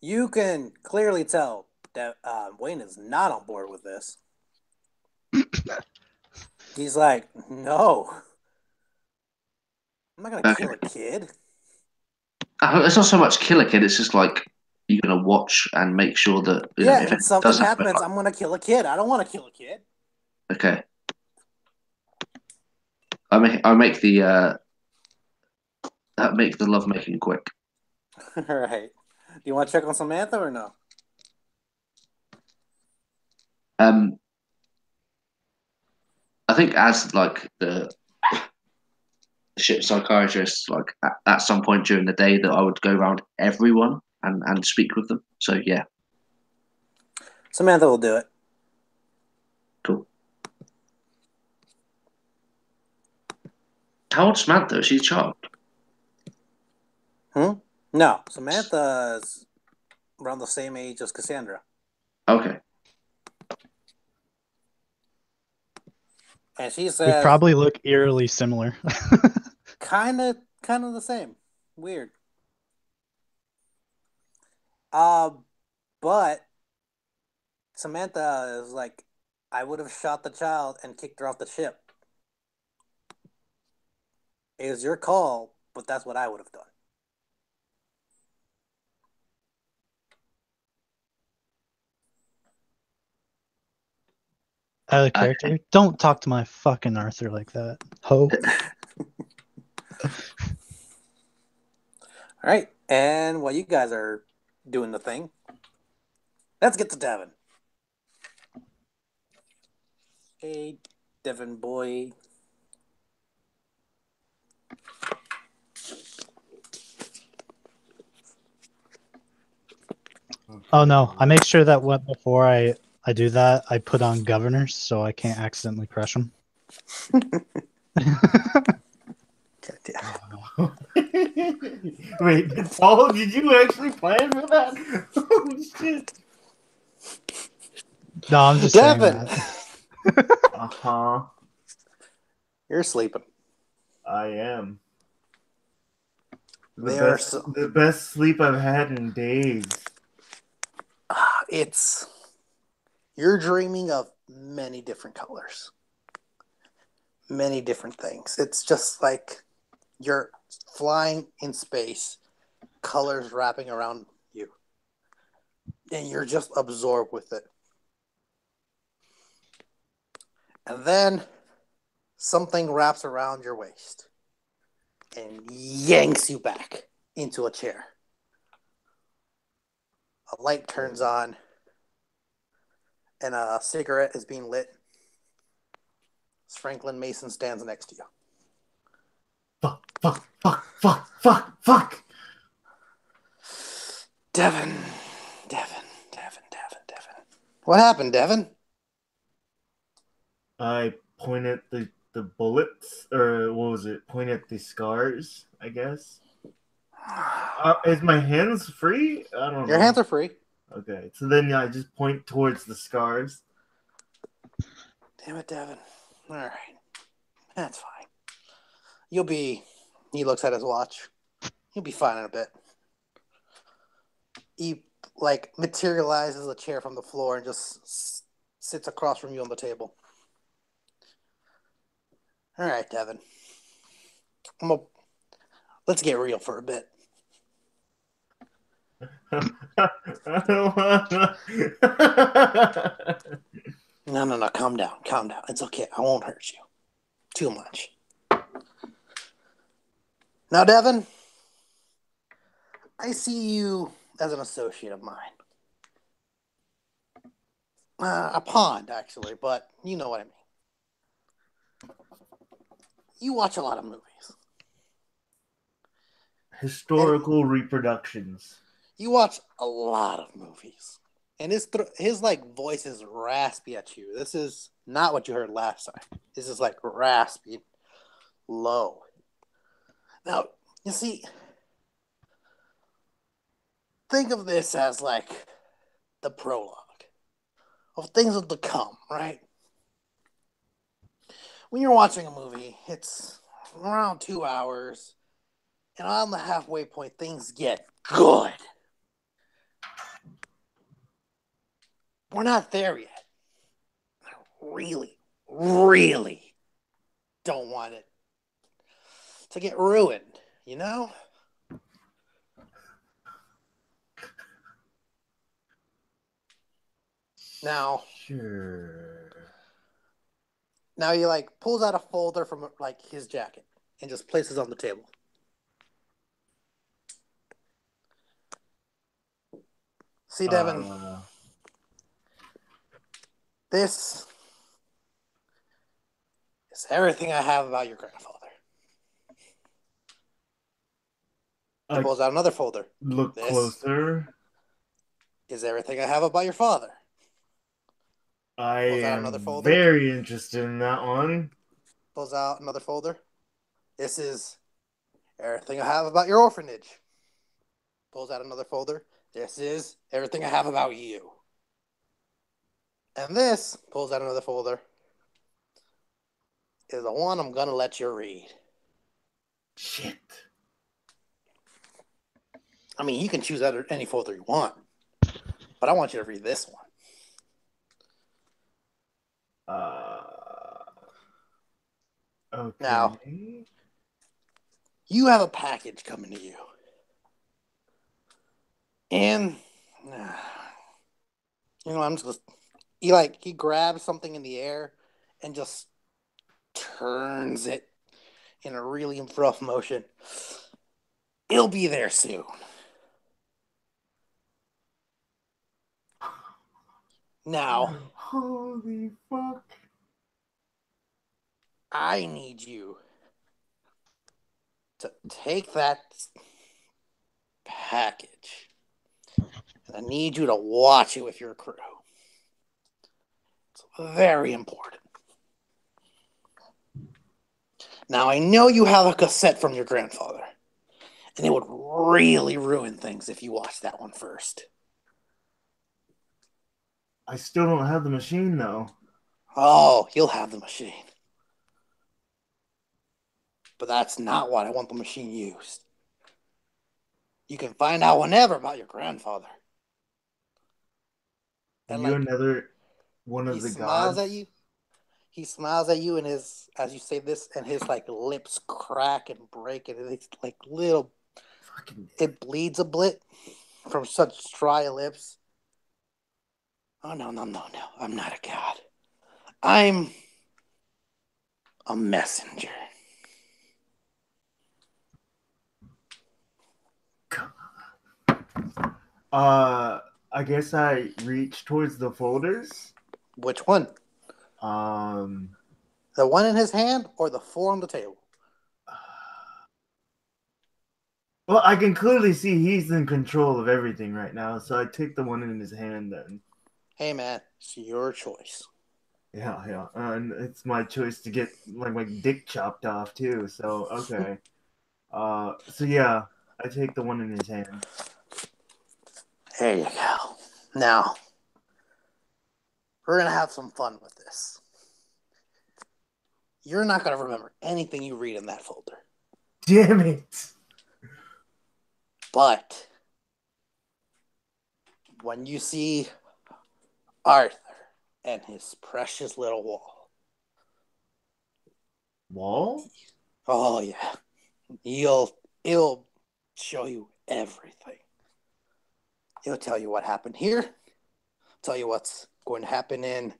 You can clearly tell that Wayne is not on board with this. He's like, no, I'm not gonna Okay. kill a kid. It's not so much kill a kid. It's just like you're gonna watch and make sure that Yeah, if and it something does happen. happens, I'm gonna kill a kid. I don't want to kill a kid. Okay. I make the love making quick. All right. Do you want to check on Samantha or no? I think as like the ship psychiatrist, like at some point during the day, that I would go around everyone and speak with them. So yeah, Samantha will do it. cool. How old's Samantha? Is she a child? No, Samantha's around the same age as Cassandra. Okay. And she We says, probably look eerily similar. kind of the same. Weird. But Samantha is like, I would have shot the child and kicked her off the ship. It was your call, but that's what I would have done. Out of character. Don't talk to my fucking Arthur like that. Ho. All right. And while you guys are doing the thing, let's get to Devin. Hey, Devin boy. Oh no, I make sure that before I do that, I put on governors so I can't accidentally crush them. Wait, Paul, did you actually plan for that? Oh shit! No, I'm just Devin! saying that. Uh-huh. You're sleeping. I am. The The best sleep I've had in days. You're dreaming of many different colors. Many different things. It's just like you're flying in space, colors wrapping around you. And you're just absorbed with it. And then something wraps around your waist and yanks you back into a chair. A light turns on and a cigarette is being lit. Franklin Mason stands next to you. Fuck. Devin. What happened, Devin? I point at the bullets, or what was it? Point at the scars, I guess. Is my hands free? I don't know. Your hands are free. Okay, so then I just point towards the scars. Damn it, Devin. All right. That's fine. He looks at his watch. You'll be fine in a bit. He, materializes a chair from the floor and just sits across from you on the table. All right, Devin. Let's get real for a bit. No. Calm down. It's okay. I won't hurt you too much. Now, Devin, I see you as an associate of mine. A pond, actually, but you know what I mean. You watch a lot of movies. Historical reproductions. You watch a lot of movies. And his voice is raspy at you. This is not what you heard last time. This is raspy, low. Now, you see, think of this as the prologue of things to come, right? When you're watching a movie, it's around 2 hours, and on the halfway point, things get good. We're not there yet. I really, really don't want it to get ruined, you know? Now, Sure. now he like pulls out a folder from like his jacket and just places it on the table. See, Devin, this is everything I have about your grandfather. He pulls out another folder. Look This closer. is everything I have about your father. I Pulls out am another folder. very interested in that one. Pulls out another folder. This is everything I have about your orphanage. Pulls out another folder. This is everything I have about you. And this pulls out another folder. Is the one I'm gonna let you read. Shit. I mean, you can choose any folder you want, but I want you to read this one. Okay. Now, you have a package coming to you. And, he grabs something in the air and just turns it in a really rough motion. It'll be there soon. Now, holy fuck. I need you to take that package, and I need you to watch it with your crew. It's very important. Now, I know you have a cassette from your grandfather, and it would really ruin things if you watched that one first. I still don't have the machine, though. Oh, you'll have the machine. But that's not what I want the machine used. You can find out whenever about your grandfather. Are you another one of the gods? He smiles at you, and as you say this, and his lips crack and break, and it's little. It bleeds a bit from such dry lips. Oh no! I'm not a god. I'm a messenger. I guess I reach towards the folders. Which one? The one in his hand or the four on the table? Well, I can clearly see he's in control of everything right now, so I take the one in his hand then. Hey man, it's your choice. Yeah. And it's my choice to get my dick chopped off too, so okay. So yeah, I take the one in his hand. There you go. Now, we're going to have some fun with this. You're not going to remember anything you read in that folder. Damn it! But when you see Arthur and his precious little wall. Wall? Oh, yeah. It'll show you everything. It'll tell you what happened here. Tell you what's going to happen in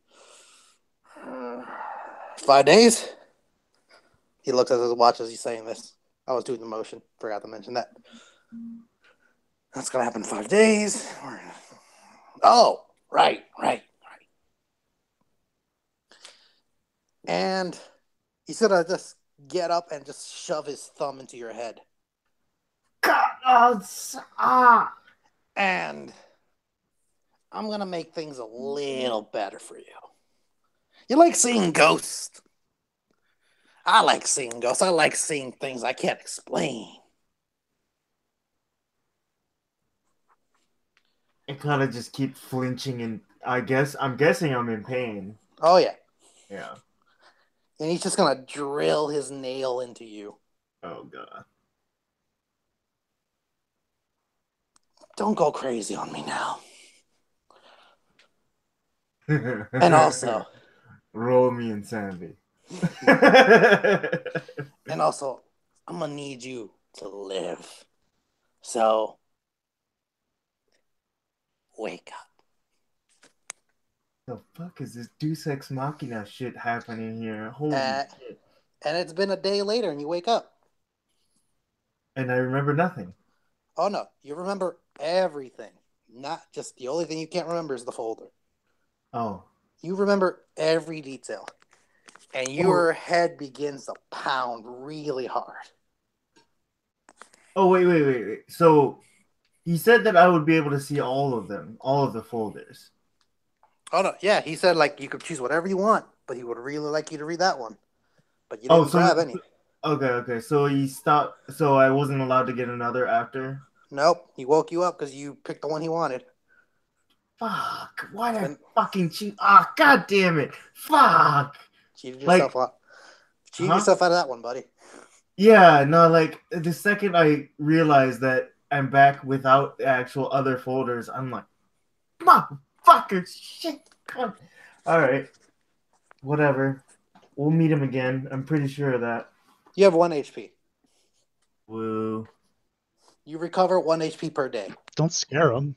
5 days. He looks at his watch as he's saying this. I was doing the motion. Forgot to mention that. That's going to happen in 5 days. Oh, right. And he's going to just get up and just shove his thumb into your head. And I'm going to make things a little better for you. You like seeing ghosts? I like seeing ghosts. I like seeing things I can't explain. I kind of just keep flinching, and I'm guessing I'm in pain. Oh, yeah. Yeah. and he's just gonna drill his nail into you. Oh god. Don't go crazy on me now. And also, roll me insanity. and also, I'm gonna need you to live. So, wake up. The fuck is this Deus Ex Machina shit happening here? Holy shit. And it's been a day later, and you wake up. And I remember nothing. Oh no, you remember everything. Not just the only thing you can't remember is the folder. Oh. You remember every detail. And your head begins to pound really hard. Oh, wait. So, he said that I would be able to see all of them, all of the folders. Oh no, yeah, he said like you could choose whatever you want, but he would really like you to read that one. But you didn't grab any. Okay. So he stopped. So I wasn't allowed to get another after. Nope, he woke you up because you picked the one he wanted. Fuck! Why did I fucking cheat? Ah, god damn it! Fuck! Cheated yourself out. Cheated yourself out of that one, buddy. Yeah, no, like the second I realized that I'm back without the actual other folders, I'm like, motherfucker, shit. All right, whatever. We'll meet him again. I'm pretty sure of that. You have 1 HP. Woo. You recover 1 HP per day. Don't scare him.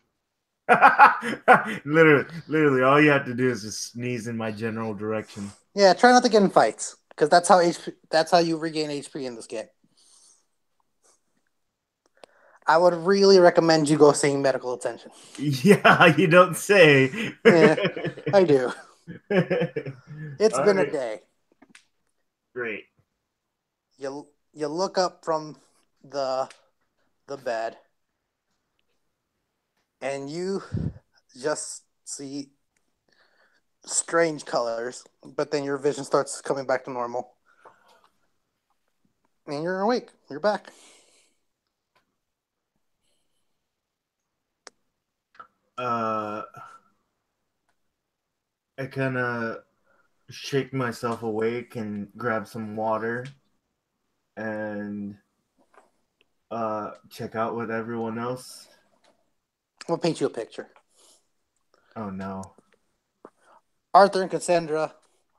literally, all you have to do is just sneeze in my general direction. Yeah, try not to get in fights, because that's how you regain HP in this game. I would really recommend you go seeing medical attention. Yeah, you don't say. Yeah, I do. It's been a day. Great. You look up from the bed, and you just see strange colors, but then your vision starts coming back to normal. And you're awake. You're back. I kind of shake myself awake and grab some water and check out with everyone else. I'm gonna paint you a picture. Oh no. Arthur and Cassandra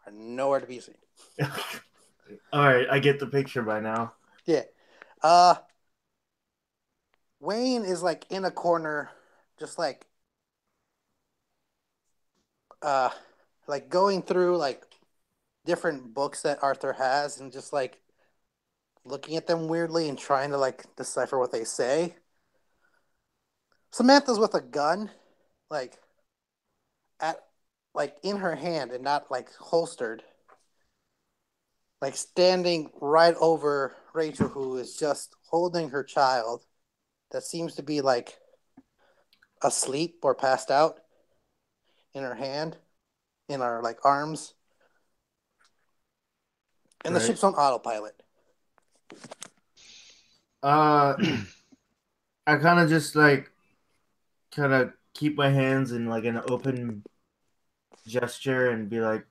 are nowhere to be seen. All right, I get the picture by now. Yeah. Wayne is like in a corner, just like going through like different books that Arthur has and just like looking at them weirdly and trying to like decipher what they say. Samantha's with a gun, like in her hand and not like holstered. Like standing right over Rachel, who is just holding her child that seems to be like asleep or passed out in her hand, in her like arms. And the ship's on autopilot. I kind of just like keep my hands in like an open gesture and be like,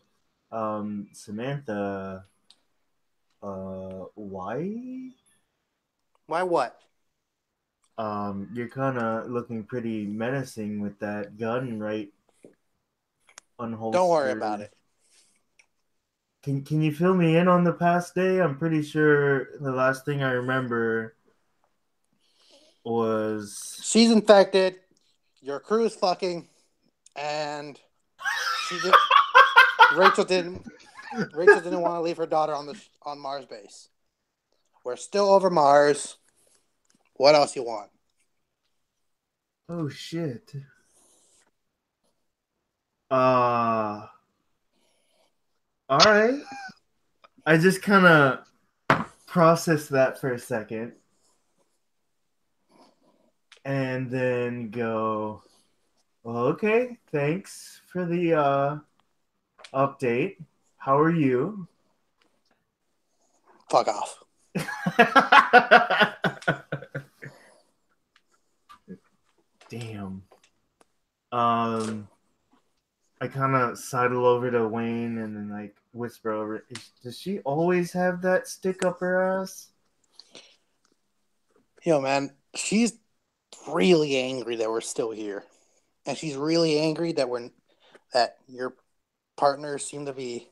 Samantha, why? Why what? You're kind of looking pretty menacing with that gun right unholstered. Don't worry about it. Can you fill me in on the past day? I'm pretty sure the last thing I remember was she's infected, your crew is fucking, and Rachel didn't want to leave her daughter on Mars base. We're still over Mars. What else you want? Oh shit. All right. I just kind of process that for a second. And then go, well, okay, thanks for the update. How are you? Fuck off. Damn. I kind of sidle over to Wayne and then like whisper over. Does she always have that stick up her ass? Yo, man, she's really angry that we're still here, and she's really angry that your partners seem to be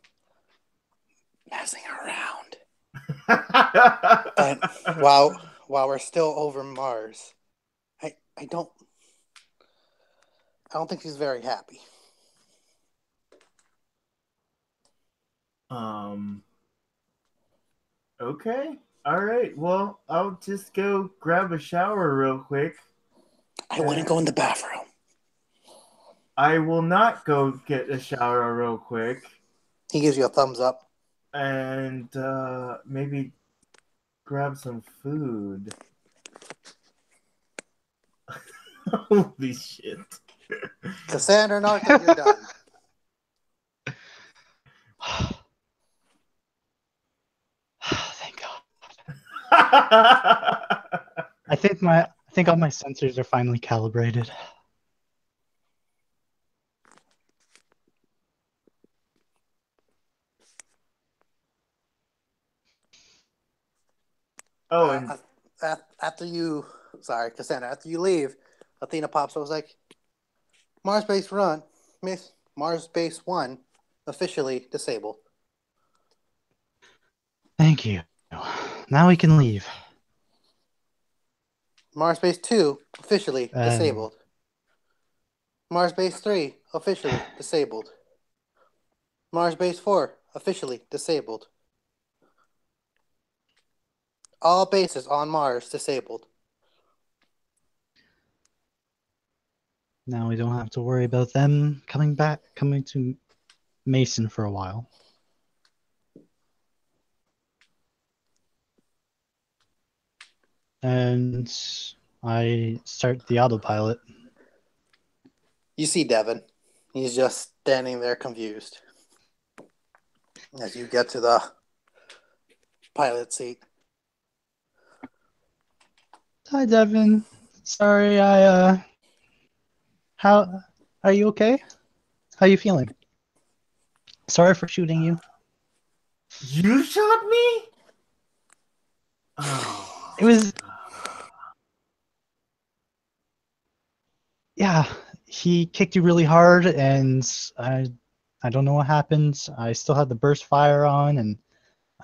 messing around. And while we're still over Mars, I don't think she's very happy. Okay. All right. Well, I'll just go grab a shower real quick. I wouldn't go in the bathroom. I will not go get a shower real quick. He gives you a thumbs up. And maybe grab some food. Holy shit. Cassandra and Arthur, you're done. Thank God. I think all my sensors are finally calibrated. Oh, and After you leave, Athena pops up. Was like, Mars Base Run, Miss Mars Base 1, officially disabled. Thank you. Now we can leave. Mars Base 2, officially disabled. Mars Base 3, officially disabled. Mars Base 4, officially disabled. All bases on Mars disabled. Now we don't have to worry about them coming to Mason for a while. And I start the autopilot. You see Devin. He's just standing there confused. As you get to the pilot seat. Hi, Devin. Sorry, how are you okay? How you feeling? Sorry for shooting you. you shot me? Oh. It was... Yeah, he kicked you really hard, and I don't know what happened. I still had the burst fire on, and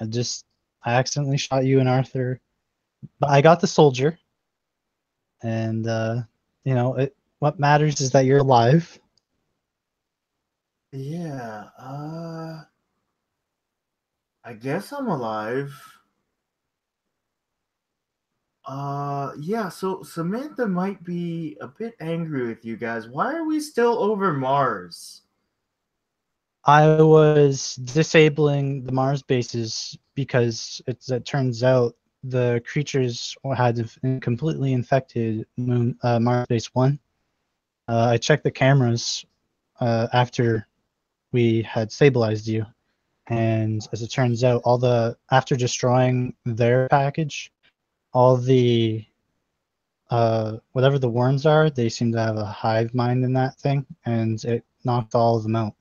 I accidentally shot you and Arthur. But I got the soldier, and what matters is that you're alive. Yeah, I guess I'm alive. Yeah, so Samantha might be a bit angry with you guys. Why are we still over Mars? I was disabling the Mars bases because it turns out the creatures had completely infected Mars Base 1. I checked the cameras after we had stabilized you, and as it turns out, after destroying their package, all the whatever the worms are, they seem to have a hive mind in that thing, and it knocked all of them out.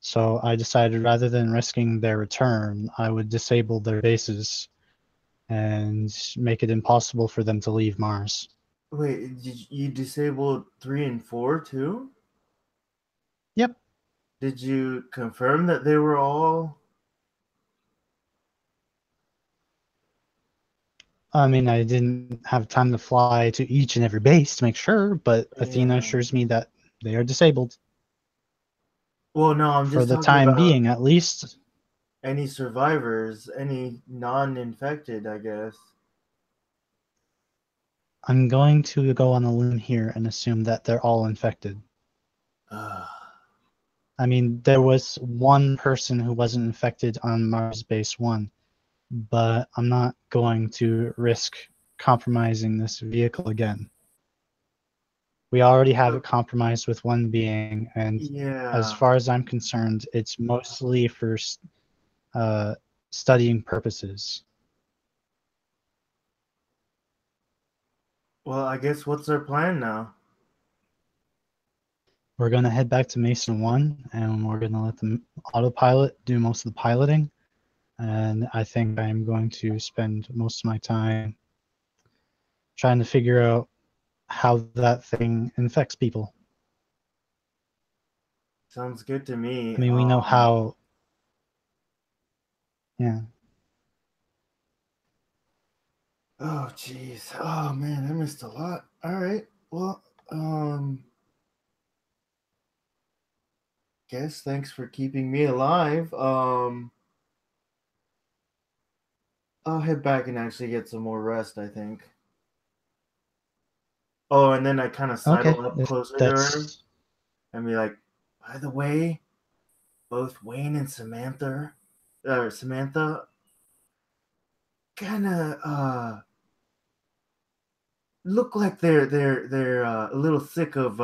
So I decided rather than risking their return, I would disable their bases and make it impossible for them to leave Mars. Wait, you disabled 3 and 4 too? Yep. Did you confirm that they were all... I mean, I didn't have time to fly to each and every base to make sure, but Athena Yeah. assures me that they are disabled. Well, no, I'm For just the talking time about being, at least. any survivors, any non-infected, I guess. I'm going to go on a limb here and assume that they're all infected. I mean, there was one person who wasn't infected on Mars Base 1, but I'm not going to risk compromising this vehicle again. We already have it compromised with one being, and Yeah. as far as I'm concerned, it's mostly for studying purposes. Well, I guess what's our plan now? we're gonna head back to Mason 1, and we're gonna let the autopilot do most of the piloting. And I think I'm going to spend most of my time trying to figure out how that thing infects people. Sounds good to me. I mean, we know how. Yeah. Oh, jeez. Oh, man, I missed a lot. All right. Well, guess thanks for keeping me alive. I'll head back and actually get some more rest, I think. Oh, and then I kind of Okay. sidle up If closer to her that's and be like, by the way, both Wayne and Samantha kind of look like they're a little sick of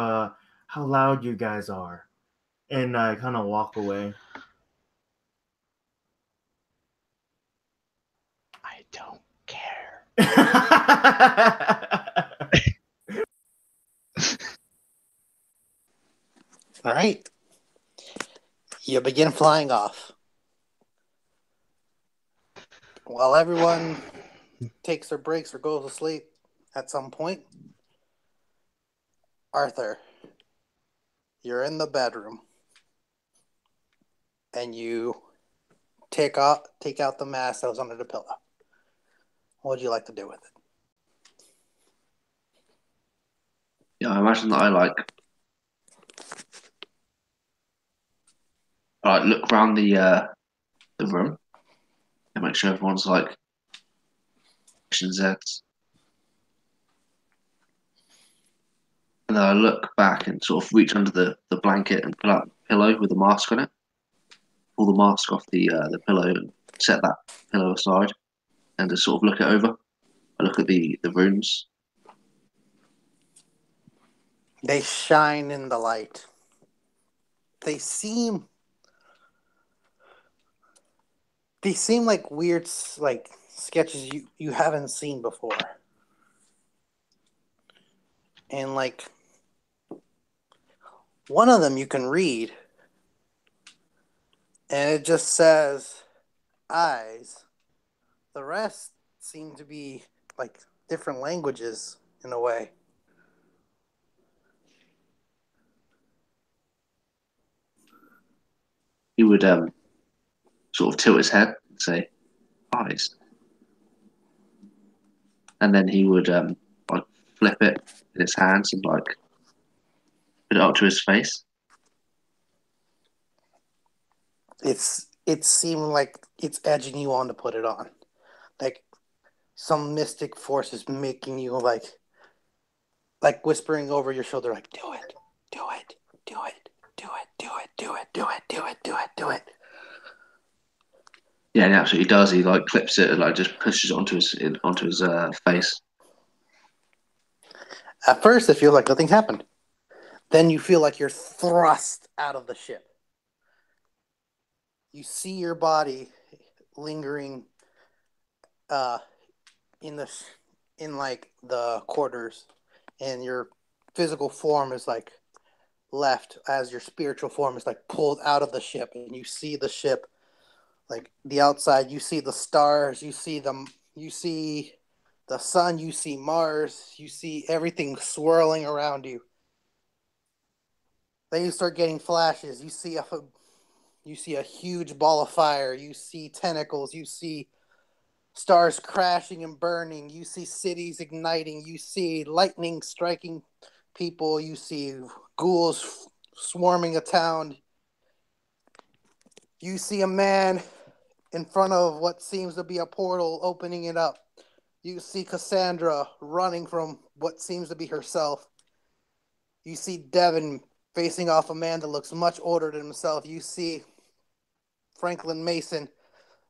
how loud you guys are, and I kind of walk away. I don't care. All right. You begin flying off. While everyone takes their breaks or goes to sleep at some point, Arthur, you're in the bedroom and you take out the mask that was under the pillow. What would you like to do with it? Yeah, I imagine that I look around the room and make sure everyone's like Zeds. And then I look back and sort of reach under the blanket and pull out the pillow with the mask on it. Pull the mask off the pillow and set that pillow aside and just sort of look it over. I look at the runes. They shine in the light. They seem like weird like sketches you haven't seen before. And like one of them you can read and it just says eyes. The rest seem to be like different languages in a way. He would sort of tilt his head and say, eyes. And then he would like flip it in his hands and like put it up to his face. It seemed like it's edging you on to put it on. Like some mystic force is making you like whispering over your shoulder, like, do it, do it, do it, do it, do it, do it, do it, do it, do it, do it. Yeah, he absolutely does. He like clips it and like just pushes it onto his face. At first, it feels like nothing happened. Then you feel like you're thrust out of the ship. You see your body lingering in like the quarters, and your physical form is like left as your spiritual form is like pulled out of the ship, and you see the ship, like the outside. You see the stars. You see the sun. You see Mars. You see everything swirling around you. Then you start getting flashes. You see a huge ball of fire. You see tentacles. You see stars crashing and burning. You see cities igniting. You see lightning striking people. You see ghouls swarming a town. You see a man in front of what seems to be a portal, opening it up. You see Cassandra running from what seems to be herself. You see Devin facing off a man that looks much older than himself. You see Franklin Mason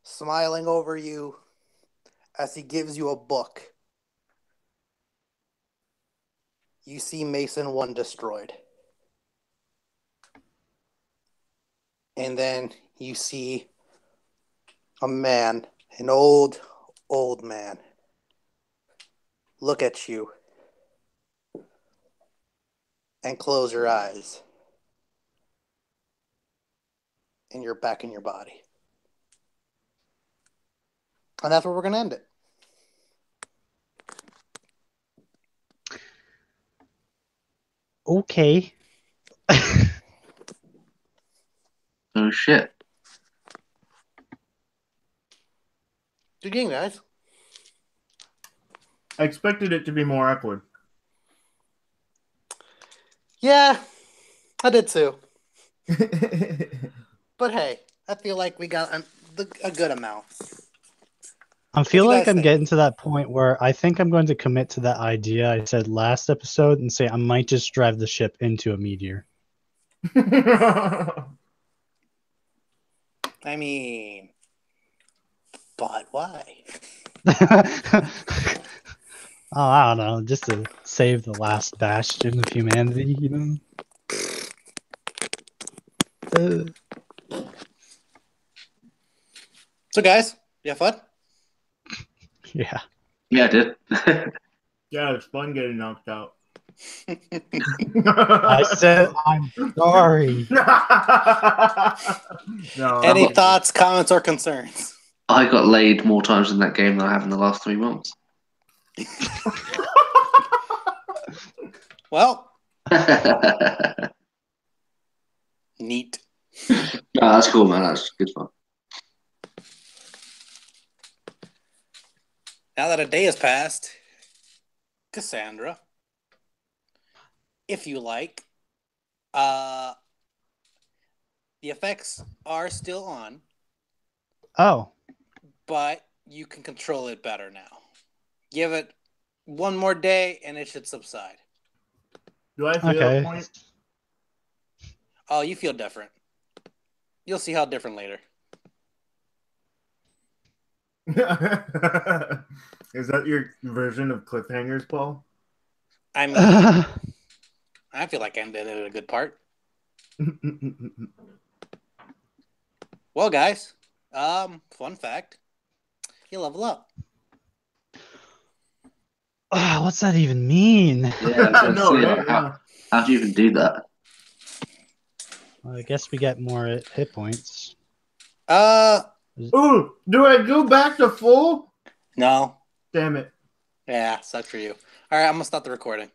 smiling over you as he gives you a book. You see Mason 1 destroyed. And then you see a man, an old man, look at you and close your eyes. and you're back in your body. And that's where we're going to end it. Okay. Oh shit. Good game, guys. I expected it to be more awkward. Yeah, I did too. But hey, I feel like we got a good amount. I feel you like guys I'm think? getting to that point where I think I'm going to commit to that idea I said last episode and say I might just drive the ship into a meteor. I mean, but why? Oh, I don't know, just to save the last bastion of humanity, you know? So, guys, you have fun? Yeah. Yeah, I did. Yeah, it's fun getting knocked out. I said I'm sorry. No, Any I'm- thoughts, comments, or concerns? I got laid more times in that game than I have in the last 3 months. Well, No, neat. that's cool, man. That's good fun. Now that a day has passed, Cassandra, if you like, the effects are still on, Oh, but you can control it better now. Give it one more day and it should subside. Do I feel okay. a point? Oh, you feel different. You'll see how different later. Is that your version of cliffhangers, Paul? I mean, I feel like I ended at a good part. Well, guys, fun fact: you level up. What's that even mean? Yeah, I was gonna No, say, right? like, Yeah. how do you even do that? Well, I guess we get more hit points. Ooh, do I go back to full? No. Damn it. Yeah, sucks for you. All right, I'm gonna stop the recording.